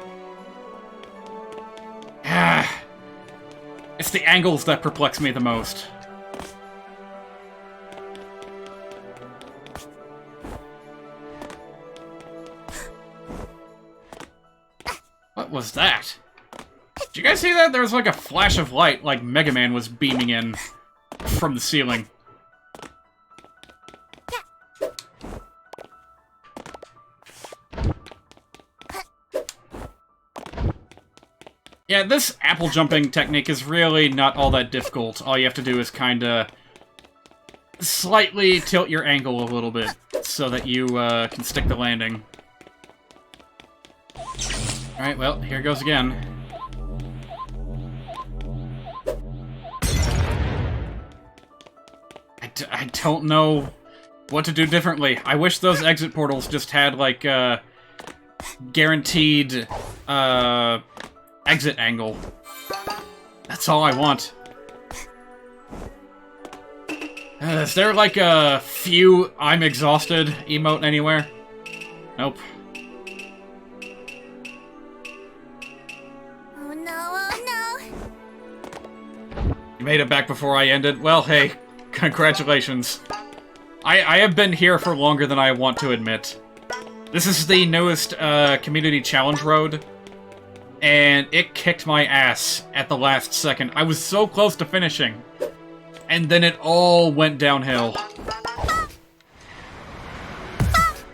It's the angles that perplex me the most. What was that? Did you guys see that? There was like a flash of light, like Mega Man was beaming in from the ceiling. Yeah, this apple jumping technique is really not all that difficult. All you have to do is kinda slightly tilt your angle a little bit so that you can stick the landing. Alright, well, here goes again. I don't know what to do differently. I wish those exit portals just had, like, guaranteed, exit angle. That's all I want. Is there, like, a few I'm exhausted emote anywhere? Nope. Oh no, oh no! You made it back before I ended? Well, hey, congratulations. I have been here for longer than I want to admit. This is the newest community challenge road, and it kicked my ass at the last second. I was so close to finishing, and then it all went downhill.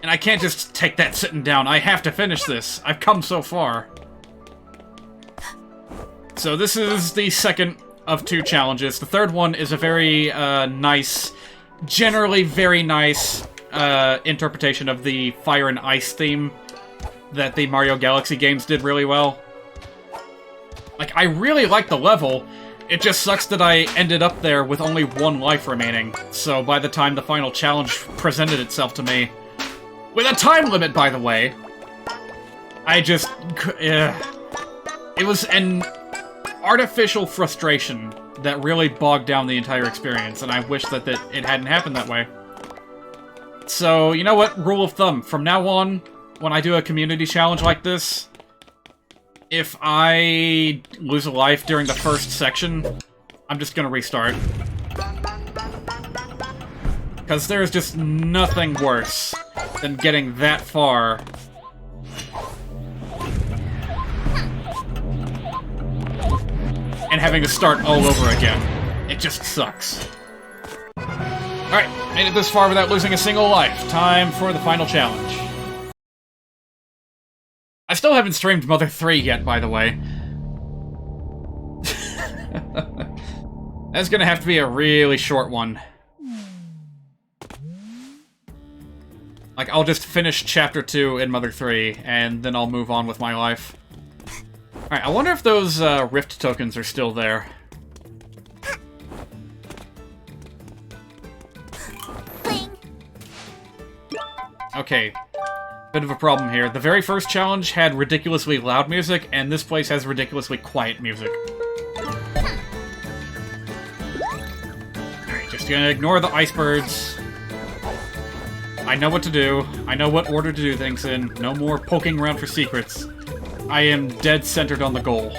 And I can't just take that sitting down. I have to finish this. I've come so far. So this is the second of 2 challenges. The third one is a very nice, generally very nice interpretation of the Fire and Ice theme that the Mario Galaxy games did really well. Like, I really like the level. It just sucks that I ended up there with only 1 life remaining. So by the time the final challenge presented itself to me, with a time limit, by the way, I just... it was an artificial frustration that really bogged down the entire experience, and I wish that it hadn't happened that way. So, you know what? Rule of thumb. From now on, when I do a community challenge like this, if I lose a life during the first section, I'm just gonna restart. Because there's just nothing worse than getting that far and having to start all over again. It just sucks. Alright, made it this far without losing a single life. Time for the final challenge. I still haven't streamed Mother 3 yet, by the way. That's gonna have to be a really short one. Like, I'll just finish Chapter 2 in Mother 3, and then I'll move on with my life. Alright, I wonder if those rift tokens are still there. Okay, bit of a problem here. The very first challenge had ridiculously loud music, and this place has ridiculously quiet music. Alright, just gonna ignore the icebergs. I know what to do. I know what order to do things in. No more poking around for secrets. I am dead centered on the goal.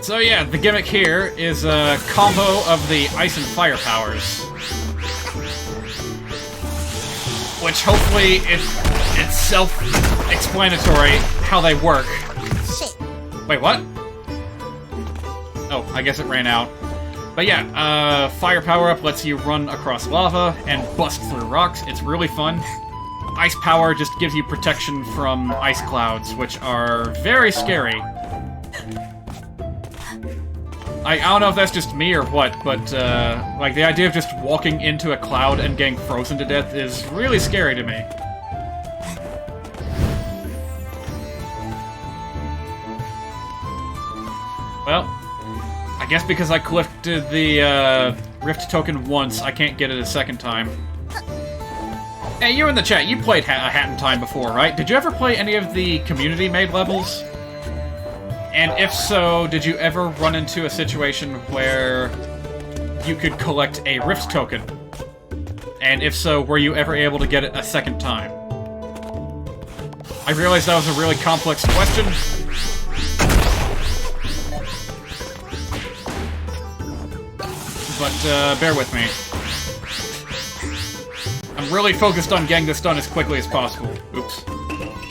So yeah, the gimmick here is a combo of the ice and fire powers. Which hopefully it's self-explanatory how they work. Shit. Wait, what? Oh, I guess it ran out. But yeah, fire power-up lets you run across lava and bust through rocks. It's really fun. Ice power just gives you protection from ice clouds, which are very scary. I don't know if that's just me or what, but, like, the idea of just walking into a cloud and getting frozen to death is really scary to me. Well, I guess because I collected the, Rift token once, I can't get it a second time. Hey, you in the chat, you played a Hat in Time before, right? Did you ever play any of the community-made levels? And if so, did you ever run into a situation where you could collect a Rift token? And if so, were you ever able to get it a second time? I realize that was a really complex question. But, bear with me. I'm really focused on getting this done as quickly as possible. Oops.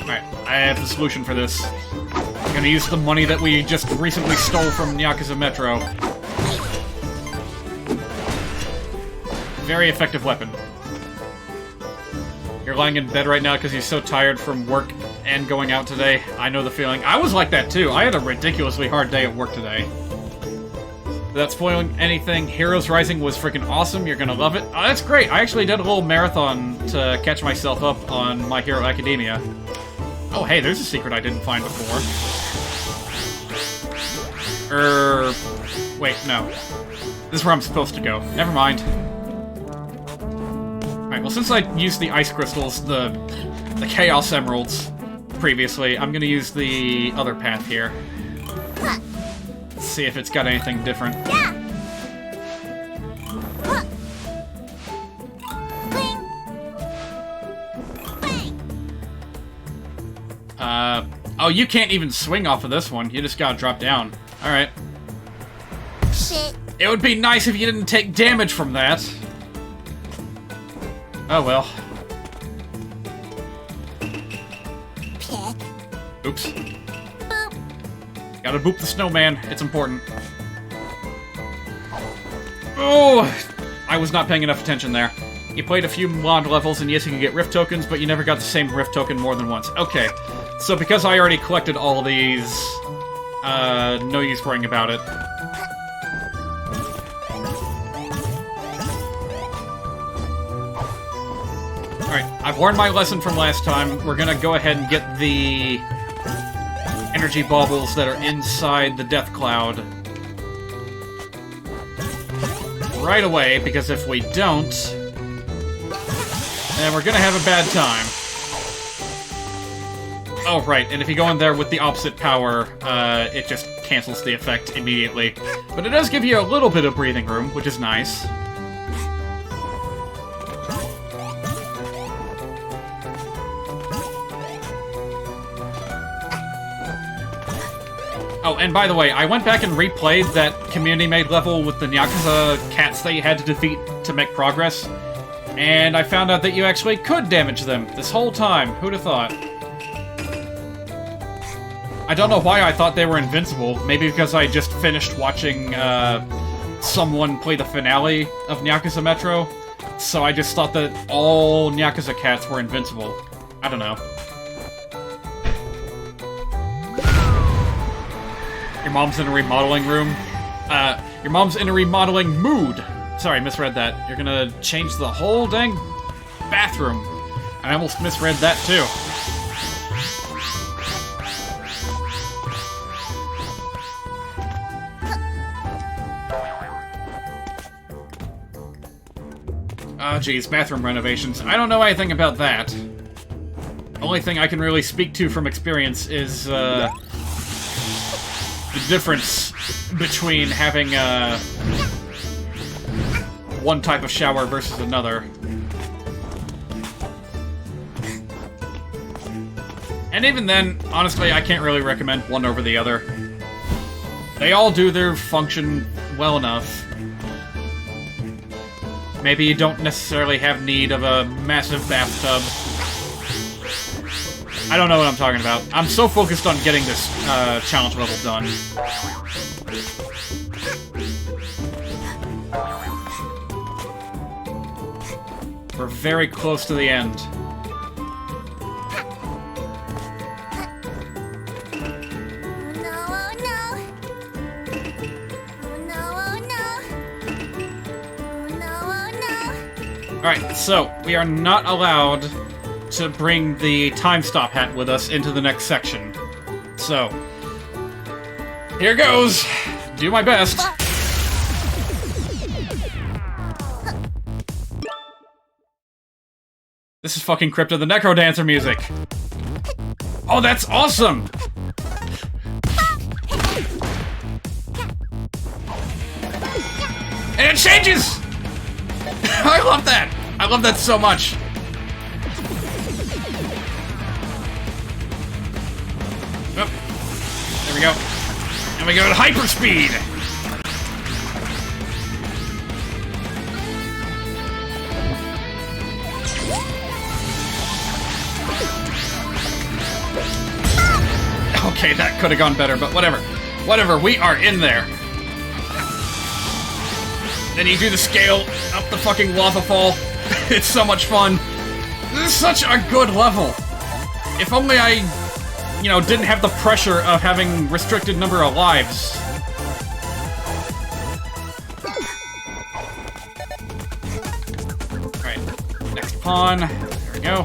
Alright, I have the solution for this. I'm gonna use the money that we just recently stole from Yakuza Metro. Very effective weapon. You're lying in bed right now because you're so tired from work and going out today. I know the feeling. I was like that too. I had a ridiculously hard day at work today. Without spoiling anything, Heroes Rising was freaking awesome. You're gonna love it. Oh, that's great. I actually did a little marathon to catch myself up on My Hero Academia. Oh, hey, there's a secret I didn't find before. Wait, no. This is where I'm supposed to go. Never mind. Alright, well, since I used the Ice Crystals, the Chaos Emeralds, previously, I'm gonna use the other path here. See if it's got anything different. Yeah. Oh, you can't even swing off of this one. You just gotta drop down. Alright. Shit. It would be nice if you didn't take damage from that. Oh well. Pick. Oops. Boop. Gotta boop the snowman. It's important. Oh! I was not paying enough attention there. You played a few mod levels, and yes, you can get Rift tokens, but you never got the same Rift token more than once. Okay. So because I already collected all these, no use worrying about it. Alright, I've learned my lesson from last time. We're gonna go ahead and get the energy baubles that are inside the death cloud right away, because if we don't, then we're gonna have a bad time. Oh, right, and if you go in there with the opposite power, it just cancels the effect immediately. But it does give you a little bit of breathing room, which is nice. Oh, and by the way, I went back and replayed that community-made level with the Nyakuza cats that you had to defeat to make progress, and I found out that you actually could damage them this whole time. Who'd have thought? I don't know why I thought they were invincible. Maybe because I just finished watching someone play the finale of Nyakuza Metro, so I just thought that all Nyakuza cats were invincible. I don't know. Your mom's in a remodeling room. Your mom's in a remodeling mood. Sorry, misread that. You're gonna change the whole dang bathroom. I almost misread that too. Oh, geez, bathroom renovations. I don't know anything about that. Only thing I can really speak to from experience is, the difference between having, one type of shower versus another. And even then, honestly, I can't really recommend one over the other. They all do their function well enough. Maybe you don't necessarily have need of a massive bathtub. I don't know what I'm talking about. I'm so focused on getting this challenge level done. We're very close to the end. Alright, so we are not allowed to bring the time stop hat with us into the next section. So, here goes! Do my best. This is fucking Crypto the Necrodancer music! Oh, that's awesome! And it changes! I love that! I love that so much! Oh, there we go. And we go to hyperspeed! Okay, that could have gone better, but whatever. Whatever, we are in there. Then you do the scale up the fucking lava fall. It's so much fun. This is such a good level. If only I, you know, didn't have the pressure of having restricted number of lives. Alright, next pawn. There we go.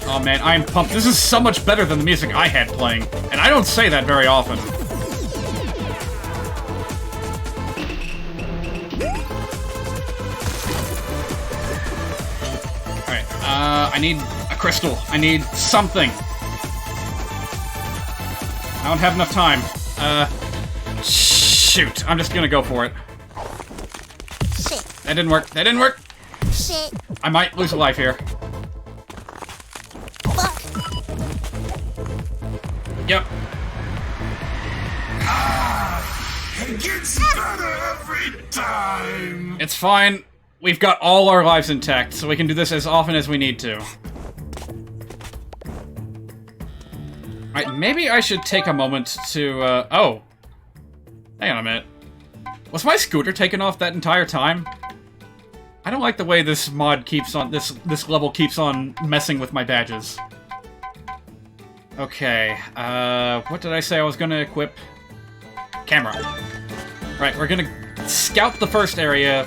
Oh man, I am pumped. This is so much better than the music I had playing, and I don't say that very often. Alright, I need a crystal. I need something. I don't have enough time. Shoot. I'm just gonna go for it. Shit. That didn't work. That didn't work! Shit. I might lose a life here. Fuck. Yep. It gets better every time. It's fine. We've got all our lives intact, so we can do this as often as we need to. Alright, maybe I should take a moment to, oh. Hang on a minute. Was my scooter taken off that entire time? I don't like the way this mod keeps on, this level keeps on messing with my badges. Okay, what did I say I was gonna equip? Camera. Right, we're gonna scout the first area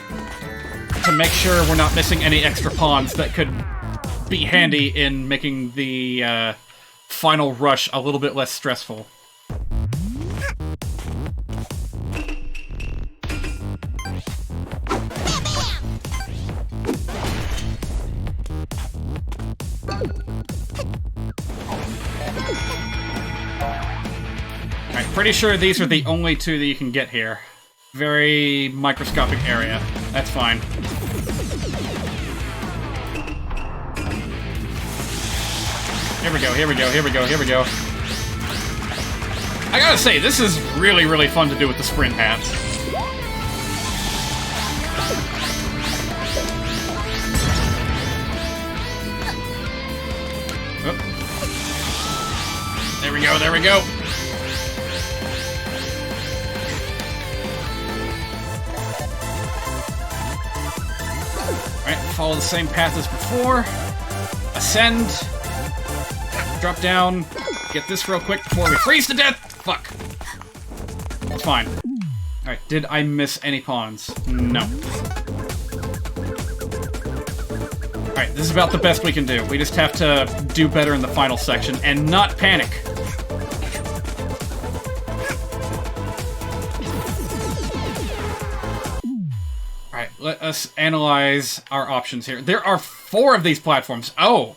to make sure we're not missing any extra pawns that could be handy in making the, final rush a little bit less stressful. Alright, pretty sure these are the only two that you can get here. Very microscopic area. That's fine. Here we go, here we go, here we go, here we go. I gotta say, this is really, really fun to do with the sprint hat. Oop. There we go, there we go. Alright, follow the same path as before. Ascend. Drop down. Get this real quick before we freeze to death! Fuck. It's fine. Alright, did I miss any pawns? No. Alright, this is about the best we can do. We just have to do better in the final section and not panic. Alright, let us analyze our options here. There are 4 of these platforms. Oh!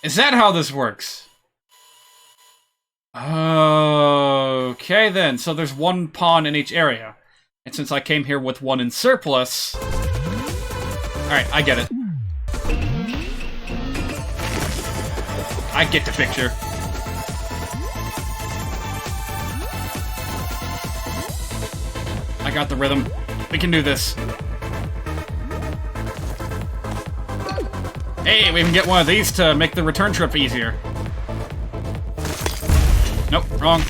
Is that how this works? Okay then, so there's 1 pawn in each area. And since I came here with 1 in surplus... Alright, I get it. I get the picture. I got the rhythm. We can do this. Hey, we can get one of these to make the return trip easier. Nope, wrong.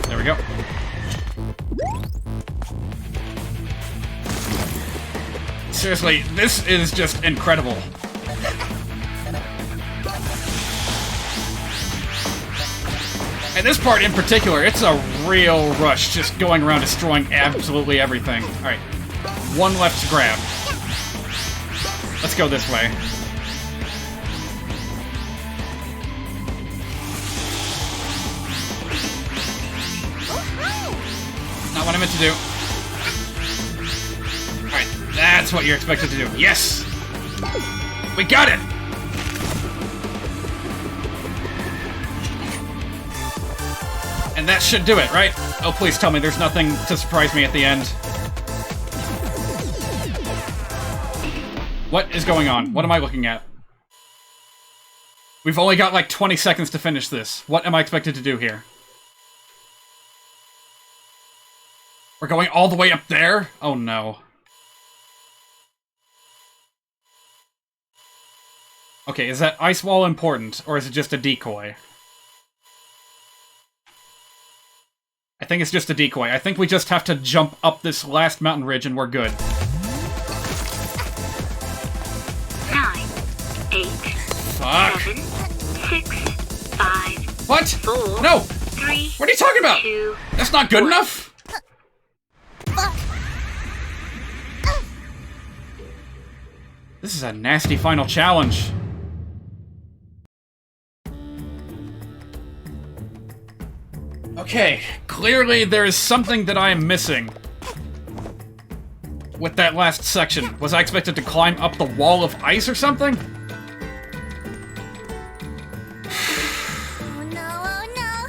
There we go. Seriously, this is just incredible. And this part in particular, it's a real rush just going around destroying absolutely everything. Alright, 1 left to grab. Let's go this way. Not what I meant to do. Alright, that's what you're expected to do. Yes! We got it! And that should do it, right? Oh, please tell me there's nothing to surprise me at the end. What is going on? What am I looking at? We've only got like 20 seconds to finish this. What am I expected to do here? We're going all the way up there? Oh no. Okay, is that ice wall important, or is it just a decoy? I I think it's just a decoy. I think we just have to jump up this last mountain ridge and we're good. 9, 8, Fuck. 7, 6, 5, What? 4, No! 3, What are you talking about? 2, That's not good enough? This is a nasty final challenge. Okay, clearly there is something that I am missing with that last section. Was I expected to climb up the wall of ice or something? Oh no, oh no.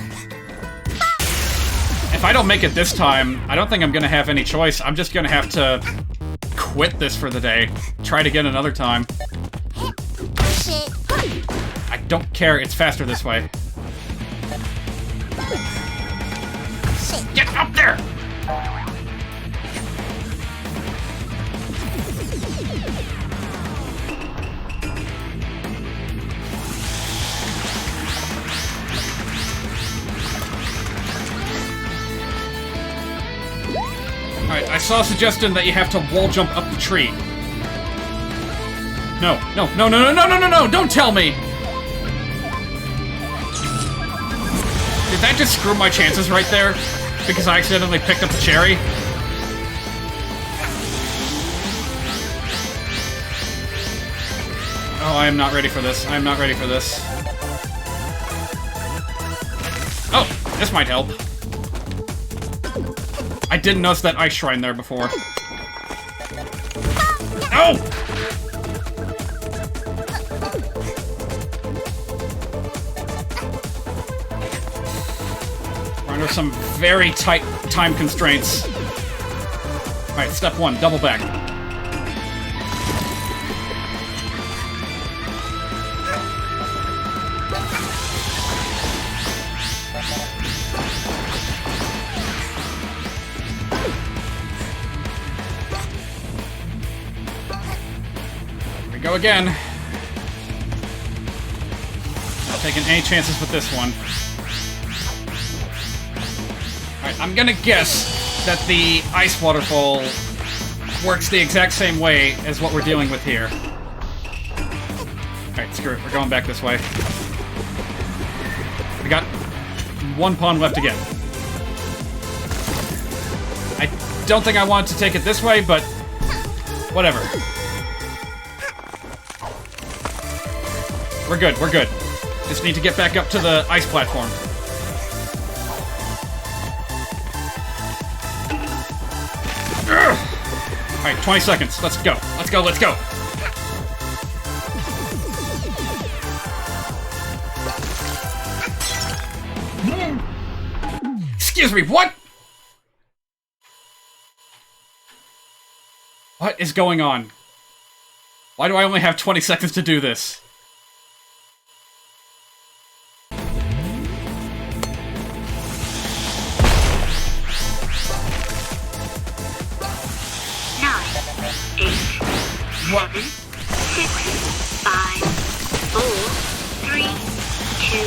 If I don't make it this time, I don't think I'm gonna have any choice. I'm just gonna have to quit this for the day. Try it again another time. Shit. I don't care, it's faster this way. Shit. Get up there! Alright, I saw a suggestion that you have to wall jump up the tree. No, no, no, no, no, no, no, no, no! Don't tell me! Did that just screw my chances right there? Because I accidentally picked up the cherry? Oh, I am not ready for this. I am not ready for this. Oh, this might help. I didn't notice that ice shrine there before. No! We're under some very tight time constraints. Alright, step one, double back. Go again. Not taking any chances with this one. Alright, I'm gonna guess that the ice waterfall works the exact same way as what we're dealing with here. Alright, screw it. We're going back this way. We got one pond left again. I don't think I wanted to take it this way, but whatever. We're good, we're good. Just need to get back up to the ice platform. Alright, 20 seconds. Let's go. Let's go, let's go. Excuse me, what? What is going on? Why do I only have 20 seconds to do this? 8, 7, 6, 5, 4, 3, 2,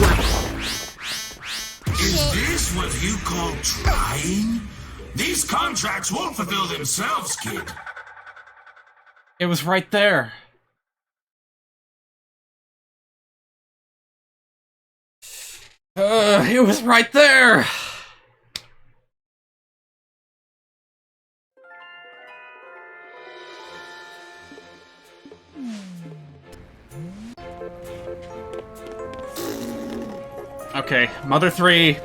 1. Is this what you call trying? These contracts won't fulfill themselves, kid. It was right there. It was right there. Okay, Mother 3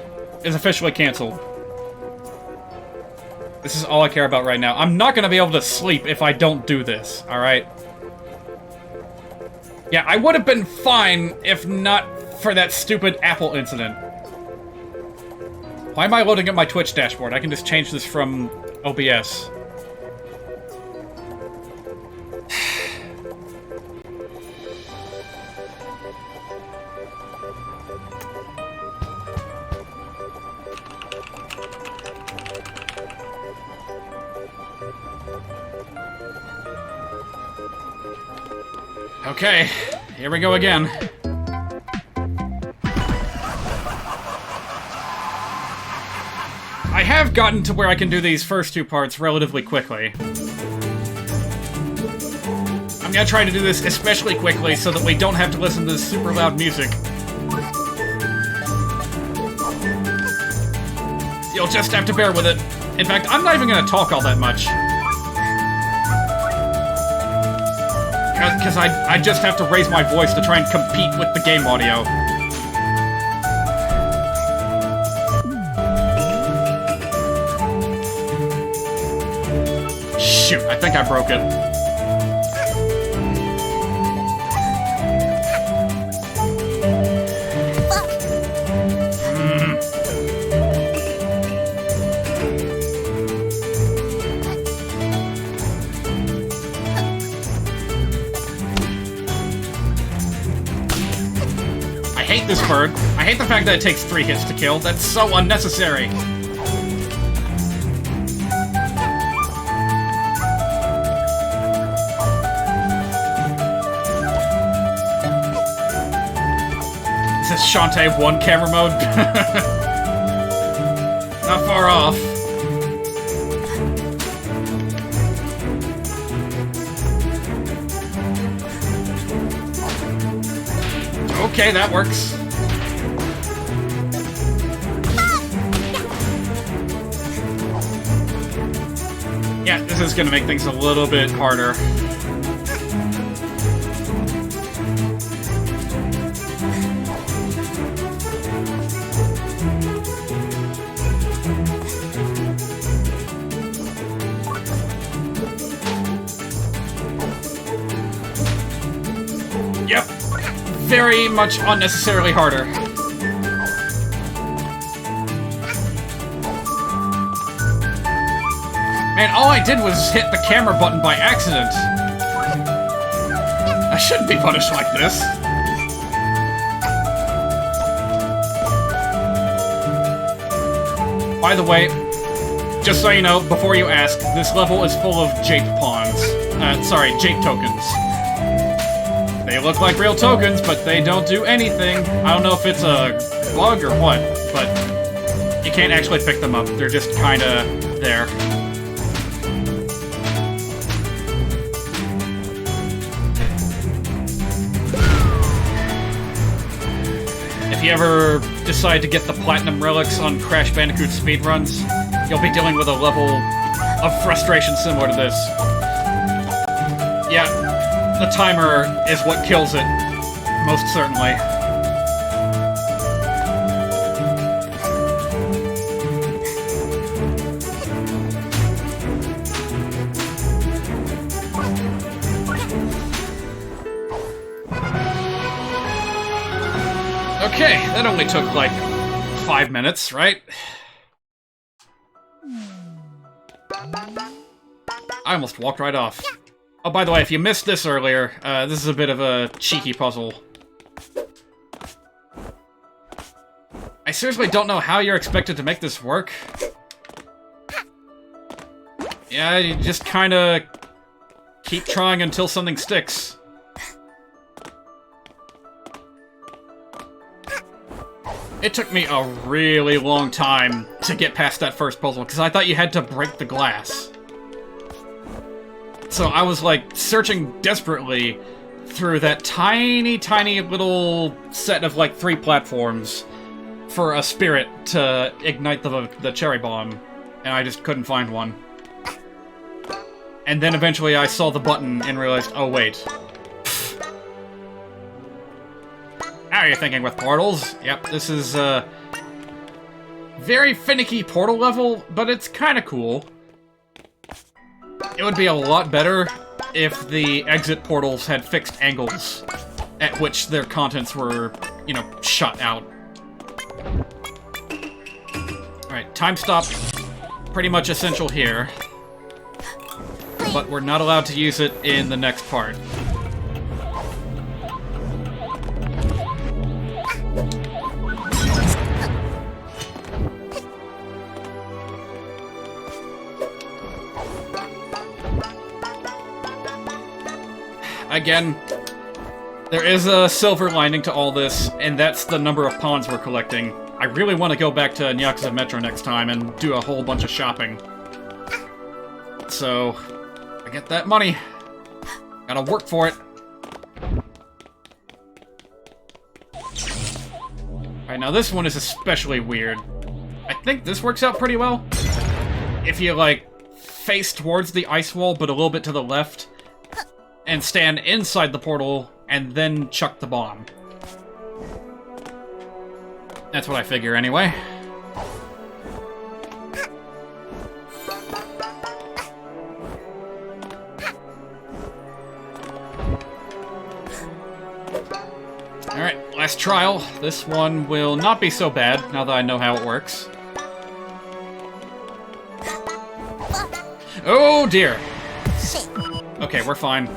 is officially canceled. This is all I care about right now. I'm not gonna be able to sleep if I don't do this, alright? Yeah, I would have been fine if not for that stupid Apple incident. Why am I loading up my Twitch dashboard? I can just change this from OBS. Okay, here we go again. I have gotten to where I can do these first two parts relatively quickly. I'm gonna try to do this especially quickly so that we don't have to listen to this super loud music. You'll just have to bear with it. In fact, I'm not even gonna talk all that much. Because I just have to raise my voice to try and compete with the game audio. Shoot, I think I broke it. I hate this bird. I hate the fact that it takes 3 hits to kill. That's so unnecessary. Is this Shantae 1 camera mode? Not far off. Okay, that works. Yeah, this is gonna make things a little bit harder. Yep. Very much unnecessarily harder. Man, all I did was hit the camera button by accident. I shouldn't be punished like this. By the way, just so you know, before you ask, this level is full of jape pawns. Jape tokens. They look like real tokens, but they don't do anything. I don't know if it's a bug or what, but you can't actually pick them up. They're just kinda there. If you ever decide to get the platinum relics on Crash Bandicoot speedruns, you'll be dealing with a level of frustration similar to this. Yeah, the timer is what kills it, most certainly. Okay, that only took like 5 minutes, right? I almost walked right off. Oh, by the way, if you missed this earlier, this is a bit of a cheeky puzzle. I seriously don't know how you're expected to make this work. Yeah, you just kinda keep trying until something sticks. It took me a really long time to get past that first puzzle, because I thought you had to break the glass. So I was, like, searching desperately through that tiny, tiny little set of, like, 3 platforms for a spirit to ignite the cherry bomb, and I just couldn't find one. And then eventually I saw the button and realized, oh wait. How are you thinking with portals? Yep, this is a very finicky portal level, but it's kind of cool. It would be a lot better if the exit portals had fixed angles at which their contents were, you know, shot out. Alright, time stop. Pretty much essential here. But we're not allowed to use it in the next part. Again, there is a silver lining to all this, and that's the number of pawns we're collecting. I I really want to go back to Nyakusa Metro next time and do a whole bunch of shopping. So, I get that money. Gotta work for it. Alright, now this one is especially weird. I think this works out pretty well. If you, like, face towards the ice wall, but a little bit to the left, and stand inside the portal, and then chuck the bomb. That's what I figure, anyway. Alright, last trial. This one will not be so bad, now that I know how it works. Oh dear! Shit. Okay, we're fine.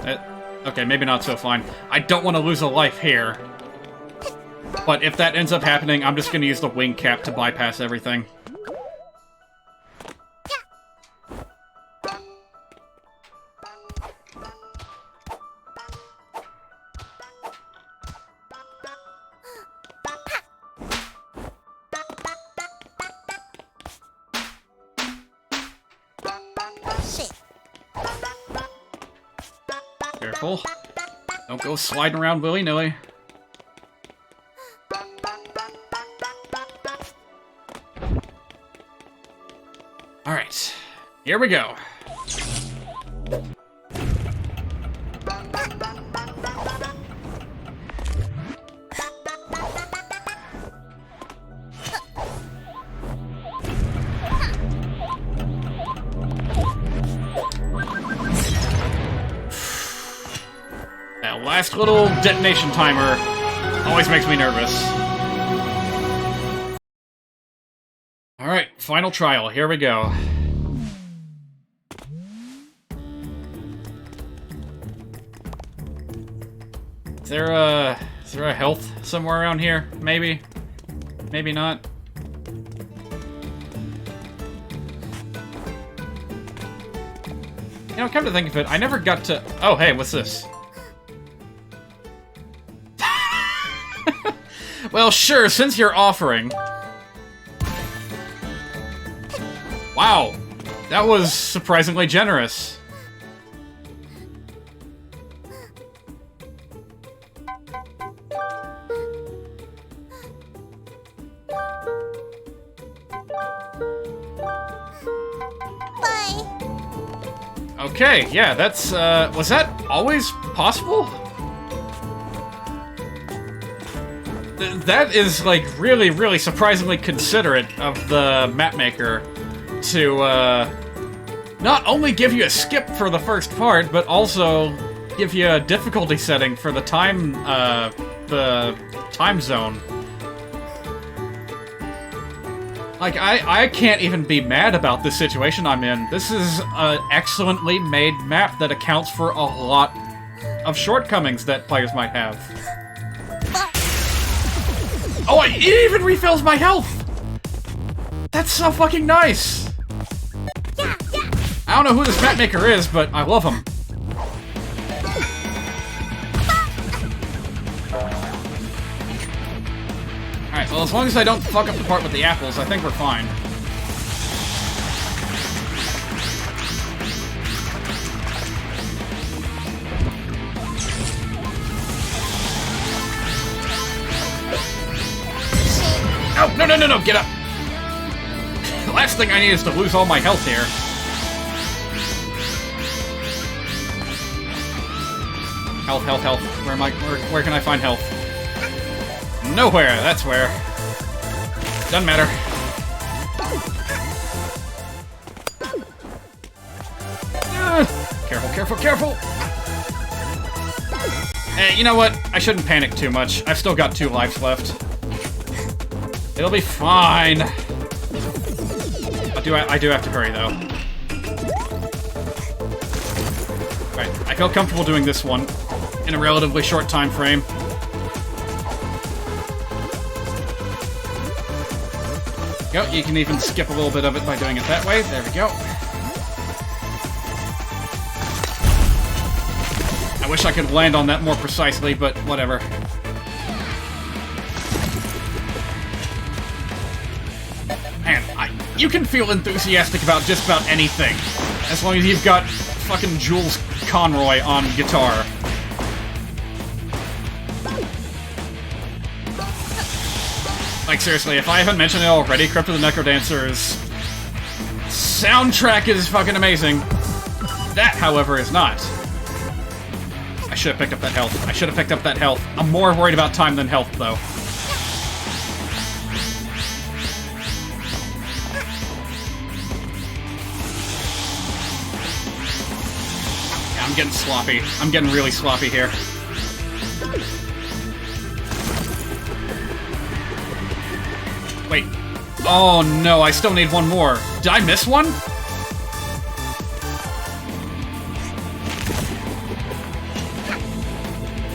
Okay, maybe not so fine. I don't want to lose a life here. But if that ends up happening, I'm just going to use the wing cap to bypass everything. Shit. Careful. Don't go sliding around willy-nilly. Alright, here we go. That last little detonation timer always makes me nervous. Alright, final trial, here we go. Is there a health somewhere around here? Maybe? Maybe not? You know, come to think of it, I never got to... Oh, hey, what's this? Well, sure, since you're offering... Wow, that was surprisingly generous. Bye. Okay, yeah, that's, was that always possible? That is, like, really, really surprisingly considerate of the mapmaker to, not only give you a skip for the first part, but also give you a difficulty setting for the time zone. Like, I can't even be mad about this situation I'm in. This is an excellently made map that accounts for a lot of shortcomings that players might have. Oh, it even refills my health! That's so fucking nice! I don't know who this mapmaker is, but I love him. Alright, well, as long as I don't fuck up the part with the apples, I think we're fine. Oh, no, no, no, no, get up! The last thing I need is to lose all my health here. Health, health, health. Where am I? Where can I find health? Nowhere, that's where. Doesn't matter. Careful, careful, careful! Hey, you know what? I shouldn't panic too much. I've still got 2 lives left. It'll be fine. I do have to hurry, though. Alright, I feel comfortable doing this one in a relatively short time frame. Go, you can even skip a little bit of it by doing it that way. There we go. I wish I could land on that more precisely, but whatever. you can feel enthusiastic about just about anything, as long as you've got fucking Jules Conroy on guitar. Like, seriously, if I haven't mentioned it already, Crypt of the Necrodancer's soundtrack is fucking amazing. That, however, is not. I should have picked up that health. I should have picked up that health. I'm more worried about time than health, though. Yeah, I'm getting sloppy. I'm getting really sloppy here. Wait. Oh no, I still need one more. Did I miss one?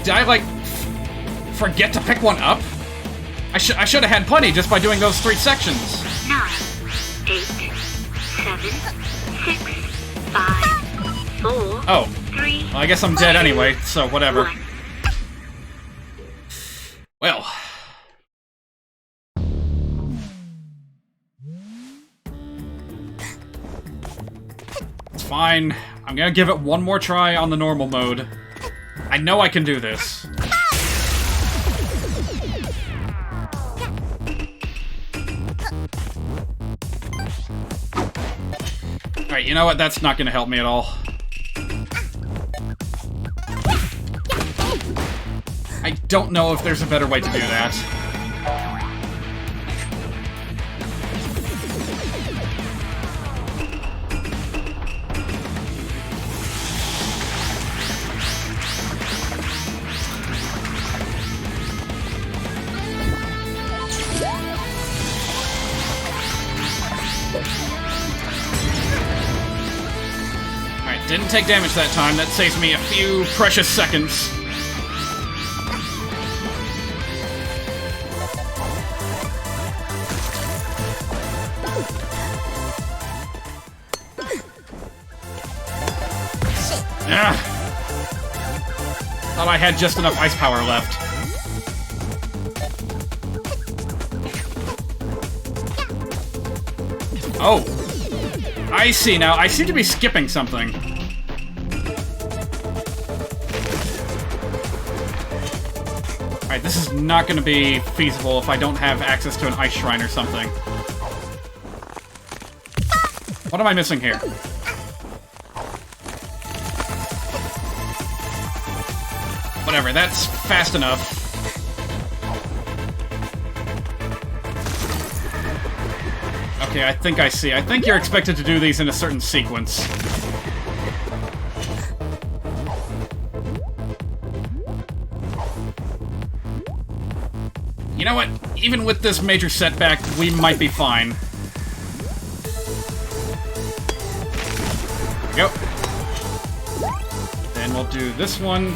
Did I, like, forget to pick one up? I should have had plenty just by doing those 3 sections. 9, 8, 7, 6, 5, 4, Oh. 3. Well, I guess I'm dead anyway, so whatever. 1. Well. It's fine. I'm gonna give it one more try on the normal mode. I know I can do this. Alright, you know what? That's not gonna help me at all. I don't know if there's a better way to do that. Alright, didn't take damage that time. That saves me a few precious seconds. Ugh. Thought I had just enough ice power left. Oh. I see now. I seem to be skipping something. Alright, this is not going to be feasible if I don't have access to an ice shrine or something. What am I missing here? Whatever, that's fast enough. Okay, I think I see. I think you're expected to do these in a certain sequence. You know what? Even with this major setback, we might be fine. There we go. Then we'll do this one.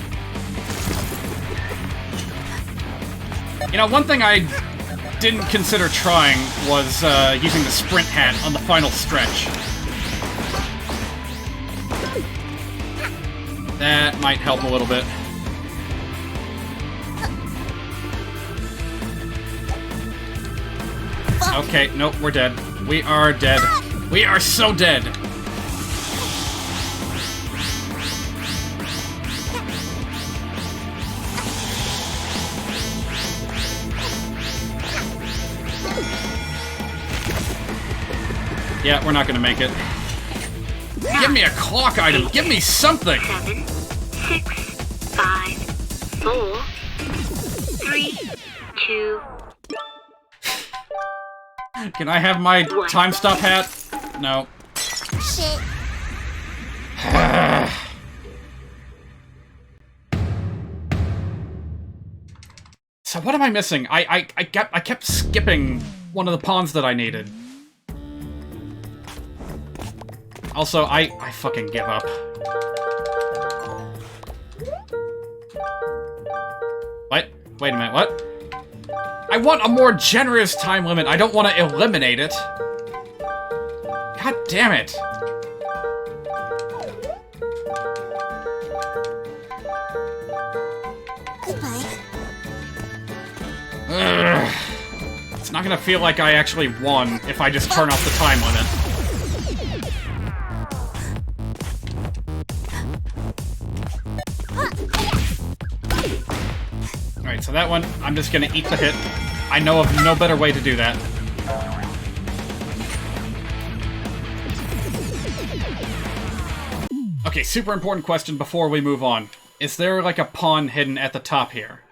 You know, one thing I didn't consider trying was using the sprint hat on the final stretch. That might help a little bit. Okay, nope, we're dead. We are dead. We are so dead! Yeah, we're not gonna make it. Give me a clock item! Give me something! 7, 6, 5, 4, 3, 2. Can I have my time stop hat? No. Shit. So what am I missing? I kept skipping one of the pawns that I needed. Also, I fucking give up. What? Wait a minute, what? I want a more generous time limit. I don't want to eliminate it. God damn it. Goodbye. Ugh. It's not gonna feel like I actually won if I just turn off the time limit. Alright, so that one, I'm just gonna eat the hit. I know of no better way to do that. Okay, super important question before we move on. Is there, like, a pawn hidden at the top here?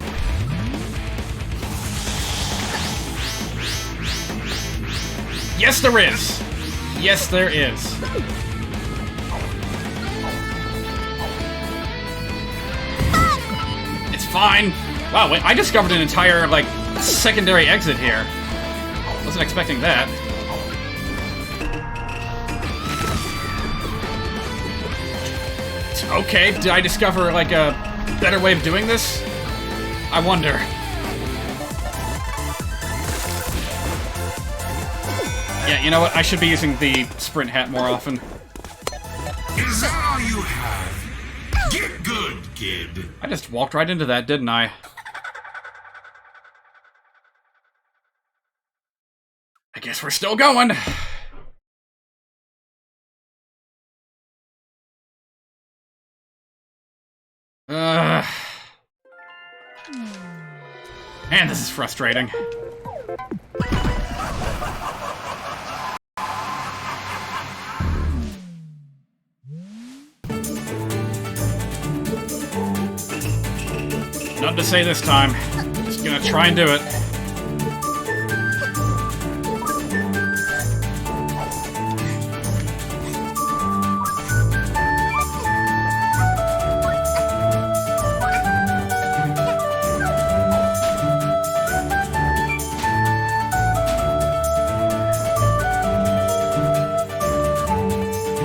Yes, there is! Yes, there is. It's fine. Wow, wait, I discovered an entire, like, secondary exit here. Wasn't expecting that. Okay, did I discover, like, a better way of doing this? I wonder. Yeah, you know what? I should be using the sprint hat more often. Is that all you have? Get good, kid. I just walked right into that, didn't I? I guess we're still going. Man, this is frustrating. Nothing to say this time. Just gonna try and do it.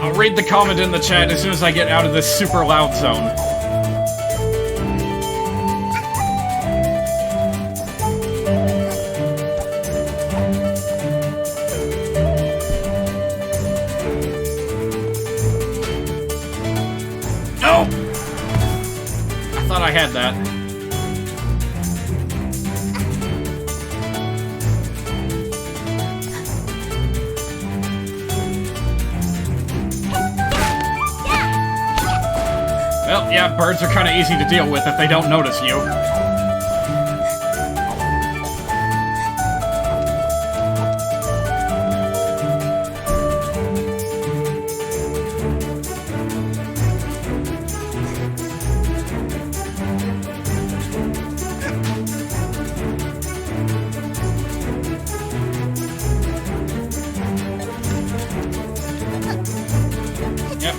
I'll read the comment in the chat as soon as I get out of this super loud zone. I had that. Well, yeah, birds are kind of easy to deal with if they don't notice you.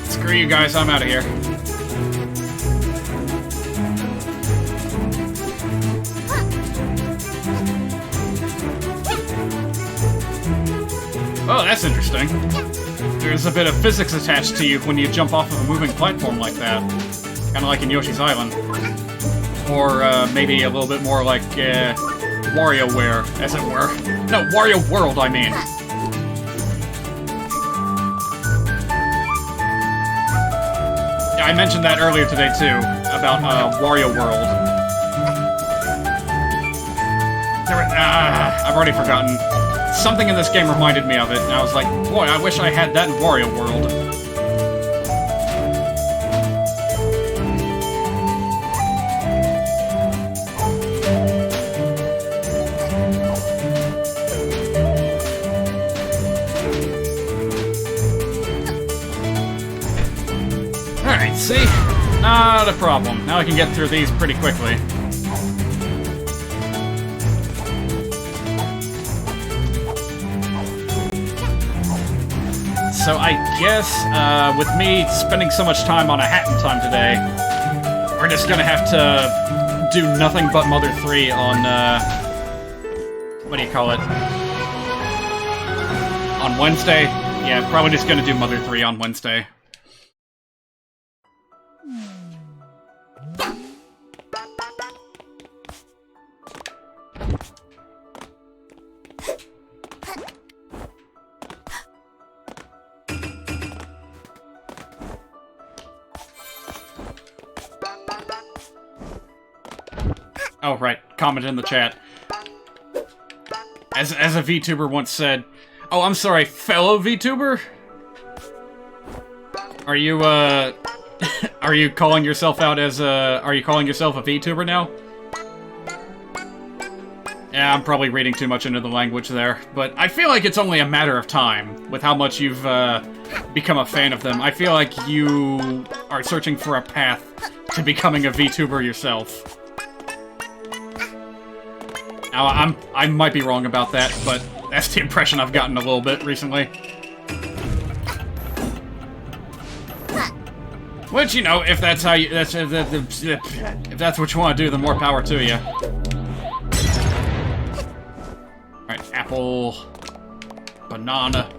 Screw you guys, I'm out of here. Oh, that's interesting. There's a bit of physics attached to you when you jump off of a moving platform like that. Kinda like in Yoshi's Island. Or, maybe a little bit more like, WarioWare, as it were. No, Wario World, I mean. I mentioned that earlier today, too, about, Wario World. I've already forgotten. Something in this game reminded me of it, and I was like, boy, I wish I had that in Wario World. Alright, see? Not a problem. Now I can get through these pretty quickly. So I guess, with me spending so much time on a hat in time today, we're just gonna have to do nothing but Mother 3 on, what do you call it? On Wednesday? Yeah, probably just gonna do Mother 3 on Wednesday. Oh, right. Comment in the chat. As a VTuber once said... Oh, I'm sorry, fellow VTuber? Are you, are you calling yourself out as a... Are you calling yourself a VTuber now? Yeah, I'm probably reading too much into the language there, but I feel like it's only a matter of time with how much you've, become a fan of them. I feel like you are searching for a path to becoming a VTuber yourself. Now, I might be wrong about that, but that's the impression I've gotten a little bit recently. Which, you know, if that's how you, if that's what you want to do, then more power to you. Alright, apple, banana.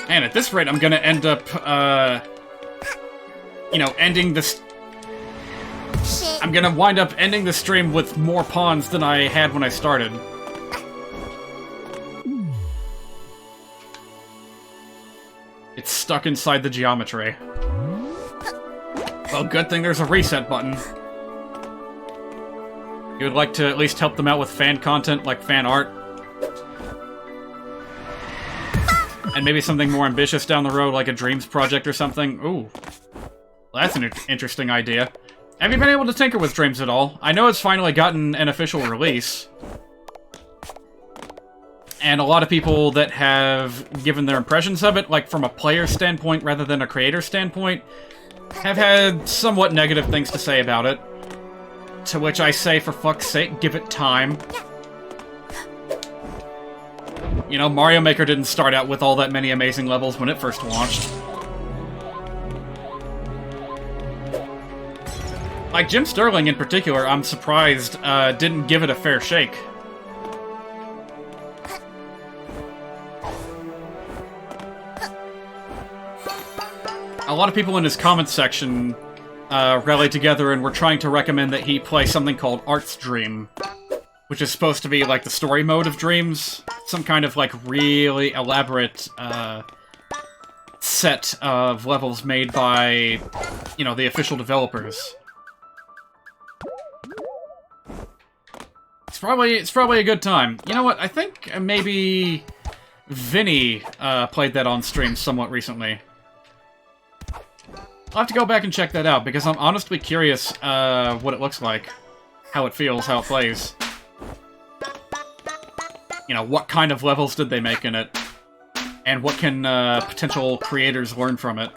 And at this rate, I'm gonna end up, you know, ending this... I'm gonna wind up ending the stream with more pawns than I had when I started. It's stuck inside the geometry. Well, good thing there's a reset button. You would like to at least help them out with fan content, like fan art? And maybe something more ambitious down the road, like a Dreams project or something? Ooh. Well, that's an interesting idea. Have you been able to tinker with Dreams at all? I know it's finally gotten an official release. And a lot of people that have given their impressions of it, like from a player standpoint rather than a creator standpoint, have had somewhat negative things to say about it. To which I say, for fuck's sake, give it time. You know, Mario Maker didn't start out with all that many amazing levels when it first launched. Like, Jim Sterling in particular, I'm surprised, didn't give it a fair shake. A lot of people in his comments section rallied together and were trying to recommend that he play something called Art's Dream, which is supposed to be like the story mode of Dreams. Some kind of like really elaborate set of levels made by, you know, the official developers. It's probably a good time. You know what? I think maybe Vinny played that on stream somewhat recently. I'll have to go back and check that out, because I'm honestly curious what it looks like. How it feels, how it plays. You know, what kind of levels did they make in it? And what can potential creators learn from it?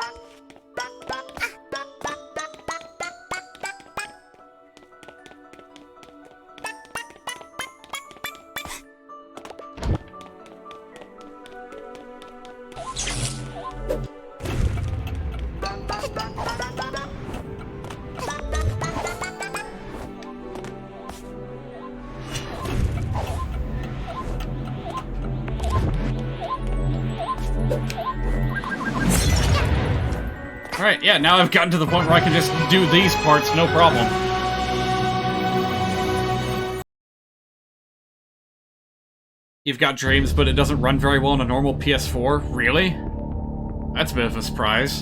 Alright, yeah, now I've gotten to the point where I can just do these parts, no problem. You've got Dreams, but it doesn't run very well on a normal PS4? Really? That's a bit of a surprise.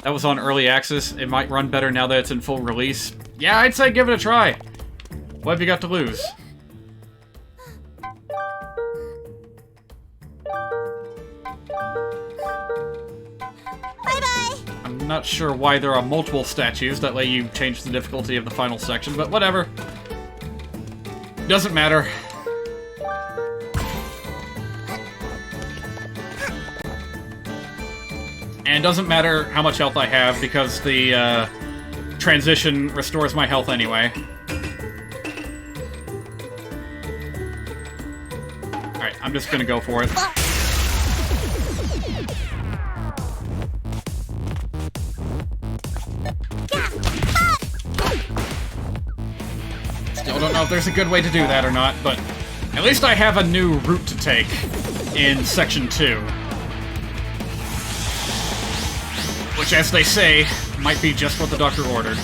That was on early access. It might run better now that it's in full release. Yeah, I'd say give it a try. What have you got to lose? I'm not sure why there are multiple statues, that way you change the difficulty of the final section, but whatever. Doesn't matter. And doesn't matter how much health I have, because the transition restores my health anyway. Alright, I'm just gonna go for it. Still don't know if there's a good way to do that or not, but at least I have a new route to take in Section 2. Which, as they say, might be just what the doctor ordered.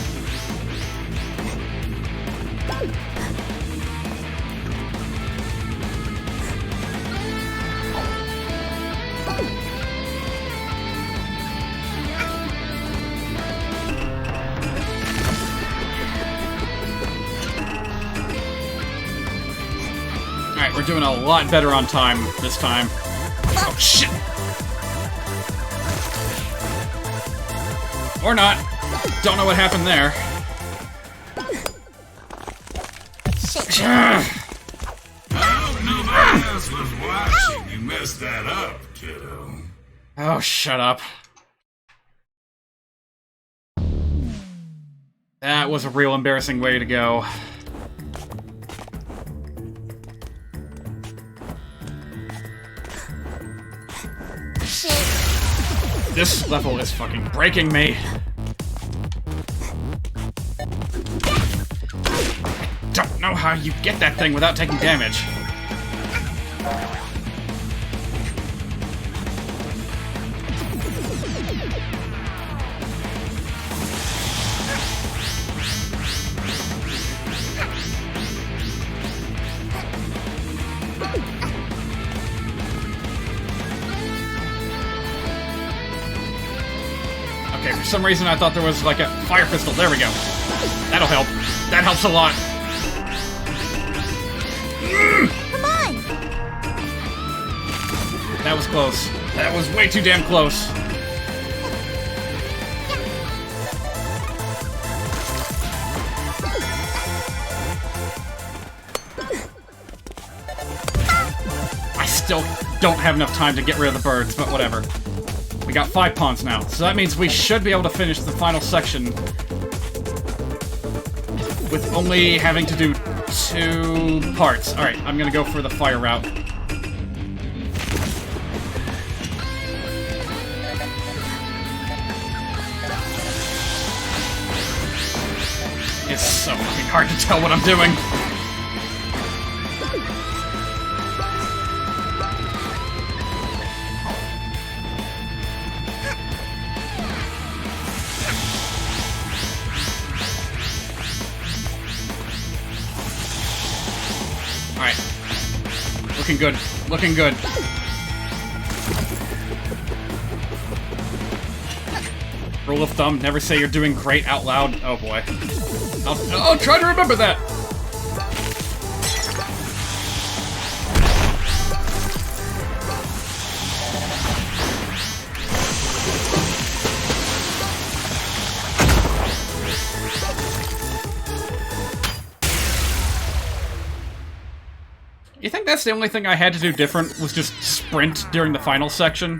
Alright, we're doing a lot better on time this time. Oh, shit! Or not. Don't know what happened there. Oh, nobody else was watching. You messed that up, kiddo. Oh, shut up. That was a real embarrassing way to go. This level is fucking breaking me. Don't know how you get that thing without taking damage. Okay, for some reason I thought there was like a fire pistol. There we go. That'll help. That helps a lot. Come on! That was close. That was way too damn close. I still don't have enough time to get rid of the birds, but whatever. We got 5 pawns now, so that means we should be able to finish the final section with only having to do 2 parts. Alright, I'm gonna go for the fire route. It's so fucking hard to tell what I'm doing. Alright. Looking good. Looking good. Rule of thumb, never say you're doing great out loud. Oh boy. I'll try to remember that! You think that's the only thing I had to do different, was just sprint during the final section?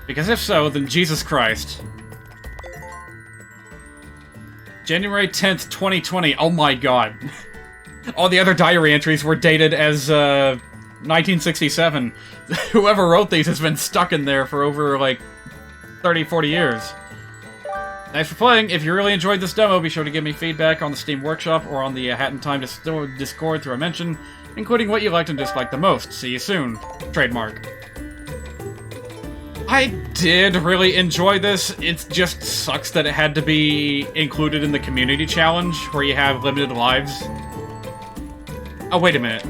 Because if so, then Jesus Christ. January 10th, 2020. Oh my god. All the other diary entries were dated as, 1967. Whoever wrote these has been stuck in there for over, like, 30, 40 years. Thanks for playing. If you really enjoyed this demo, be sure to give me feedback on the Steam Workshop or on the Hat in Time Discord through a mention, including what you liked and disliked the most. See you soon. Trademark. I did really enjoy this. It just sucks that it had to be included in the community challenge, where you have limited lives. Oh, wait a minute.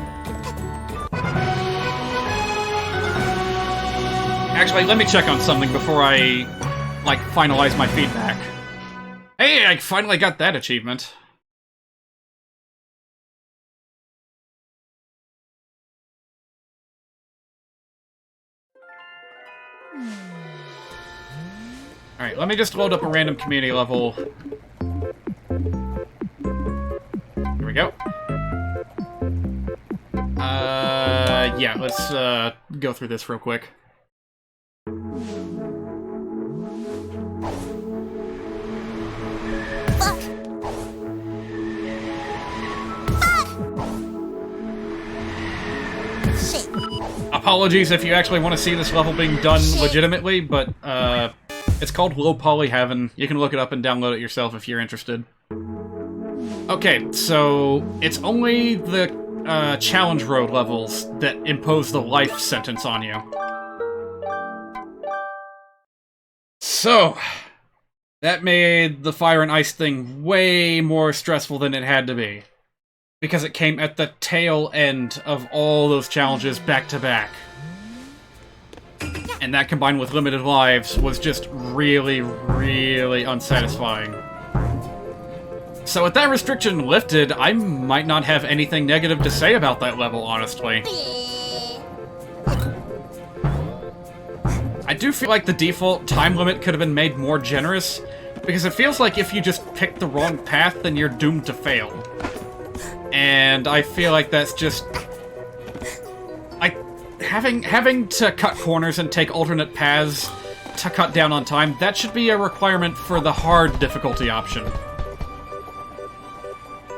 Actually, let me check on something before I, like, finalize my feedback. Hey, I finally got that achievement. Alright, let me just load up a random community level. Here we go. Yeah, let's, go through this real quick. Apologies if you actually want to see this level being done legitimately, but, it's called Low Poly Heaven. You can look it up and download it yourself if you're interested. Okay, so it's only the challenge road levels that impose the life sentence on you. So, that made the fire and ice thing way more stressful than it had to be. Because it came at the tail end of all those challenges back to back. And that combined with limited lives was just really, really unsatisfying. So with that restriction lifted, I might not have anything negative to say about that level, honestly. I do feel like the default time limit could have been made more generous, because it feels like if you just pick the wrong path, then you're doomed to fail. And I feel like that's just... like, having to cut corners and take alternate paths to cut down on time, that should be a requirement for the hard difficulty option.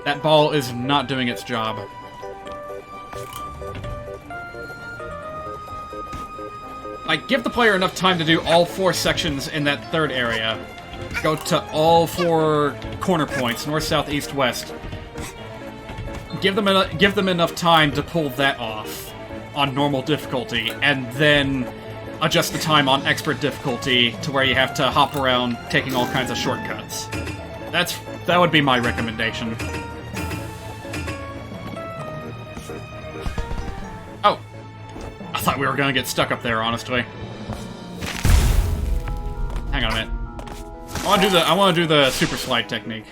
That ball is not doing its job. Like, give the player enough time to do all 4 sections in that third area. Go to all 4 corner points, north, south, east, west. Give them enough time to pull that off on normal difficulty, and then adjust the time on expert difficulty to where you have to hop around taking all kinds of shortcuts. That would be my recommendation. Oh. I thought we were gonna get stuck up there, honestly. Hang on a minute. I wanna do the super slide technique.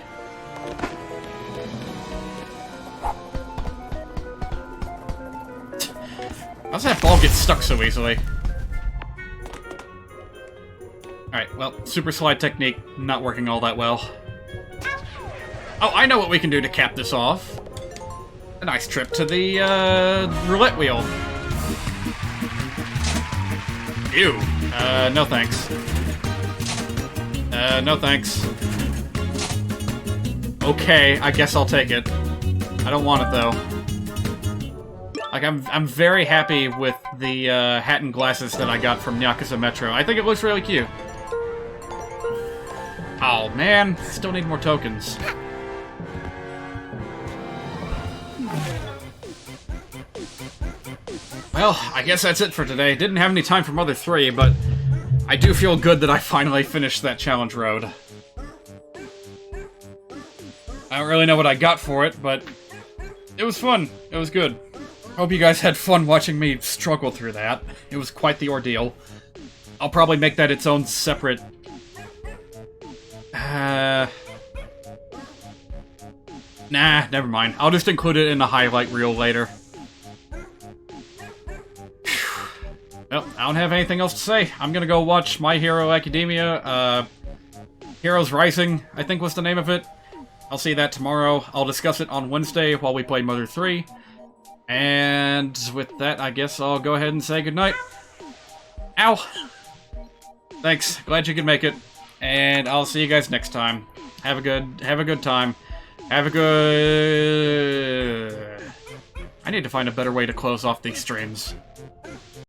How's that ball get stuck so easily? Alright, well, super slide technique not working all that well. Oh, I know what we can do to cap this off. A nice trip to the, roulette wheel. Ew. No thanks. No thanks. Okay, I guess I'll take it. I don't want it, though. Like, I'm very happy with the, hat and glasses that I got from Yakuza Metro. I think it looks really cute. Oh, man. Still need more tokens. Well, I guess that's it for today. Didn't have any time for Mother 3, but I do feel good that I finally finished that challenge road. I don't really know what I got for it, but it was fun. It was good. Hope you guys had fun watching me struggle through that. It was quite the ordeal. I'll probably make that its own separate... Nah, never mind. I'll just include it in a highlight reel later. Well, I don't have anything else to say. I'm gonna go watch My Hero Academia. Heroes Rising, I think was the name of it. I'll see that tomorrow. I'll discuss it on Wednesday while we play Mother 3. And with that, I guess I'll go ahead and say goodnight. Ow! Thanks. Glad you could make it. And I'll see you guys next time. Have a good time. Have a good... I need to find a better way to close off these streams.